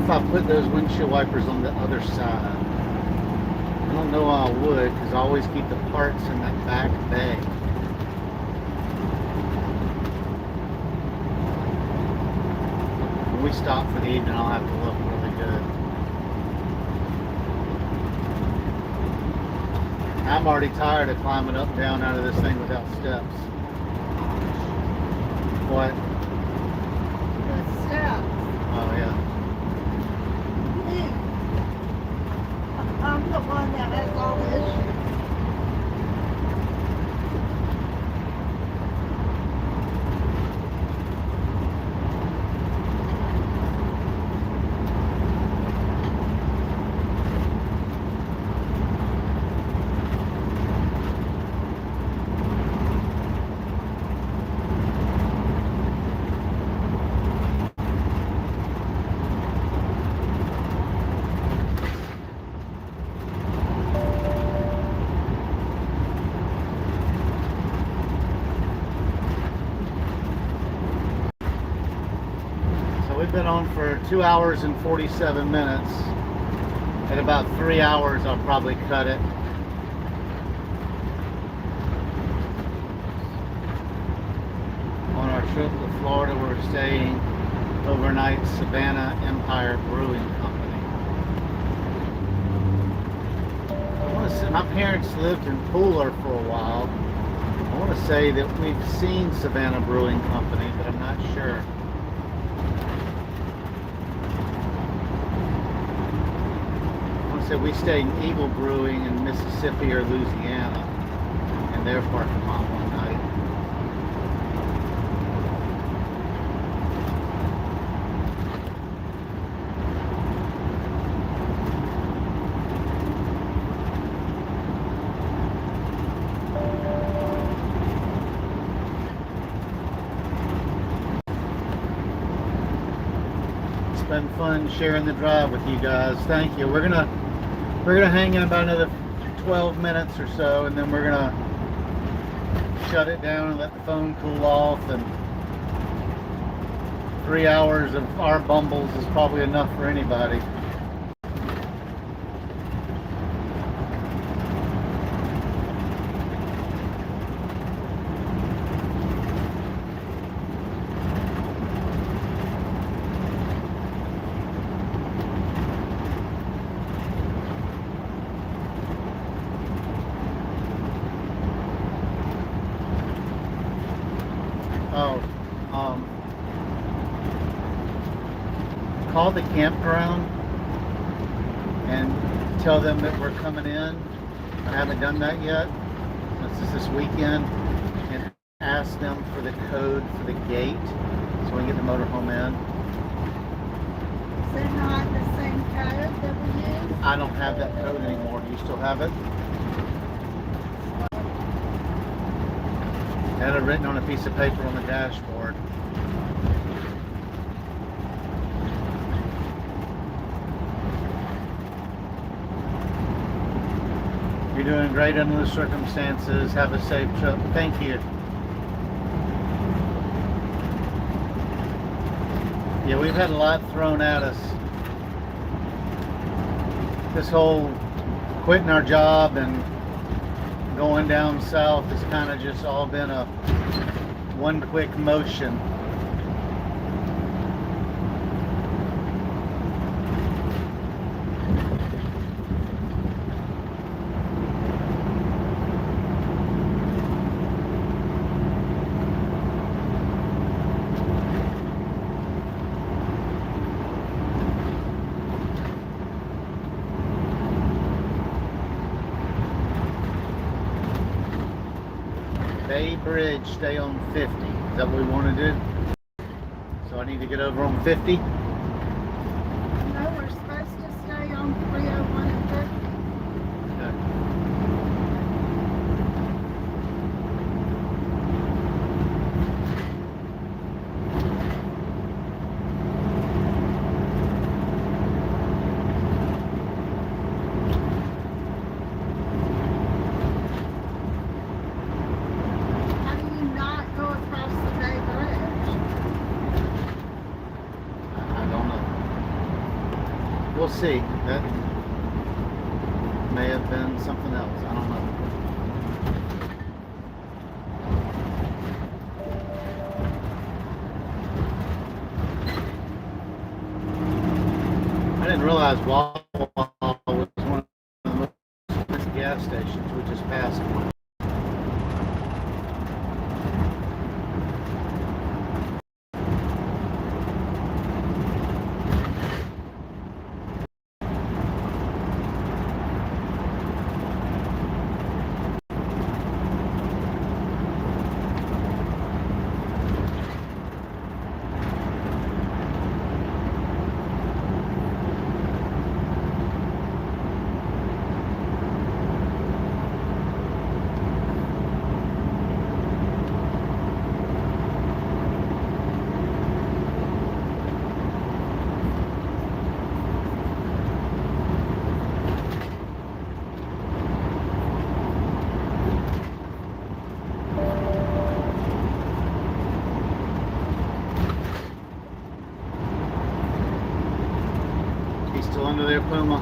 if I put those windshield wipers on the other side? I don't know I would, because I always keep the parts in that back bay. When we stop for the evening, I'll have to look really good. I'm already tired of climbing up and down out of this thing without steps. What? The steps. Oh, yeah. I'm the one that has all the issues. We've been on for 2 hours and 47 minutes. At about 3 hours, I'll probably cut it. On our trip to Florida, we're staying overnight at Savannah Empire Brewing Company. I want to say, my parents lived in Pooler for a while. I want to say that we've seen Savannah Brewing Company, but I'm not sure. So we stayed in Eagle Brewing in Mississippi or Louisiana, and their parking lot one night. It's been fun sharing the drive with you guys. Thank you. We're gonna hang in about another 12 minutes or so, and then we're gonna shut it down and let the phone cool off. And 3 hours of our bumbles is probably enough for anybody. Call the campground and tell them that we're coming in. I haven't done that yet. This weekend, and ask them for the code for the gate so we can get the motorhome in. Is it not the same code that we use? I don't have that code anymore. Do you still have it? I had it written on a piece of paper on the dashboard. You're doing great under the circumstances. Have a safe trip. Thank you. Yeah, we've had a lot thrown at us. This whole quitting our job and going down south has kind of just all been a one quick motion. Bay Bridge, stay on 50. Is that what we want to do? So I need to get over on 50? No, we're supposed to stay on 301 and 50. Okay. How do you not go across the Bay Bridge? I don't know. we'll see. That may have been something else. I don't know. I didn't realize Wawa was one of the most expensive gas stations. We just passed one. He's still under there, Puma.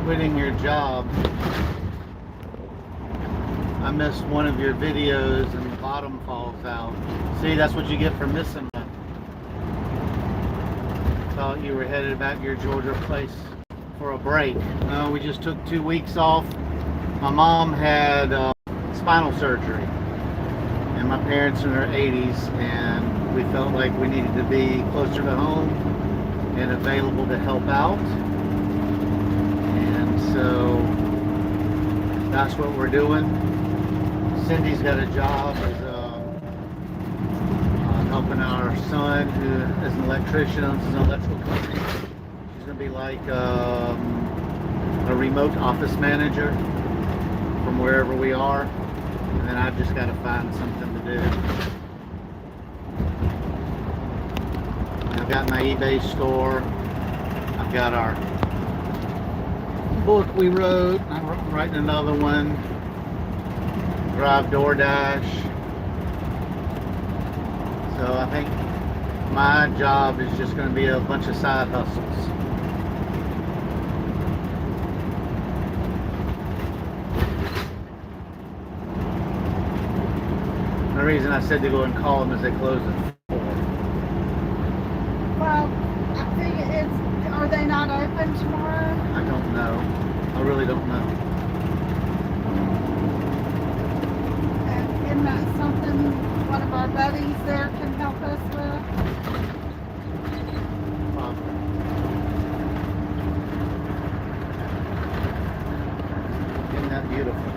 Quitting your job. I missed one of your videos and the bottom falls out. See, that's what you get for missing one. Thought you were headed back to your Georgia place for a break. No, we just took 2 weeks off. My mom had spinal surgery, and my parents are in their 80s, and we felt like we needed to be closer to home and available to help out. And so that's what we're doing. Cindy's got a job as helping our son, who is an electrician, owns his own electrical company. She's going to be like a remote office manager from wherever we are. And then I've just got to find something to do. I've got my eBay store. I've got our book we wrote. I'm writing another one. Drive DoorDash. So I think my job is just going to be a bunch of side hustles. The reason I said to go and call them is they close at 4. Well, I think are they not open tomorrow? I don't know. I really don't know. And isn't that something one of our buddies there can help us with? Probably. Isn't that beautiful?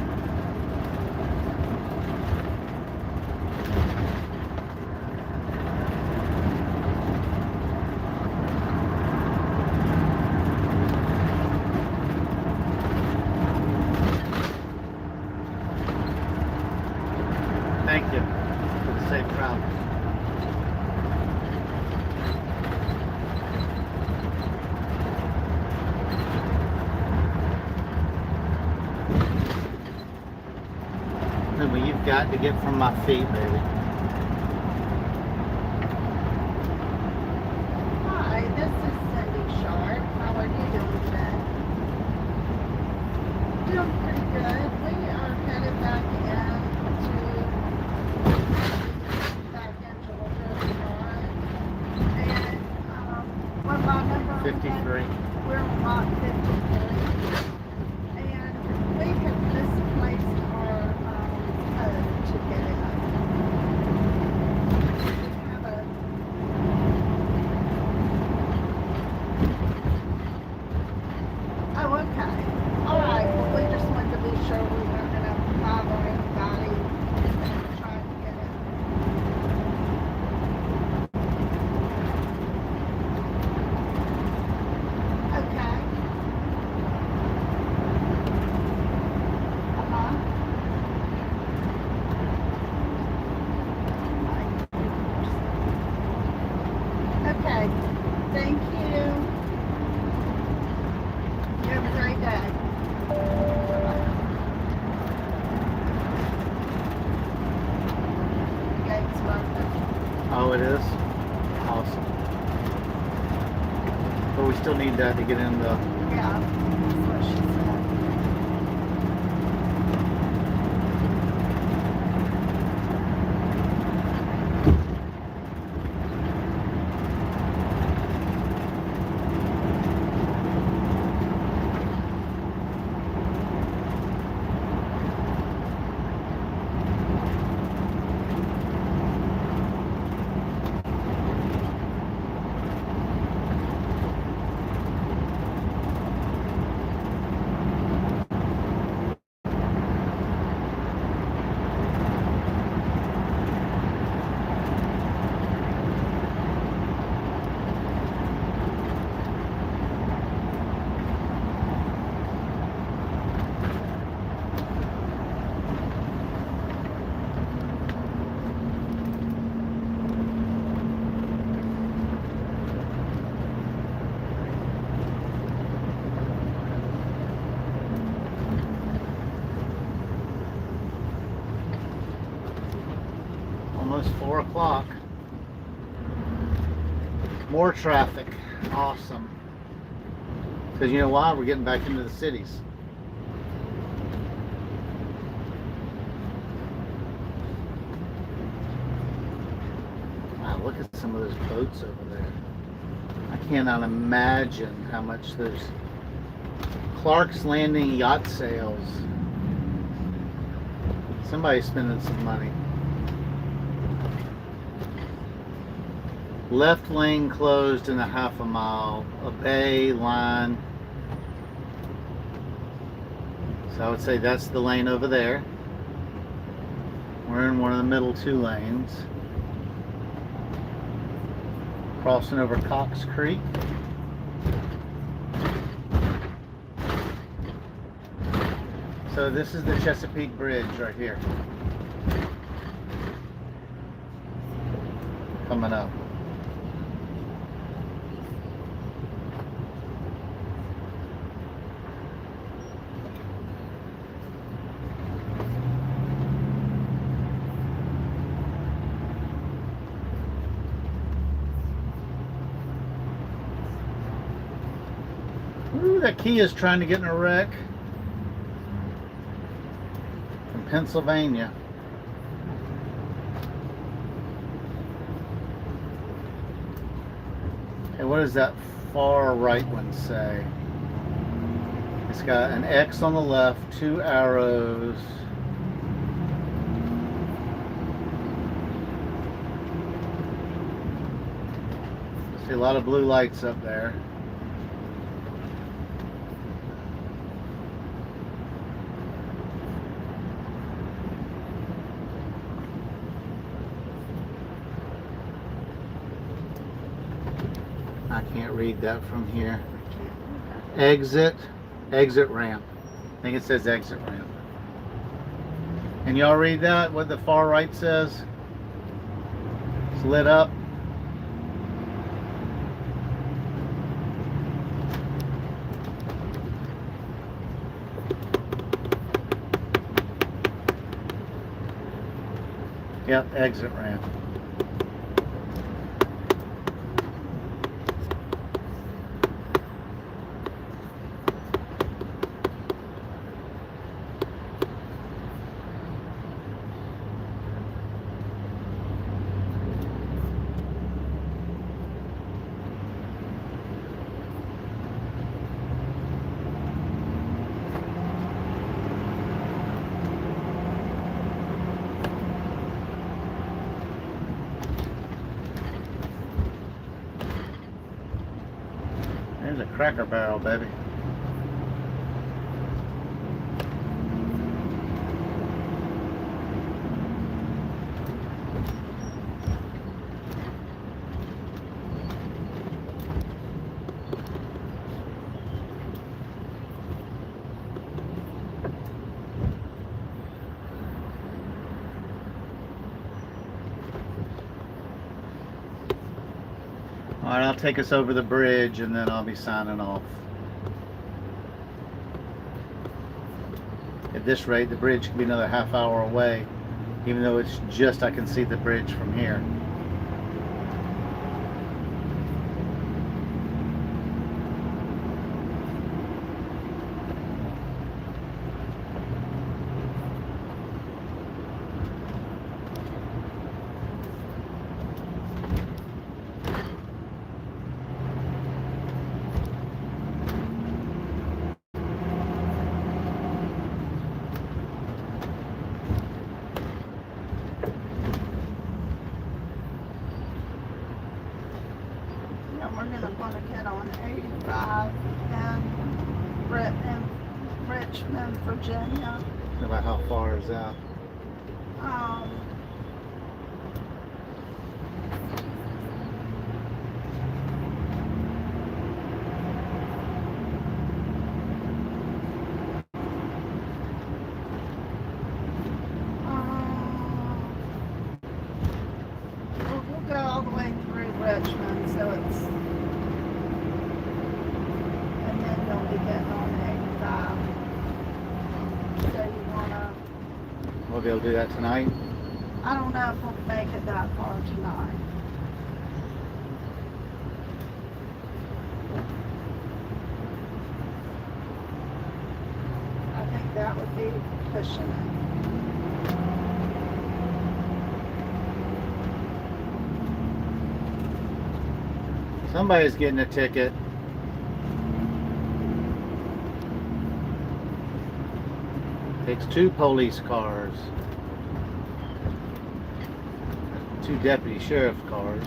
Thank you for the safe travels. Well, you've got to get from my feet, baby. Hi, this is Cindy Sharp. How are you doing today? Doing pretty good. We are headed back into Georgia tomorrow. And what lot number? 53. We're on lot 53. And we have misplaced our code to get it up. We have a Oh, okay. All right. Well, we just wanted to be sure we weren't going to bother anybody trying to get it. Okay. Okay. Thank you. You have a great day. Gates open. Oh, it is? awesome. But we still need that to get in the. Yeah, that's what she said. Almost 4 o'clock. More traffic. Awesome. Because you know why? We're getting back into the cities. Wow, look at some of those boats over there. I cannot imagine how much those Clark's Landing yacht sales. Somebody's spending some money. Left lane closed in a half a mile. A bay line. So I would say that's the lane over there. We're in one of the middle 2 lanes. Crossing over Cox Creek. So this is the Chesapeake Bridge right here. Coming up. Ooh, that Kia is trying to get in a wreck. From Pennsylvania. Okay, what does that far right one say? It's got an X on the left, 2 arrows. See a lot of blue lights up there. I can't read that from here. Exit ramp. I think it says exit ramp. Can y'all read that? What the far right says? It's lit up. Yep, exit ramp. There's a Cracker Barrel, baby. All right, I'll take us over the bridge and then I'll be signing off. At this rate, the bridge could be another half hour away, even though it's just I can see the bridge from here. want to get on 85 in Richmond, Virginia. About how far is that? Um, we'll go all the way through Richmond, so it's, and then you'll be getting on 85. So you wanna, We'll be able to do that tonight. I don't know if we'll make it that far tonight. I think that would be pushing it. Somebody's getting a ticket. Takes 2 police cars. 2 deputy sheriff's cars.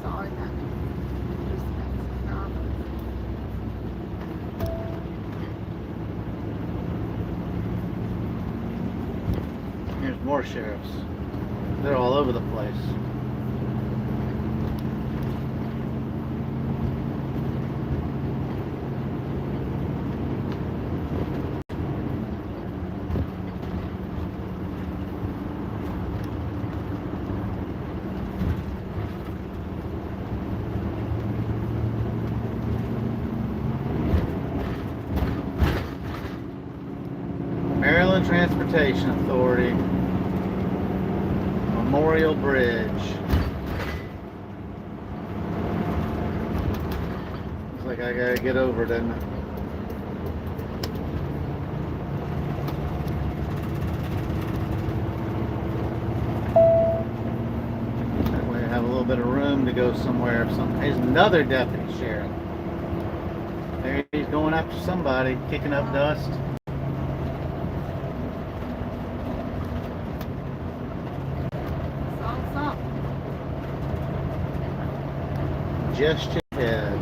Sorry, that just makes me nervous. Here's more sheriffs. They're all over the place. Maryland Transportation Authority, Memorial Bridge. Looks like I gotta get over, doesn't it? That way I have a little bit of room to go somewhere. There's another deputy sheriff. There he's going after somebody, kicking up dust. Just ahead.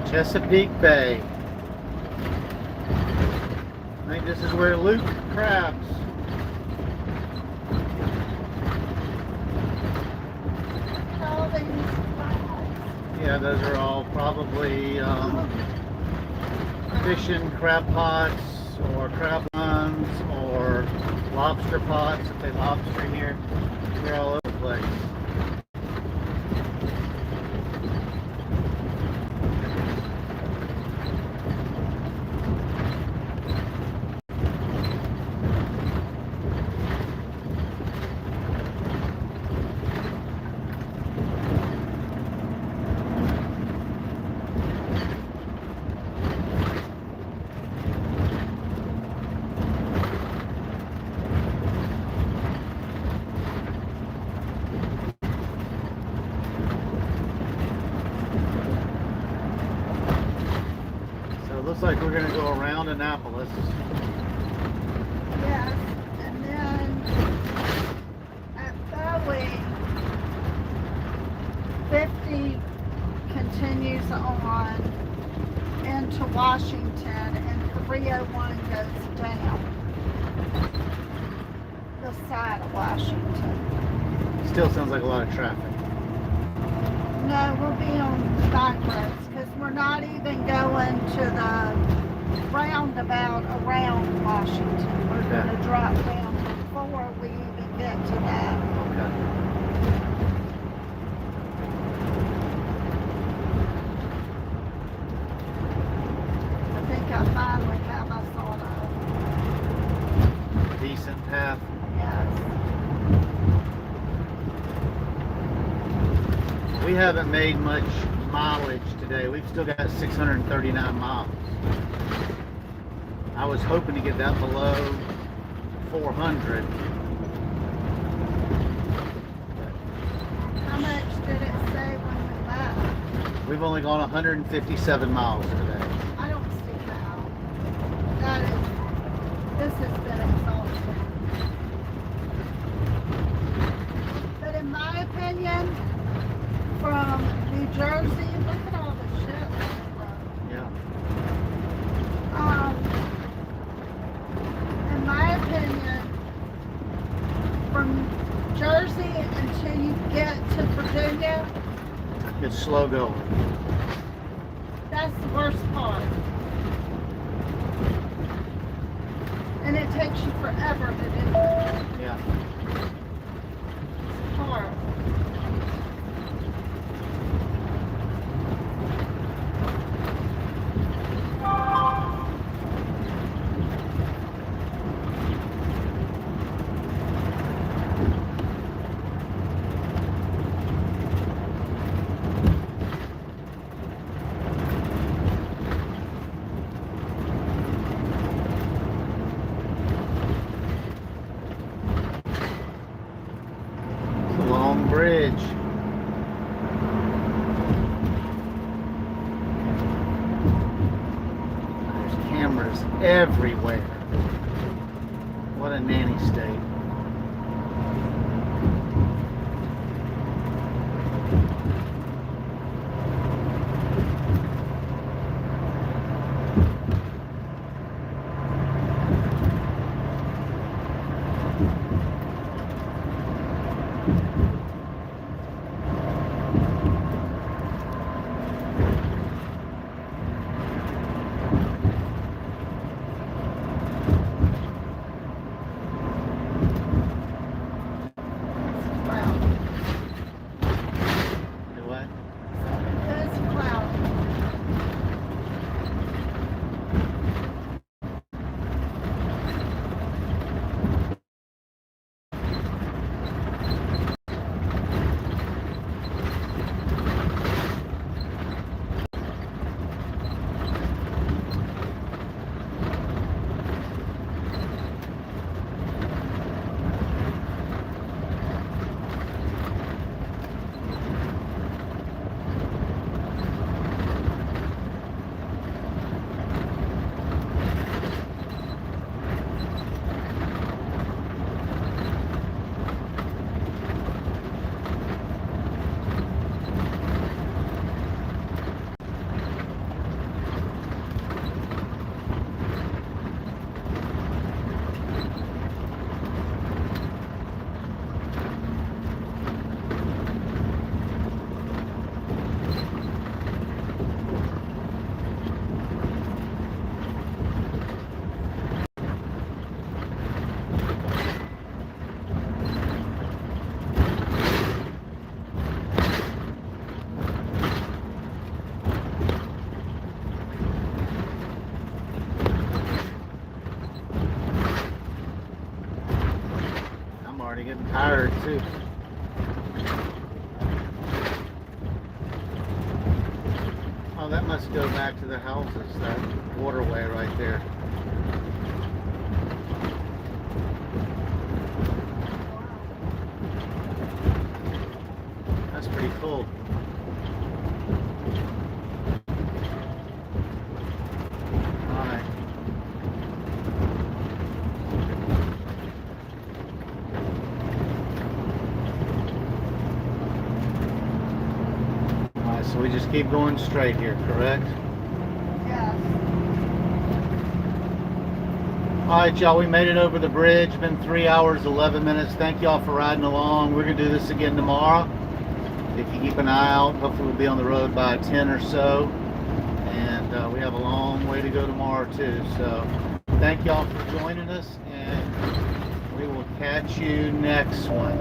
Chesapeake Bay. I think this is where Luke crabs. All these flags. Yeah, those are all probably fishing crab pots or crab runs or lobster pots if they lobster here. They're all over the place. Looks like we're going to go around Annapolis. Yes, and then at Bowie, 50 continues on into Washington, and 301 goes down the side of Washington. Still sounds like a lot of traffic. No, we'll be on back roads because we're not even going to the roundabout around Washington. We're going to drop down before we even get to that. Okay. decent path. Yes. We haven't made much mileage today. We've still got 639 miles. I was hoping to get that below 400. How much did it say when we left? We've only gone 157 miles today. I don't see how. This has been exhausting. But in my opinion, from New Jersey, look at all the shit. Yeah. In my opinion, from Jersey until you get to Virginia, It's slow going. that's the worst part. And it takes you forever to do it. Yeah. It's hard. It's a long bridge. There's cameras everywhere. What a nanny state. Cloudy. Do what? It's cloudy. I'm already getting tired too. Oh, that must go back to the houses, that waterway right there. That's pretty cool. Alright. Alright, so we just keep going straight here, correct? Yes. Alright, y'all, we made it over the bridge. Been 3 hours, 11 minutes. Thank y'all for riding along. We're going to do this again tomorrow. If you keep an eye out, hopefully we'll be on the road by 10 or so. And we have a long way to go tomorrow, too. So thank y'all for joining us, and we will catch you next one.